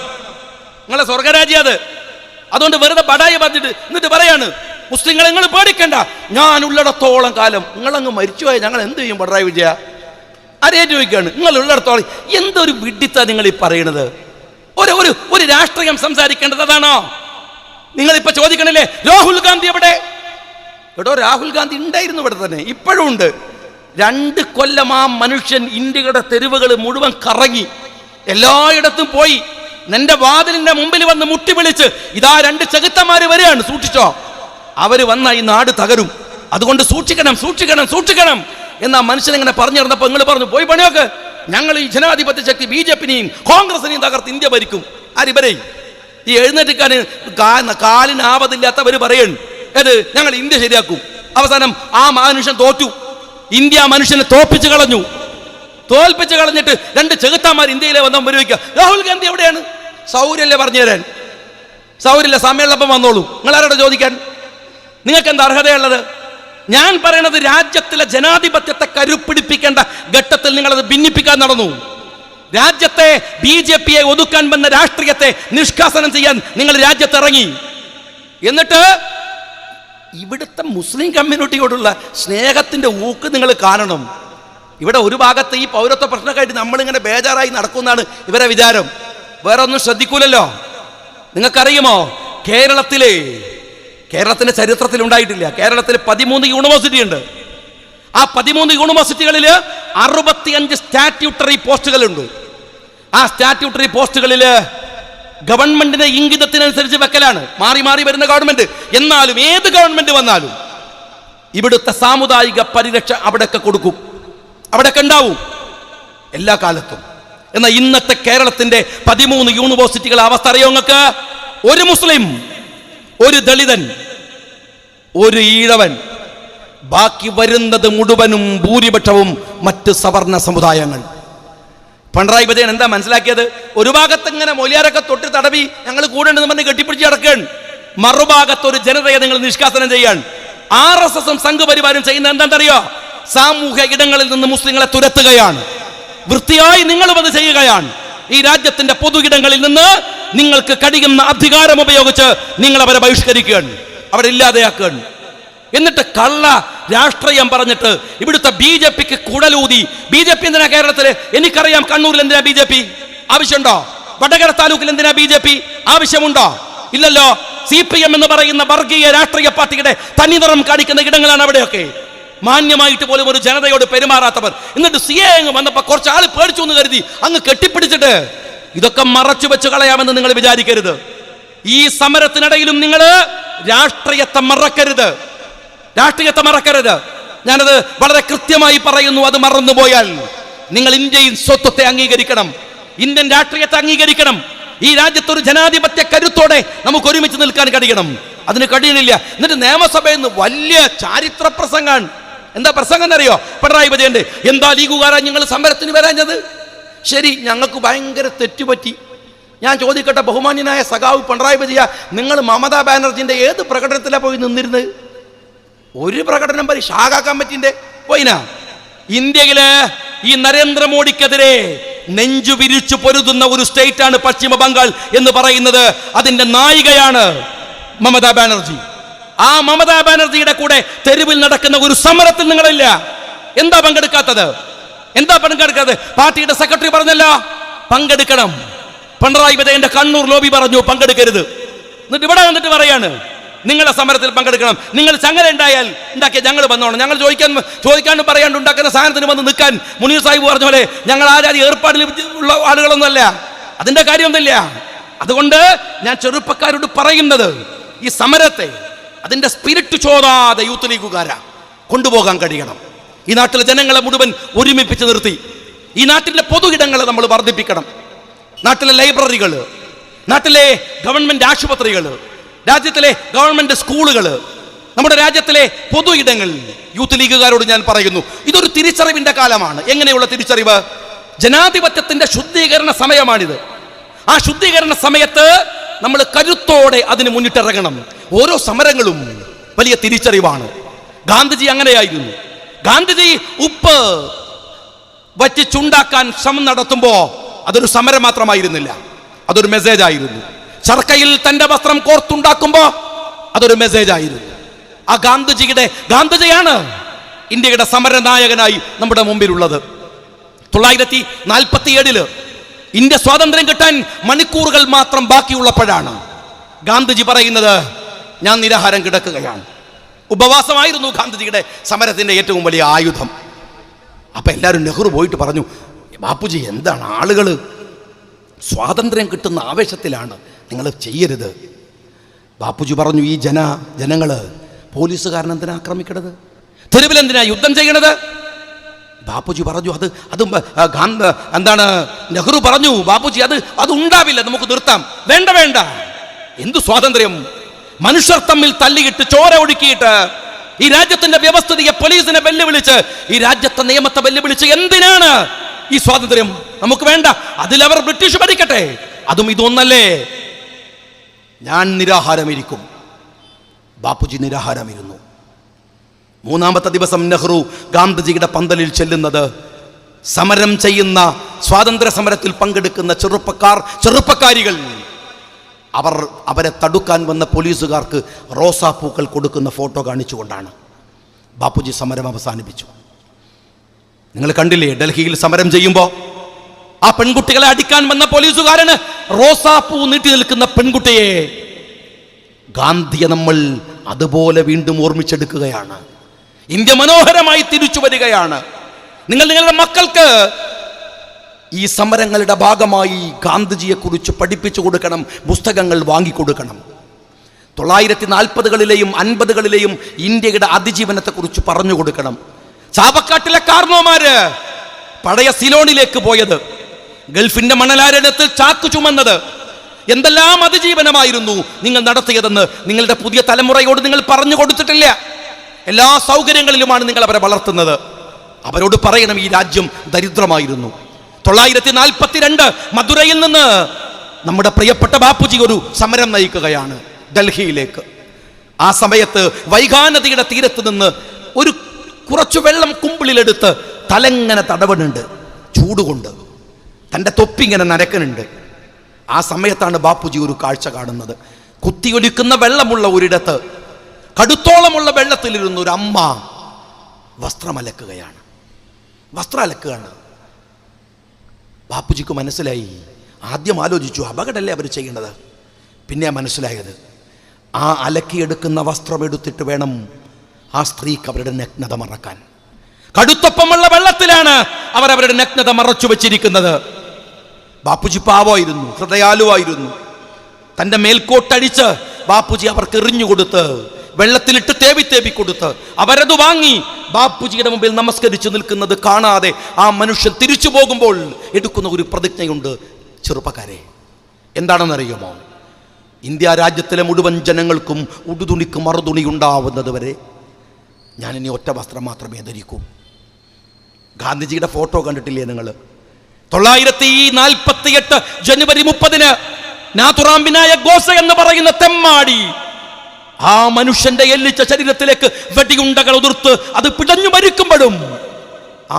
നിങ്ങളെ സ്വർഗരാജ്യം അത്. അതുകൊണ്ട് വെറുതെ ബടായി പറഞ്ഞിട്ട് എന്നിട്ട് പറയാണ് മുസ്ലിങ്ങളെ നിങ്ങൾ പേടിക്കണ്ട, ഞാൻ ഉള്ളിടത്തോളം കാലം. നിങ്ങളങ്ങ് മരിച്ചുപോയ ഞങ്ങൾ എന്ത് ചെയ്യും പിണറായി വിജയ? ആരേ ചോദിക്കുകയാണ്. നിങ്ങൾ ഉള്ളിടത്തോളം എന്തൊരു വിഡിത്ത നിങ്ങൾ ഈ പറയണത്? ഒരു രാഷ്ട്രീയം സംസാരിക്കേണ്ടത് അതാണോ? നിങ്ങളിപ്പോ ചോദിക്കണല്ലേ രാഹുൽ ഗാന്ധി എവിടെ? എടോ, രാഹുൽ ഗാന്ധി ഉണ്ടായിരുന്നു ഇവിടെ തന്നെ, ഇപ്പോഴും ഉണ്ട്. 2 കൊല്ലം ആ മനുഷ്യൻ ഇന്ത്യയുടെ തെരുവുകൾ മുഴുവൻ കറങ്ങി, എല്ലായിടത്തും പോയി. നിന്റെ വാതിലിന്റെ മുമ്പിൽ വന്ന് മുട്ടി വിളിച്ച്, ഇതാ 2 ചെകുത്തന്മാര് വരികയാണ്, സൂക്ഷിച്ചോ, അവര് വന്ന ഈ നാട് തകരും, അതുകൊണ്ട് സൂക്ഷിക്കണം സൂക്ഷിക്കണം സൂക്ഷിക്കണം എന്നാ മനുഷ്യൻ ഇങ്ങനെ പറഞ്ഞു നടന്നപ്പോ നിങ്ങൾ പറഞ്ഞു പോയി പണിയൊക്കെ, ഞങ്ങൾ ഈ ജനാധിപത്യ ശക്തി BJP-നെയും കോൺഗ്രസിനെയും തകർത്ത് ഇന്ത്യ ഭരിക്കും. ആരിവരെ ഈ എഴുന്നേറ്റിക്കാൻ കാലിനാവതില്ലാത്തവർ പറയണ് ഏത് ഞങ്ങൾ ഇന്ത്യ ശരിയാക്കും. അവസാനം ആ മനുഷ്യൻ തോറ്റു. ഇന്ത്യ മനുഷ്യനെ തോൽപ്പിച്ച് കളഞ്ഞിട്ട് 2 ചെകുത്താന്മാർ ഇന്ത്യയിലെ വന്ന ഉപയോഗിക്കുക. രാഹുൽ ഗാന്ധി എവിടെയാണ്? സൗര്യല്ലേ പറഞ്ഞു തരാൻ? സൗര്യല്ല, സമയമുള്ളപ്പം വന്നോളൂ. നിങ്ങൾ ആരോട് ചോദിക്കാൻ? നിങ്ങൾക്ക് എന്താ അർഹതയുള്ളത്? ഞാൻ പറയണത് രാജ്യത്തിലെ ജനാധിപത്യത്തെ കരുപ്പിടിപ്പിക്കേണ്ട ഘട്ടത്തിൽ നിങ്ങളത് ഭിന്നിപ്പിക്കാൻ നടന്നു. രാജ്യത്തെ BJP-യെ ഒതുക്കാൻ വന്ന രാഷ്ട്രീയത്തെ നിഷ്കാസനം ചെയ്യാൻ നിങ്ങൾ രാജ്യത്തിറങ്ങി. എന്നിട്ട് ഇവിടുത്തെ മുസ്ലിം കമ്മ്യൂണിറ്റിയോടുള്ള സ്നേഹത്തിന്റെ ഊക്ക് നിങ്ങൾ കാണണം. ഇവിടെ ഒരു ഭാഗത്ത് ഈ പൗരത്വ പ്രശ്നമൊക്കെയായിട്ട് നമ്മളിങ്ങനെ ബേജാറായി നടക്കുന്നതാണ് ഇവരെ വിചാരം. വേറെ ഒന്നും ശ്രദ്ധിക്കൂലല്ലോ. നിങ്ങൾക്കറിയുമോ, കേരളത്തിന്റെ ചരിത്രത്തിൽ ഉണ്ടായിട്ടില്ല. കേരളത്തിൽ 13 യൂണിവേഴ്സിറ്റി ഉണ്ട്. ആ 13 യൂണിവേഴ്സിറ്റികളിൽ 65 സ്റ്റാറ്റ്യൂട്ടറി പോസ്റ്റുകളുണ്ട്. ആ സ്റ്റാറ്റ്യൂട്ടറി പോസ്റ്റുകളിൽ ഗവൺമെന്റിന്റെ ഇംഗിതത്തിനനുസരിച്ച് വെക്കലാണ്. മാറി മാറി വരുന്ന ഗവൺമെന്റ്. എന്നാലും ഏത് ഗവൺമെന്റ് വന്നാലും ഇവിടുത്തെ സാമുദായിക പരിരക്ഷ അവിടെയൊക്കെ കൊടുക്കും, അവിടെയൊക്കെ ഉണ്ടാവും എല്ലാ കാലത്തും. എന്നാൽ ഇന്നത്തെ കേരളത്തിന്റെ 13 യൂണിവേഴ്സിറ്റികളെ അവസ്ഥ അറിയോ നിങ്ങൾക്ക്? ഒരു മുസ്ലിം, ഒരു ദളിതൻ, ഒരു ഈഴവൻ, ബാക്കി വരുന്നത് മുഴുവനും ഭൂരിപക്ഷവും മറ്റ് സവർണ സമുദായങ്ങൾ. പിണറായി വിജയൻ എന്താ മനസ്സിലാക്കിയത്? ഒരു ഭാഗത്ത് ഇങ്ങനെ മൊലിയാരൊക്കെ തൊട്ട് തടവി ഞങ്ങൾ കൂടെ ഉണ്ടെന്ന് പറഞ്ഞ് കെട്ടിപ്പിടിച്ച് കിടക്കുകയാണ്. മറുഭാഗത്ത് ഒരു ജനതയെ നിങ്ങൾ നിഷ്കാസനം ചെയ്യാൻ RSS-ഉം സംഘപരിവാരും ചെയ്യുന്ന എന്താണെന്നറിയോ? സാമൂഹ്യ ഇടങ്ങളിൽ നിന്ന് മുസ്ലിങ്ങളെ തുരത്തുകയാണ്. വൃത്തിയായി നിങ്ങളും അത് ചെയ്യുകയാണ്. ഈ രാജ്യത്തിന്റെ പൊതു ഇടങ്ങളിൽ നിന്ന് നിങ്ങൾക്ക് കഴിയുന്ന അധികാരം ഉപയോഗിച്ച് നിങ്ങൾ അവരെ ബഹിഷ്കരിക്കുകയാണ്, അവരെ ഇല്ലാതെയാക്കുകയാണ്. എന്നിട്ട് കള്ള രാഷ്ട്രീയം പറഞ്ഞിട്ട് ഇവിടുത്തെ BJP-ക്ക് കുടലൂതി. BJP എന്തിനാ കേരളത്തില്? എനിക്കറിയാം കണ്ണൂരിൽ എന്തിനാ BJP ആവശ്യമുണ്ടോ? വടകര താലൂക്കിൽ എന്തിനാ BJP ആവശ്യമുണ്ടോ? ഇല്ലല്ലോ. CPM എന്ന് പറയുന്ന വർഗീയ രാഷ്ട്രീയ പാർട്ടിയുടെ തനിനിറം കാണിക്കുന്ന ഇടങ്ങളാണ് അവിടെയൊക്കെ. മാന്യമായിട്ട് പോലും ഒരു ജനതയോട് പെരുമാറാത്തവർ. എന്നിട്ട് CA വന്നപ്പോ കുറച്ച് ആള് പേടിച്ചു എന്ന് കരുതി അങ്ങ് കെട്ടിപ്പിടിച്ചിട്ട് ഇതൊക്കെ മറച്ചു വെച്ച് കളയാമെന്ന് നിങ്ങൾ വിചാരിക്കരുത്. ഈ സമരത്തിനിടയിലും നിങ്ങൾ രാഷ്ട്രീയത്തെ മറക്കരുത്. ഞാനത് വളരെ കൃത്യമായി പറയുന്നു. അത് മറന്നുപോയാൽ നിങ്ങൾ ഇന്ത്യൻ സ്വത്വത്തെ അംഗീകരിക്കണം, ഇന്ത്യൻ രാഷ്ട്രീയത്തെ അംഗീകരിക്കണം. ഈ രാജ്യത്തൊരു ജനാധിപത്യ കരുത്തോടെ നമുക്ക് ഒരുമിച്ച് നിൽക്കാൻ കഴിയണം. അതിന് കഴിയണില്ല. എന്നിട്ട് നിയമസഭയിൽ നിന്ന് വലിയ ചാരിത്ര പ്രസംഗമാണ്. എന്താ പ്രസംഗം എന്നറിയോ? പിണറായി വിജയന്റെ എന്താ ലീഗുകാരാ നിങ്ങൾ സമരത്തിന് വരാഞ്ഞത്? ശരി, ഞങ്ങൾക്ക് ഭയങ്കര തെറ്റുപറ്റി. ഞാൻ ചോദിക്കട്ടെ, ബഹുമാന്യനായ സഖാവ് പിണറായി വിജയ, നിങ്ങൾ മമതാ ബാനർജിന്റെ ഏത് പ്രകടനത്തിലാണ് പോയി നിന്നിരുന്നത്? ഒരു പ്രകടനം വരെ ഷാഗ കമ്മിറ്റിന്റെ പോയിനാ? ഇന്ത്യയില് ഈ നരേന്ദ്രമോദിക്കെതിരെ നെഞ്ചു വിരിച്ചു പൊരുതുന്ന ഒരു സ്റ്റേറ്റ് ആണ് പശ്ചിമ ബംഗാൾ എന്ന് പറയുന്നത്. അതിന്റെ നായികയാണ് മമതാ ബാനർജി. ആ മമതാ ബാനർജിയുടെ കൂടെ തെരുവിൽ നടക്കുന്ന ഒരു സമരത്തിൽ നിങ്ങളില്ല. എന്താ പങ്കെടുക്കാത്തത്? എന്താ പങ്കെടുക്കാതെ? പാർട്ടിയുടെ സെക്രട്ടറി പറഞ്ഞല്ലോ പങ്കെടുക്കണം. പിണറായി വിജയന്റെ കണ്ണൂർ ലോബി പറഞ്ഞു പങ്കെടുക്കരുത്. എന്നിട്ട് ഇവിടെ വന്നിട്ട് പറയാണ് നിങ്ങളുടെ സമരത്തിൽ പങ്കെടുക്കണം. നിങ്ങൾ ചങ്ങല ഉണ്ടാക്കിയ ഞങ്ങൾ വന്നോണം. ഞങ്ങൾ ചോദിക്കാനും പറയാണ്ട് ഉണ്ടാക്കുന്ന സാധനത്തിന് വന്ന് നിൽക്കാൻ മുനീർ സാഹിബ് പറഞ്ഞ പോലെ ഞങ്ങൾ ആരാധി ഏർപ്പാടിൽ ഉള്ള ആളുകളൊന്നുമല്ല. അതിന്റെ കാര്യമൊന്നുമില്ല. അതുകൊണ്ട് ഞാൻ ചെറുപ്പക്കാരോട് പറയുന്നത്, ഈ സമരത്തെ അതിന്റെ സ്പിരിറ്റ് ചോരാതെ യൂത്ത് ലീഗുകാരാ കൊണ്ടുപോകാൻ കഴിയണം. ഈ നാട്ടിലെ ജനങ്ങളെ മുഴുവൻ ഒരുമിപ്പിച്ച് നിർത്തി ഈ നാട്ടിലെ പൊതു ഇടങ്ങളെ നമ്മൾ വർദ്ധിപ്പിക്കണം. നാട്ടിലെ ലൈബ്രറികൾ, നാട്ടിലെ ഗവൺമെന്റ് ആശുപത്രികൾ, രാജ്യത്തിലെ ഗവൺമെന്റ് സ്കൂളുകൾ, നമ്മുടെ രാജ്യത്തിലെ പൊതു ഇടങ്ങൾ യൂത്ത് ലീഗുകാരോട് ഞാൻ പറയുന്നു, ഇതൊരു തിരിച്ചറിവിന്റെ കാലമാണ്. എങ്ങനെയുള്ള തിരിച്ചറിവ്? ജനാധിപത്യത്തിന്റെ ശുദ്ധീകരണ സമയമാണിത്. ആ ശുദ്ധീകരണ സമയത്ത് നമ്മൾ കരുത്തോടെ അതിന് മുന്നിട്ടിറങ്ങണം. ഓരോ സമരങ്ങളും വലിയ തിരിച്ചറിവാണ്. ഗാന്ധിജി അങ്ങനെയായിരുന്നു. ഗാന്ധിജി ഉപ്പ് വറ്റിച്ചുണ്ടാക്കാൻ ശ്രമം നടത്തുമ്പോ അതൊരു സമരം മാത്രമായിരുന്നില്ല, അതൊരു മെസ്സേജ് ആയിരുന്നു. ചർക്കയിൽ തന്റെ വസ്ത്രം കോർത്തുണ്ടാക്കുമ്പോ അതൊരു മെസ്സേജ് ആയിരുന്നു. ആ ഗാന്ധിജിയാണ് ഇന്ത്യയുടെ സമരനായകനായി നമ്മുടെ മുമ്പിലുള്ളത്. 1947 ഇന്ത്യ സ്വാതന്ത്ര്യം കിട്ടാൻ മണിക്കൂറുകൾ മാത്രം ബാക്കിയുള്ളപ്പോഴാണ് ഗാന്ധിജി പറയുന്നത് ഞാൻ നിരാഹാരം കിടക്കുകയാണ്. ഉപവാസമായിരുന്നു ഗാന്ധിജിയുടെ സമരത്തിന്റെ ഏറ്റവും വലിയ ആയുധം. അപ്പൊ എല്ലാവരും നെഹ്റു പോയിട്ട് പറഞ്ഞു, ബാപ്പുജി എന്താണ്, ആളുകൾ സ്വാതന്ത്ര്യം കിട്ടുന്ന ആവേശത്തിലാണ്, നിങ്ങൾ ചെയ്യരുത്. ബാപ്പുജി പറഞ്ഞു, ഈ ജനങ്ങള് പോലീസുകാരൻ എന്തിനാ ആക്രമിക്കണത്, തെരുവിൽ എന്തിനാ യുദ്ധം ചെയ്യണത്? ബാപ്പുജി പറഞ്ഞു എന്താണ് നെഹ്റു പറഞ്ഞു, ബാപ്പുജി അത് ഉണ്ടാവില്ല, നമുക്ക് നിർത്താം. വേണ്ട, എന്തു സ്വാതന്ത്ര്യം? മനുഷ്യർ തമ്മിൽ തല്ലിയിട്ട് ചോര ഒഴുക്കിയിട്ട് ഈ രാജ്യത്തിന്റെ വ്യവസ്ഥിതിയെ പോലീസിനെ വെല്ലുവിളിച്ച് ഈ രാജ്യത്തെ നിയമത്തെ വെല്ലുവിളിച്ച് എന്തിനാണ് ഈ സ്വാതന്ത്ര്യം? നമുക്ക് വേണ്ട. അതിലവർ ബ്രിട്ടീഷ് ഭരിക്കട്ടെ, അതും ഇതൊന്നല്ലേ. ഞാൻ നിരാഹാരമിരിക്കും. ബാപ്പുജി നിരാഹാരമിരുന്നു. 3-ാമത്തെ ദിവസം നെഹ്റു ഗാന്ധിജിയുടെ പന്തലിൽ ചെല്ലുന്നത് സമരം ചെയ്യുന്ന, സ്വാതന്ത്ര്യ സമരത്തിൽ പങ്കെടുക്കുന്ന ചെറുപ്പക്കാരികൾ അവരെ തടുക്കാൻ വന്ന പോലീസുകാർക്ക് റോസാപ്പൂക്കൾ കൊടുക്കുന്ന ഫോട്ടോ കാണിച്ചുകൊണ്ടാണ് ബാപ്പുജി സമരം അവസാനിപ്പിച്ചു. നിങ്ങൾ കണ്ടില്ലേ, ഡൽഹിയിൽ സമരം ചെയ്യുമ്പോൾ ആ പെൺകുട്ടികളെ അടിക്കാൻ വന്ന പോലീസുകാരന് റോസാപ്പൂ നീട്ടി നിൽക്കുന്ന പെൺകുട്ടിയെ ഗാന്ധിയെ നമ്മൾ അതുപോലെ വീണ്ടും ഓർമ്മിച്ചെടുക്കുകയാണ്. ഇന്ത്യ മനോഹരമായി തിരിച്ചു വരികയാണ്. നിങ്ങളുടെ മക്കൾക്ക് ഈ സമരങ്ങളുടെ ഭാഗമായി ഗാന്ധിജിയെ കുറിച്ച് പഠിപ്പിച്ചു കൊടുക്കണം, പുസ്തകങ്ങൾ വാങ്ങിക്കൊടുക്കണം. 1940-കളിലെയും 50-കളിലെയും ഇന്ത്യയുടെ അതിജീവനത്തെക്കുറിച്ച് പറഞ്ഞു കൊടുക്കണം. ചാവക്കാട്ടിലെ കാർന്നോമാര് പഴയ സിലോണിലേക്ക് പോയത്, ഗൾഫിന്റെ മണലാരണ്യത്തിൽ ചാക്ക് ചുമന്നത്, എന്തെല്ലാം അതിജീവനമായിരുന്നു നിങ്ങൾ നടത്തിയതെന്ന് നിങ്ങളുടെ പുതിയ തലമുറയോട് നിങ്ങൾ പറഞ്ഞു കൊടുത്തിട്ടില്ല. എല്ലാ സൗകര്യങ്ങളിലുമാണ് നിങ്ങൾ അവരെ വളർത്തുന്നത്. അവരോട് പറയണം, ഈ രാജ്യം ദരിദ്രമായിരുന്നു. 1942 മധുരയിൽ നിന്ന് നമ്മുടെ പ്രിയപ്പെട്ട ബാപ്പുജി ഒരു സമരം നയിക്കുകയാണ് ഡൽഹിയിലേക്ക്. ആ സമയത്ത് വൈഗാ നദിയുടെ തീരത്ത് നിന്ന് കുറച്ചു വെള്ളം കുമ്പിളിലെടുത്ത് തലങ്ങനെ തടവണുണ്ട്, ചൂടുകൊണ്ട് തൻ്റെ തൊപ്പിങ്ങനെ നരക്കനുണ്ട്. ആ സമയത്താണ് ബാപ്പുജി ഒരു കാഴ്ച കാണുന്നത്. കുത്തിയൊലിക്കുന്ന വെള്ളമുള്ള ഒരിടത്ത്, കടുത്തോളമുള്ള വെള്ളത്തിലിരുന്ന ഒരു അമ്മ വസ്ത്രം അലക്കുകയാണ്. ബാപ്പുജിക്ക് മനസ്സിലായി. ആദ്യം ആലോചിച്ചു, അപകടമല്ലേ അവർ ചെയ്യേണ്ടത്. പിന്നെ മനസ്സിലായത്, ആ അലക്കിയെടുക്കുന്ന വസ്ത്രം എടുത്തിട്ട് വേണം ആ സ്ത്രീക്ക് അവരുടെ നഗ്നത മറക്കാൻ. കടുത്തൊപ്പമുള്ള വെള്ളത്തിലാണ് അവരുടെ നഗ്നത മറച്ചു വെച്ചിരിക്കുന്നത്. ബാപ്പുജി പാവമായിരുന്നു, ഹൃദയാലുവായിരുന്നു. തൻ്റെ മേൽക്കോട്ടടിച്ച് ബാപ്പുജി അവർക്ക് എറിഞ്ഞുകൊടുത്ത്, വെള്ളത്തിലിട്ട് തേവി കൊടുത്ത് അവരത് വാങ്ങി ബാപ്പുജിയുടെ മുമ്പിൽ നമസ്കരിച്ച് നിൽക്കുന്നത് കാണാതെ ആ മനുഷ്യൻ തിരിച്ചു പോകുമ്പോൾ എടുക്കുന്ന ഒരു പ്രതിജ്ഞയുണ്ട്. ചെറുപ്പക്കാരെ, എന്താണെന്നറിയുമോ? ഇന്ത്യ രാജ്യത്തിലെ മുഴുവൻ ജനങ്ങൾക്കും ഉടുതുണിക്ക് മറുതുണി ഉണ്ടാവുന്നത് വരെ ഞാനിനി ഒറ്റ വസ്ത്രം മാത്രമേ ധരിക്കൂ. ഗാന്ധിജിയുടെ ഫോട്ടോ കണ്ടിട്ടില്ലേ നിങ്ങൾ? 1948 ജനുവരി 30 നാഥുറാം വിനായക് ഗോസെ എന്ന് പറയുന്ന തെമ്മാടി ആ മനുഷ്യന്റെ എല്ലിച്ച ശരീരത്തിലേക്ക് വെടിയുണ്ടകൾ ഉതിർത്ത് അത് പിടഞ്ഞു മരിക്കുമ്പോഴും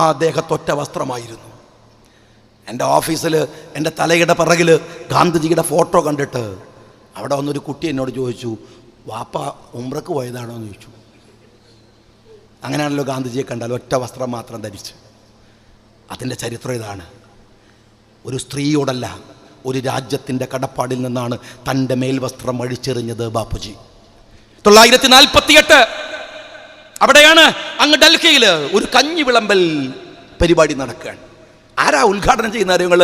ആ ദേഹത്തൊറ്റ വസ്ത്രമായിരുന്നു. എൻ്റെ ഓഫീസിൽ എൻ്റെ തലയുടെ പിറകിൽ ഗാന്ധിജിയുടെ ഫോട്ടോ കണ്ടിട്ട് അവിടെ വന്നൊരു കുട്ടി എന്നോട് ചോദിച്ചു, വാപ്പ ഉംറക്ക് പോയതാണോ എന്ന് ചോദിച്ചു. അങ്ങനെയാണല്ലോ ഗാന്ധിജിയെ കണ്ടാൽ ഒറ്റ വസ്ത്രം മാത്രം ധരിച്ച്. അതിൻ്റെ ചരിത്രം ഇതാണ്. ഒരു സ്ത്രീയോടല്ല, ഒരു രാജ്യത്തിൻ്റെ കടപ്പാടിൽ നിന്നാണ് തൻ്റെ മേൽവസ്ത്രം അഴിച്ചെറിഞ്ഞത് ബാപ്പുജി. 1948 അവിടെയാണ് അങ്ങ് ഡൽഹിയിൽ ഒരു കഞ്ഞി വിളമ്പൽ പരിപാടി നടക്കുകയാണ്. ആരാ ഉദ്ഘാടനം ചെയ്യുന്ന കാര്യങ്ങൾ?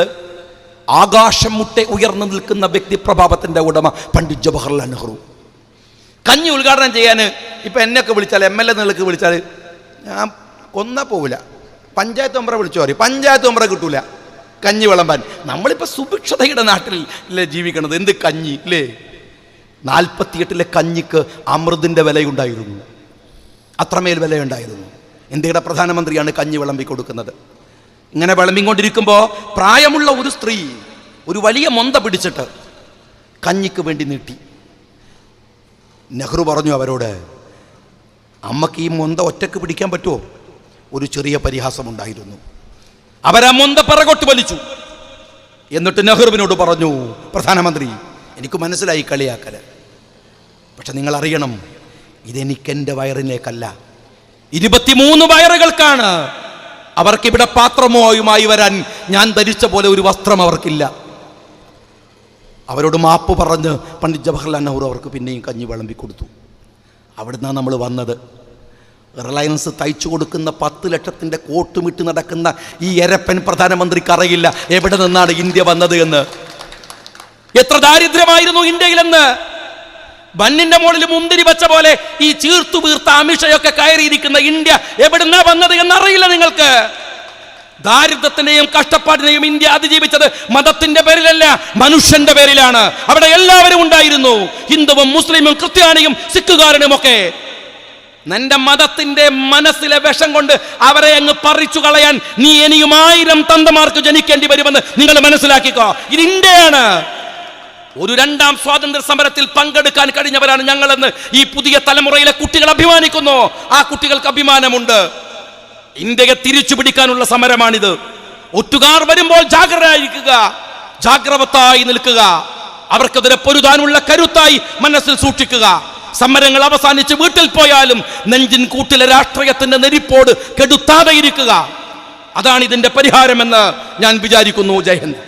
ആകാശം മുട്ടെ ഉയർന്നു നിൽക്കുന്ന വ്യക്തിപ്രഭാവത്തിൻ്റെ ഉടമ പണ്ഡിറ്റ് ജവഹർലാൽ നെഹ്റു. കഞ്ഞി ഉദ്ഘാടനം ചെയ്യാൻ ഇപ്പം എന്നെയൊക്കെ വിളിച്ചാൽ, MLA നിലക്ക് വിളിച്ചാൽ ഞാൻ കൊന്നാ പോവില്ല. പഞ്ചായത്ത് മെമ്പറെ വിളിച്ചു പറയും, പഞ്ചായത്ത് മെമ്പറെ കിട്ടൂല കഞ്ഞി വിളമ്പാൻ. നമ്മളിപ്പോൾ സുഭിക്ഷതയുടെ നാട്ടിലല്ലേ ജീവിക്കണത്, എന്ത് കഞ്ഞി അല്ലേ? 48 കഞ്ഞിക്ക് അമൃതിൻ്റെ വിലയുണ്ടായിരുന്നു, അത്രമേൽ വിലയുണ്ടായിരുന്നു. ഇന്ത്യയുടെ പ്രധാനമന്ത്രിയാണ് കഞ്ഞി വിളമ്പി കൊടുക്കുന്നത്. ഇങ്ങനെ വിളമ്പിക്കൊണ്ടിരിക്കുമ്പോൾ പ്രായമുള്ള ഒരു സ്ത്രീ ഒരു വലിയ മൊന്ത പിടിച്ചിട്ട് കഞ്ഞിക്ക് വേണ്ടി നീട്ടി. നെഹ്റു പറഞ്ഞു അവരോട്, അമ്മക്ക് ഈ മൊന്ത ഒറ്റക്ക് പിടിക്കാൻ പറ്റുമോ? ഒരു ചെറിയ പരിഹാസമുണ്ടായിരുന്നു. അവരാ മൊന്ത പിറകോട്ട് വലിച്ചു. എന്നിട്ട് നെഹ്റുവിനോട് പറഞ്ഞു, പ്രധാനമന്ത്രി, എനിക്ക് മനസ്സിലായി കളിയാക്കല്, പക്ഷെ നിങ്ങൾ അറിയണം, ഇതെനിക്കെൻ്റെ വയറിലേക്കല്ല, 23 വയറുകൾക്കാണ്. അവർക്കിവിടെ പാത്രമോയുമായി വരാൻ ഞാൻ ധരിച്ച പോലെ ഒരു വസ്ത്രം അവർക്കില്ല. അവരോട് മാപ്പ് പറഞ്ഞ് പണ്ഡിറ്റ് ജവഹർലാൽ നെഹ്റു അവർക്ക് പിന്നെയും കഞ്ഞി വിളമ്പി കൊടുത്തു. അവിടുന്നാണ് നമ്മൾ വന്നത്. റിലയൻസ് തയ്ച്ചു കൊടുക്കുന്ന 10 ലക്ഷത്തിൻ്റെ കോട്ടുമിട്ട് നടക്കുന്ന ഈ എരപ്പൻ പ്രധാനമന്ത്രിക്ക് അറിയില്ല എവിടെ നിന്നാണ് ഇന്ത്യ വന്നത് എന്ന്. എത്ര ദാരിദ്ര്യമായിരുന്നു ഇന്ത്യയിലെന്ന്. ബന്നിന്റെ മുകളിൽ മുന്തിരി വച്ച പോലെ ഈ ചീർത്തു വീർത്ത അമിഷയൊക്കെ കയറിയിരിക്കുന്ന ഇന്ത്യ എവിടുന്നാ വന്നത് എന്നറിയില്ല നിങ്ങൾക്ക്. ദാരിദ്ര്യത്തിന്റെയും കഷ്ടപ്പാടിനെയും ഇന്ത്യ അതിജീവിച്ചത് മതത്തിന്റെ പേരിലല്ല, മനുഷ്യന്റെ പേരിലാണ്. അവിടെ എല്ലാവരും ഉണ്ടായിരുന്നു, ഹിന്ദുവും മുസ്ലിമും ക്രിസ്ത്യാനിയും സിഖുകാരനും ഒക്കെ. നിന്റെ മതത്തിന്റെ മനസ്സിലെ വിഷം കൊണ്ട് അവരെ അങ്ങ് പറിച്ചു കളയാൻ നീ ഇനിയും 1000 തന്തമാർക്ക് ജനിക്കേണ്ടി വരുമെന്ന് നിങ്ങൾ മനസ്സിലാക്കിക്കോ. ഇത് ഇന്ത്യയാണ്. ഒരു 2ാം സ്വാതന്ത്ര്യ സമരത്തിൽ പങ്കെടുക്കാൻ കഴിഞ്ഞവരാണ് ഞങ്ങളെന്ന് ഈ പുതിയ തലമുറയിലെ കുട്ടികൾ അഭിമാനിക്കുന്നു. ആ കുട്ടികൾക്ക് അഭിമാനമുണ്ട്. ഇന്ത്യയെ തിരിച്ചു പിടിക്കാനുള്ള സമരമാണിത്. ഒറ്റുകാർ വരുമ്പോൾ ജാഗ്രതയായിരിക്കുക, ജാഗ്രവത്തായി നിൽക്കുക, അവർക്കെതിരെ പൊരുതാനുള്ള കരുത്തായി മനസ്സിൽ സൂക്ഷിക്കുക. സമരങ്ങൾ അവസാനിച്ച് വീട്ടിൽ പോയാലും നെഞ്ചിൻ കൂട്ടിലെ രാഷ്ട്രീയത്തിന്റെ നെരിപ്പോട് കെടുത്താതെ ഇരിക്കുക. അതാണ് ഇതിന്റെ പരിഹാരമെന്ന് ഞാൻ വിചാരിക്കുന്നു. ജയ് ഹിന്ദ്.